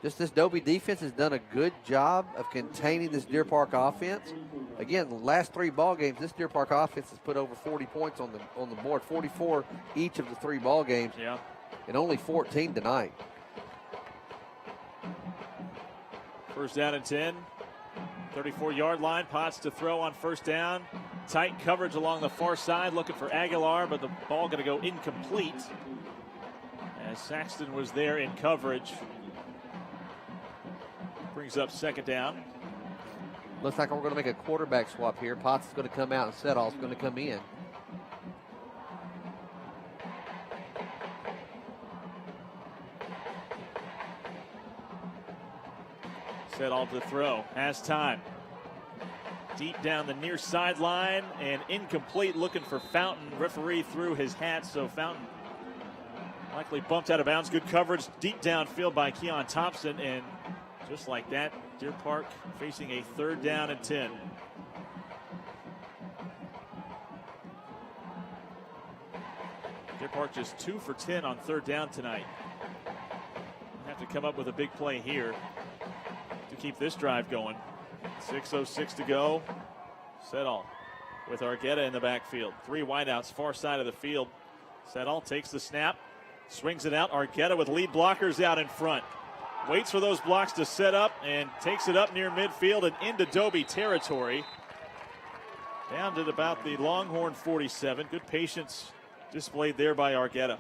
C: Just this Dobie defense has done a good job of containing this Deer Park offense. Again, the last 3 ball games, this Deer Park offense has put over 40 points on the board, 44 each of the 3 ball games,
B: yeah,
C: and only 14 tonight.
B: First down and 10, 34-yard line. Potts to throw on first down. Tight coverage along the far side, looking for Aguilar, but the ball going to go incomplete as Saxton was there in coverage. Brings up second down.
C: Looks like we're going to make a quarterback swap here. Potts is going to come out and Setall's going to come in.
B: Setall to throw. Has time. Deep down the near sideline and incomplete, looking for Fountain. Referee threw his hat, so Fountain likely bumped out of bounds. Good coverage deep downfield by Keon Thompson, and just like that, Deer Park facing a 3rd down and 10. Deer Park just 2 for 10 on 3rd down tonight. Have to come up with a big play here to keep this drive going. 6:06 to go. Setall with Argueta in the backfield. 3 wideouts, far side of the field. Setall takes the snap, swings it out. Argueta with lead blockers out in front. Waits for those blocks to set up and takes it up near midfield and into Dobie territory. Down to about the Longhorn 47. Good patience displayed there by Argueta.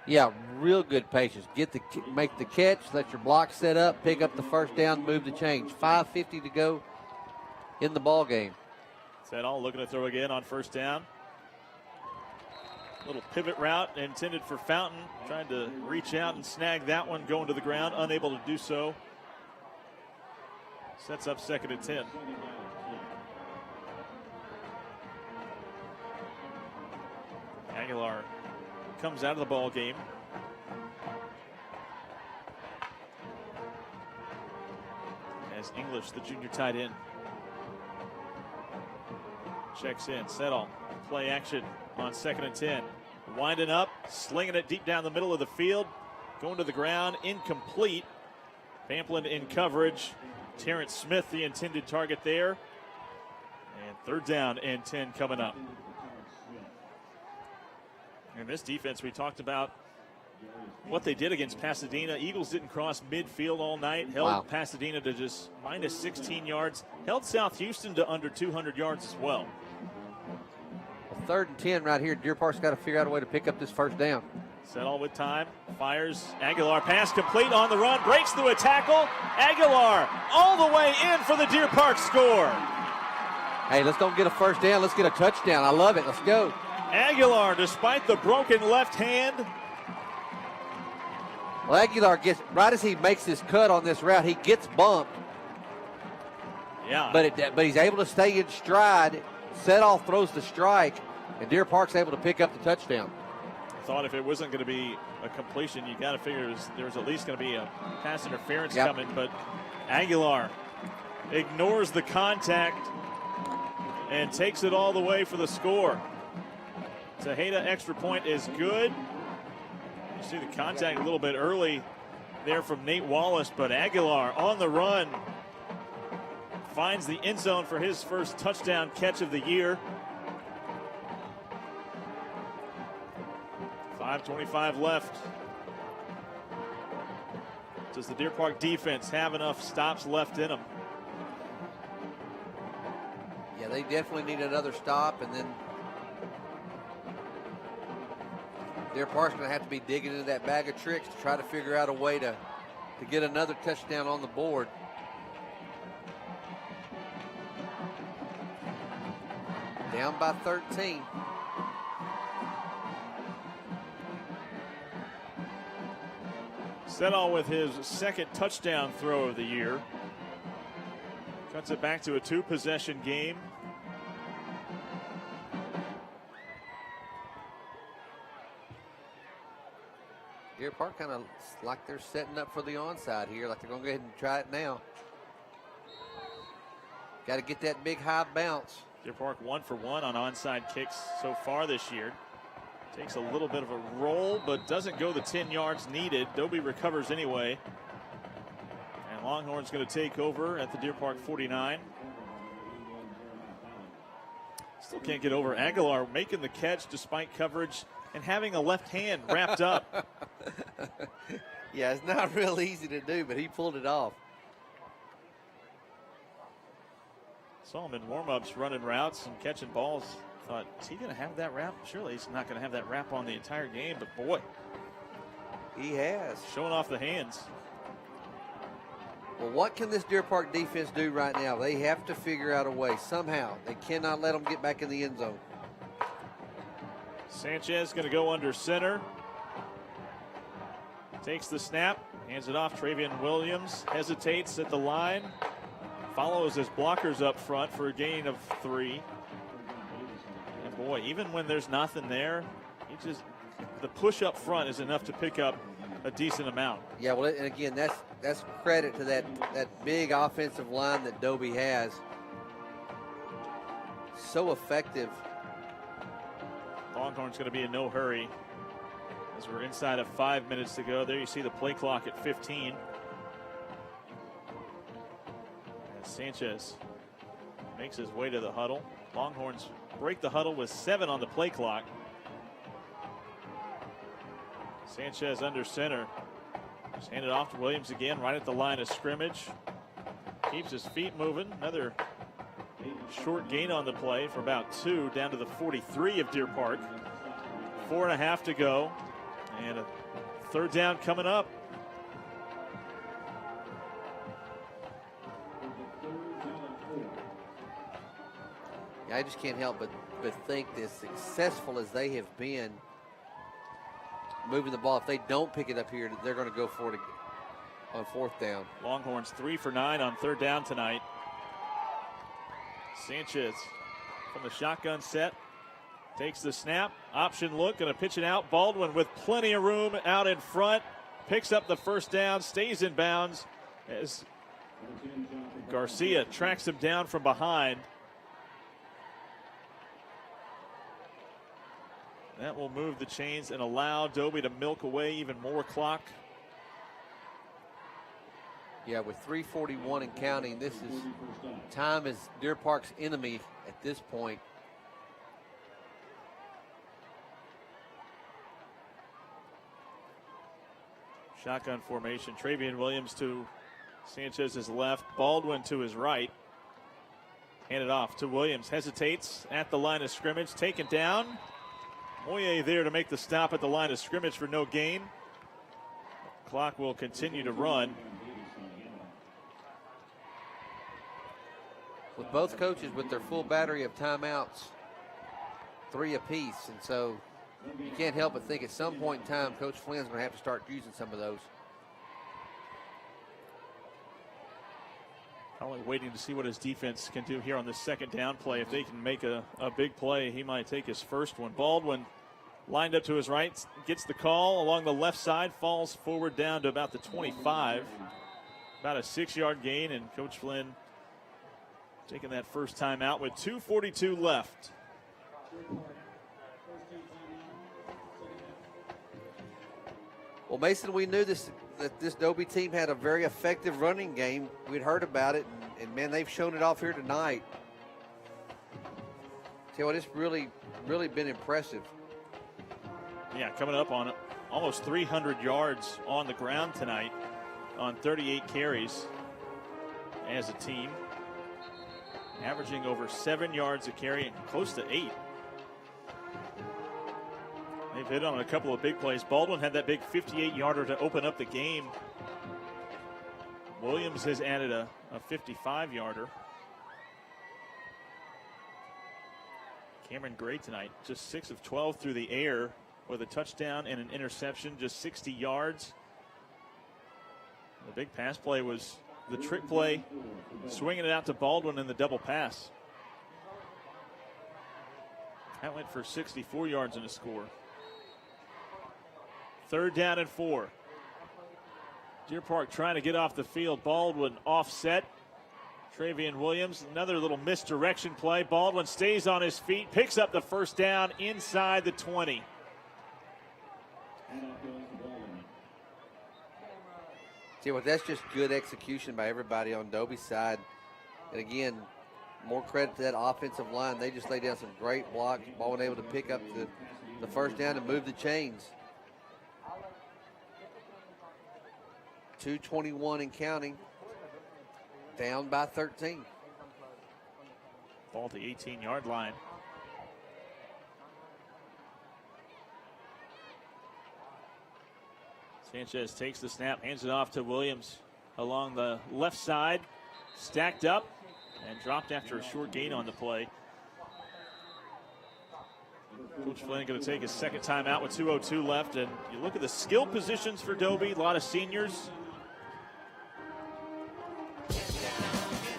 C: Yeah, real good patience. Make the catch, let your block set up, pick up the first down, move the change. 5:50 to go in the ball game.
B: Setall looking to throw again on first down. Little pivot route intended for Fountain, trying to reach out and snag that one, going to the ground, unable to do so. Sets up 2nd and 10. Aguilar comes out of the ball game. As English, the junior tight end, checks in. Setall, play action on 2nd and 10. Winding up, slinging it deep down the middle of the field. Going to the ground, incomplete. Pamplin in coverage. Terrence Smith, the intended target there. And 3rd down and 10 coming up. And this defense, we talked about what they did against Pasadena. Eagles didn't cross midfield all night. Held Pasadena to just minus 16 yards. Held South Houston to under 200 yards as well.
C: 3rd and 10 right here. Deer Park's got to figure out a way to pick up this first down.
B: Setall with time, fires. Aguilar pass complete on the run, breaks through a tackle. Aguilar all the way in for the Deer Park score.
C: Hey, let's don't get a first down. Let's get a touchdown. I love it. Let's go.
B: Aguilar, despite the broken left hand.
C: Well, Aguilar gets, right as he makes his cut on this route, he gets bumped.
B: Yeah.
C: But he's able to stay in stride. Setall throws the strike, and Deer Park's able to pick up the touchdown.
B: I thought if it wasn't going to be a completion, you got to figure there was at least going to be a pass interference coming. But Aguilar ignores the contact and takes it all the way for the score. Tejeda extra point is good. You see the contact a little bit early there from Nate Wallace, but Aguilar on the run finds the end zone for his first touchdown catch of the year. 5:25 left. Does the Deer Park defense have enough stops left in them?
C: Yeah, they definitely need another stop, and then Deer Park's going to have to be digging into that bag of tricks to try to figure out a way to get another touchdown on the board. Down by 13.
B: Settle with his second touchdown throw of the year. Cuts it back to a 2-possession game.
C: Deer Park kind of like they're setting up for the onside here, like they're going to go ahead and try it now. Got to get that big high bounce.
B: Deer Park 1 for 1 on onside kicks so far this year. Takes a little bit of a roll, but doesn't go the 10 yards needed. Dobie recovers anyway. And Longhorn's going to take over at the Deer Park 49. Still can't get over Aguilar making the catch despite coverage and having a left hand wrapped up.
C: Yeah, it's not real easy to do, but he pulled it off.
B: Saw him in warm-ups running routes and catching balls. Thought, is he going to have that wrap? Surely he's not going to have that wrap on the entire game, but boy.
C: He has.
B: Showing off the hands.
C: Well, what can this Deer Park defense do right now? They have to figure out a way somehow. They cannot let them get back in the end zone.
B: Sanchez going to go under center. Takes the snap, hands it off. Travian Williams hesitates at the line. Follows his blockers up front for a gain of 3. And boy, even when there's nothing there, the push up front is enough to pick up a decent amount.
C: Yeah, well, and again, that's credit to that big offensive line that Dobie has. So effective.
B: Longhorn's going to be in no hurry as we're inside of 5 minutes to go. There you see the play clock at 15. And Sanchez makes his way to the huddle. Longhorns break the huddle with 7 on the play clock. Sanchez under center. Just hand it off to Williams again, right at the line of scrimmage. Keeps his feet moving. Another short gain on the play for about 2 down to the 43 of Deer Park. 4.5 to go. And a third down coming up.
C: I just can't help but think that as successful as they have been moving the ball, if they don't pick it up here, they're going to go for it on 4th down.
B: Longhorns 3 for 9 on 3rd down tonight. Sanchez from the shotgun set. Takes the snap. Option look. Going to pitch it out. Baldwin with plenty of room out in front. Picks up the first down. Stays in bounds as Garcia tracks him down from behind. That will move the chains and allow Dobie to milk away even more clock.
C: Yeah, with 3:41 and counting, time is Deer Park's enemy at this point.
B: Shotgun formation. Travian Williams to Sanchez's left. Baldwin to his right. Handed off to Williams. Hesitates at the line of scrimmage. Taken down. Moye there to make the stop at the line of scrimmage for no gain. Clock will continue to run.
C: With both coaches with their full battery of timeouts, 3 apiece, and so you can't help but think at some point in time Coach Flynn's going to have to start using some of those.
B: Probably waiting to see what his defense can do here on this 2nd down play. If they can make a big play, he might take his first one. Baldwin lined up to his right, gets the call along the left side, falls forward down to about the 25. About a 6-yard gain, and Coach Flynn taking that first time out with 2:42 left.
C: Well, Mason, we knew that this Dobie team had a very effective running game. We'd heard about it, and man, they've shown it off here tonight. Tell you what, it's really been impressive.
B: Yeah, coming up on almost 300 yards on the ground tonight on 38 carries as a team. Averaging over 7 yards a carry and close to 8. They've hit on a couple of big plays. Baldwin had that big 58-yarder to open up the game. Williams has added a 55-yarder. Cameron Gray tonight, just 6 of 12 through the air with a touchdown and an interception, just 60 yards. The big pass play was the trick play, swinging it out to Baldwin in the double pass. That went for 64 yards and a score. 3rd down and 4. Deer Park trying to get off the field. Baldwin offset. Travian Williams, another little misdirection play. Baldwin stays on his feet, picks up the 1st down inside the 20.
C: See what? That's just good execution by everybody on Dobie's side. And again, more credit to that offensive line. They just laid down some great blocks. Baldwin able to pick up the 1st down and move the chains. 2:21 and counting. Down by 13.
B: Ball at the 18-yard line. Sanchez takes the snap, hands it off to Williams along the left side. Stacked up and dropped after a short gain on the play. Coach Flynn going to take his 2nd time out with 2:02 left. And you look at the skill positions for Dobie, a lot of seniors.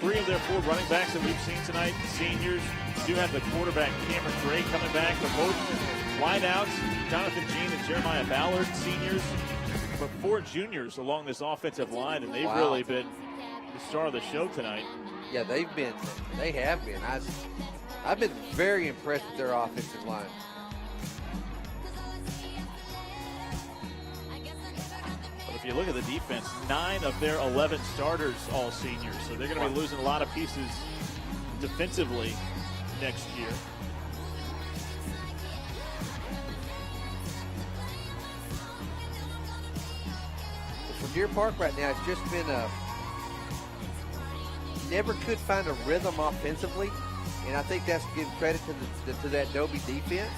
B: 3 of their 4 running backs that we've seen tonight, seniors. You do have the quarterback, Cameron Gray, coming back. But both wideouts, Jonathan Jean and Jeremiah Ballard, seniors. But 4 juniors along this offensive line, and they've really been the star of the show tonight.
C: Yeah, they have been. I've been very impressed with their offensive line.
B: But if you look at the defense, 9 of their 11 starters all seniors. So they're going to be losing a lot of pieces defensively next year.
C: For Deer Park right now, it's just been never could find a rhythm offensively, and I think that's giving credit to that Dobie defense.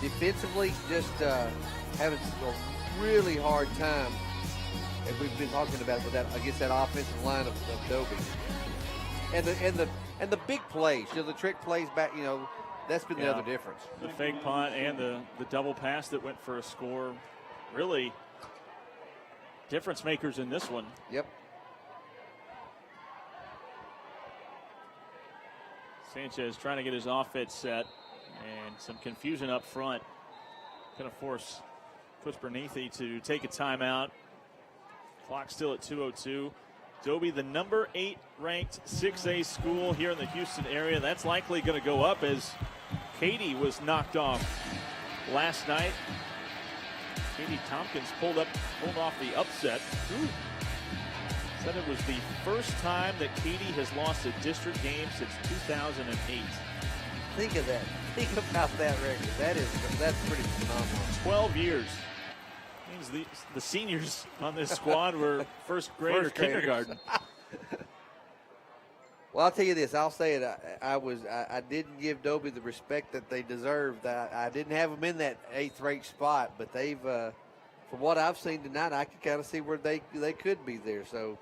C: Defensively, just having a really hard time, as we've been talking about, with that against that offensive line of Dobie. And the big plays, the trick plays back, that's been the other difference.
B: The fake punt and the double pass that went for a score, really difference makers in this one.
C: Yep.
B: Sanchez trying to get his offense set, and some confusion up front. Going to force Coach Bernithi to take a timeout. Clock still at 2:02. Dobie, the number 8 ranked 6A school here in the Houston area. That's likely going to go up as Katy was knocked off last night. Katy Tompkins pulled off the upset. Said it was the first time that Katy has lost a district game since 2008.
C: Think of that. Think about that record. That's pretty phenomenal.
B: 12 years. Means the seniors on this squad were first grade or kindergarten.
C: Well, I'll tell you this. I'll say it. I didn't give Dobie the respect that they deserved. I didn't have them in that 8th ranked spot, but they've, from what I've seen tonight, I can kind of see where they could be there. So.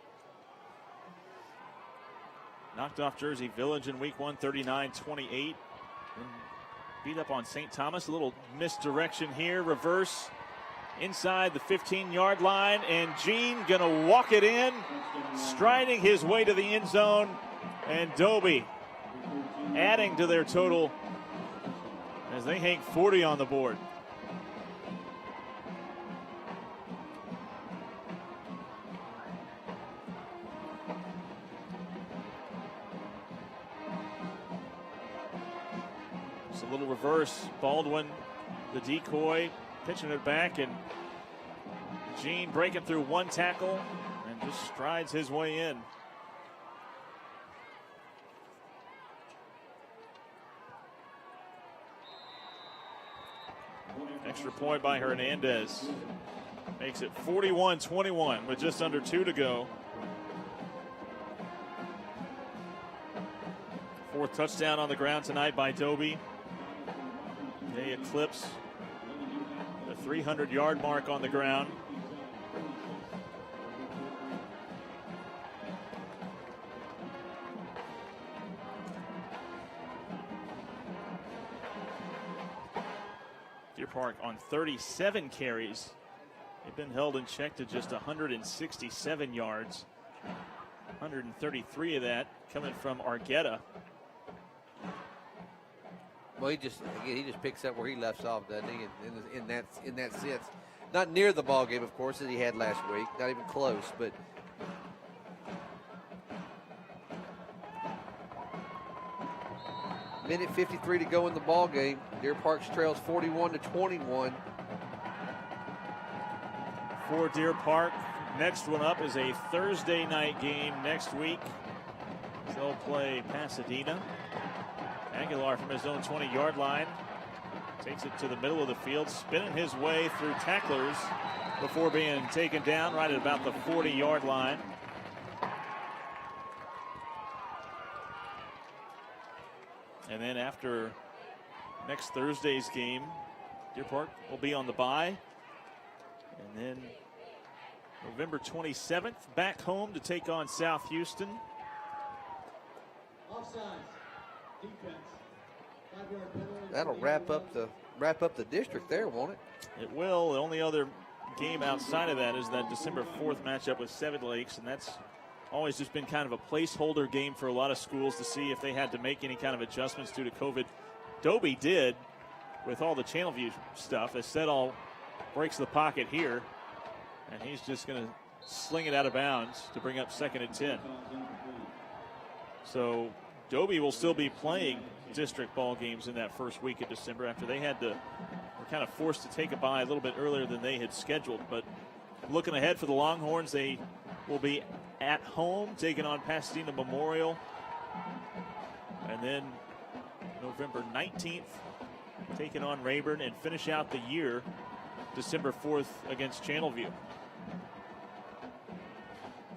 B: Knocked off Jersey Village in week 1, 39-28. Beat up on St. Thomas. A little misdirection here. Reverse inside the 15-yard line. And Jean going to walk it in, striding his way to the end zone. And Dobie adding to their total as they hang 40 on the board. Little reverse. Baldwin, the decoy, pitching it back, and Gene breaking through one tackle and just strides his way in. Extra point by Hernandez. Makes it 41-21 with just under 2 to go. Fourth touchdown on the ground tonight by Dobie. They eclipse the 300-yard mark on the ground. Deer Park on 37 carries. They've been held in check to just 167 yards. 133 of that coming from Argueta.
C: Well, he just picks up where he left off, doesn't he? In that sense, not near the ball game, of course, as he had last week. Not even close, but. Minute 53 to go in the ball game. Deer Park trails 41-21.
B: For Deer Park, next one up is a Thursday night game next week. They'll play Pasadena. Aguilar from his own 20-yard line takes it to the middle of the field, spinning his way through tacklers before being taken down right at about the 40-yard line. And then after next Thursday's game, Deer Park will be on the bye. And then November 27th, back home to take on South Houston.
C: That'll wrap up the district there, won't it?
B: It will. The only other game outside of that is that December 4th matchup with Seven Lakes, and that's always just been kind of a placeholder game for a lot of schools to see if they had to make any kind of adjustments due to COVID. Dobie did with all the Channelview stuff. As Sedall breaks the pocket here, and he's just going to sling it out of bounds to bring up 2nd and 10. So Dobie will still be playing district ball games in that first week of December after they were kind of forced to take a bye a little bit earlier than they had scheduled. But looking ahead for the Longhorns, they will be at home taking on Pasadena Memorial. And then November 19th, taking on Rayburn, and finish out the year December 4th against Channelview.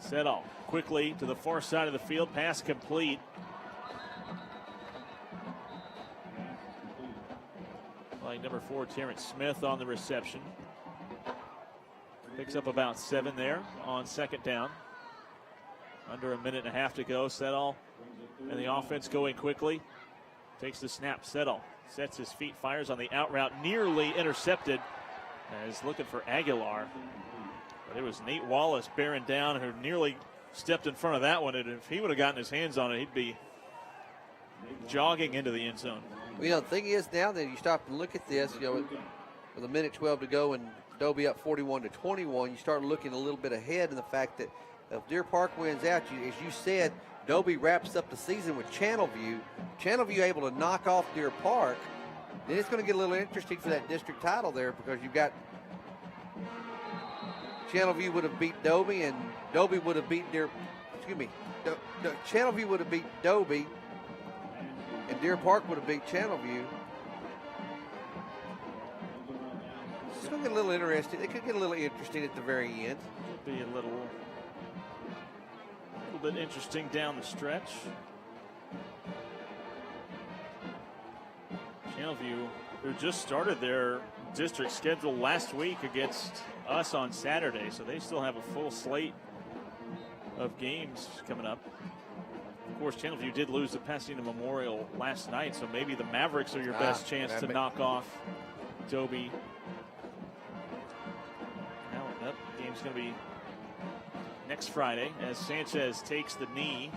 B: Sedall quickly to the far side of the field, pass complete. By number 4, Terrence Smith on the reception. Picks up about 7 there on 2nd down. Under a minute and a half to go. Sedall and the offense going quickly. Takes the snap. Sedall sets his feet, fires on the out route, nearly intercepted. As looking for Aguilar. But it was Nate Wallace bearing down, who nearly stepped in front of that one. And if he would have gotten his hands on it, he'd be jogging into the end zone.
C: Well, the thing is, now that you stop and look at this, with a minute 12 to go and Dobie up 41-21, you start looking a little bit ahead in the fact that if Deer Park wins out, as you said, Dobie wraps up the season with Channelview. Channelview able to knock off Deer Park. Then it's going to get a little interesting for that district title there, because you've got Channelview would have beat Dobie, and Dobie would have beat Channelview would have beat Dobie, and Deer Park would have beat Channelview. It's going to get a little interesting. It could get a little interesting at the very end.
B: It'll be a little bit interesting down the stretch. Channelview, who just started their district schedule last week against us on Saturday, so they still have a full slate of games coming up. Of course, Channelview did lose to Pasadena Memorial last night, so maybe the Mavericks are your best chance to knock off Dobie. Now that game's going to be next Friday as Sanchez takes the knee.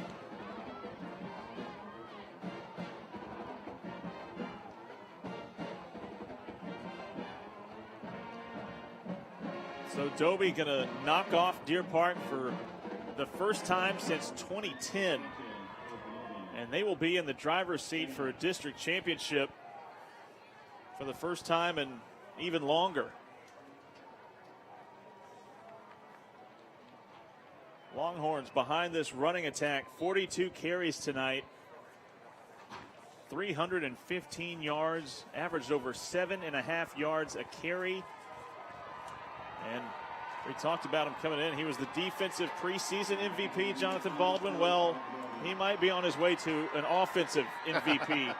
B: So Dobie going to knock off Deer Park for the first time since 2010. And they will be in the driver's seat for a district championship for the first time in even longer. Longhorns behind this running attack, 42 carries tonight, 315 yards, averaged over 7.5 yards a carry. And we talked about him coming in. He was the defensive preseason MVP, Jonathan Baldwin. Well, he might be on his way to an offensive MVP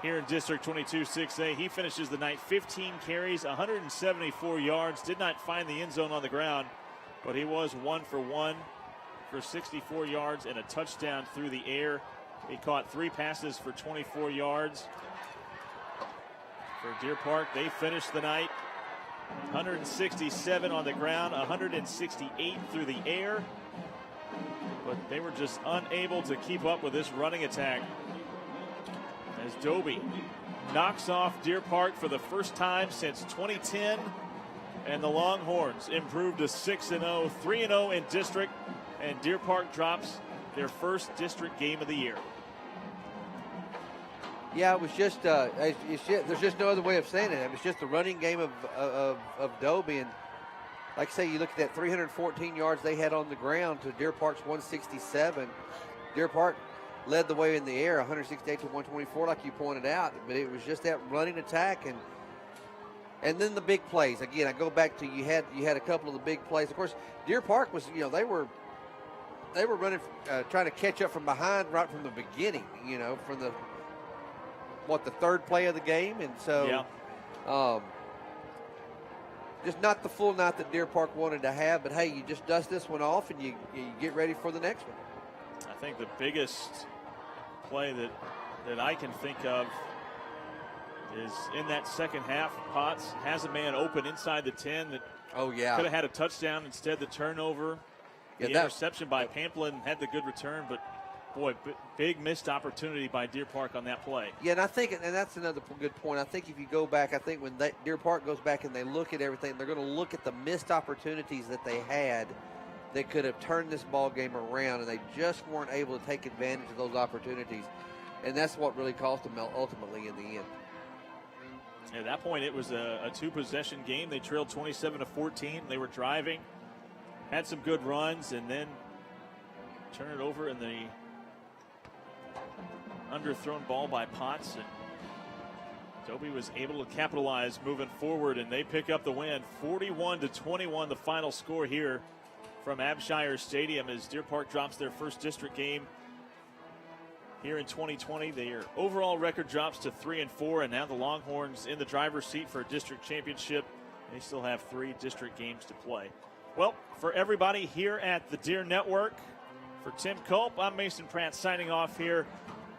B: here in District 22 6A. He finishes the night 15 carries, 174 yards, did not find the end zone on the ground, but he was 1 for 1 for 64 yards and a touchdown through the air. He caught 3 passes for 24 yards. For Deer Park, they finished the night 167 on the ground, 168 through the air. But they were just unable to keep up with this running attack as Dobie knocks off Deer Park for the first time since 2010. And the Longhorns improved to 6-0, 3-0 in district. And Deer Park drops their first district game of the year.
C: Yeah, it was just, there's just no other way of saying it. It was just the running game of Dobie. And like I say, you look at that 314 yards they had on the ground to Deer Park's 167. Deer Park led the way in the air, 168 to 124, like you pointed out. But it was just that running attack and then the big plays. Again, I go back to you had a couple of the big plays. Of course, Deer Park was, they were running, trying to catch up from behind right from the beginning. From the third play of the game, and so just not the full night that Deer Park wanted to have. But hey, you just dust this one off and you get ready for the next one.
B: I think the biggest play that I can think of is in that second half. Potts has a man open inside the 10 that could have had a touchdown. Instead, the turnover, the interception by Pamplin had the good return, but boy, big missed opportunity by Deer Park on that play.
C: Yeah, and I think, and that's another good point. I think if you go back, I think when Deer Park goes back and they look at everything, they're going to look at the missed opportunities that they had that could have turned this ball game around, and they just weren't able to take advantage of those opportunities. And that's what really cost them ultimately in the end.
B: At that point, it was a two-possession game. They trailed 27-14. They were driving, had some good runs, and then turn it over in the underthrown ball by Potts, and Dobie was able to capitalize moving forward, and they pick up the win. 41-21, the final score here from Abshire Stadium as Deer Park drops their first district game here in 2020. Their overall record drops to 3-4, and now the Longhorns in the driver's seat for a district championship. They still have 3 district games to play. Well, for everybody here at the Deer Network, for Tim Culp, I'm Mason Pratt signing off here.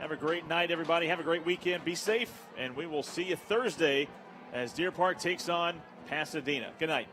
B: Have a great night, everybody. Have a great weekend. Be safe, and we will see you Thursday as Deer Park takes on Pasadena. Good night.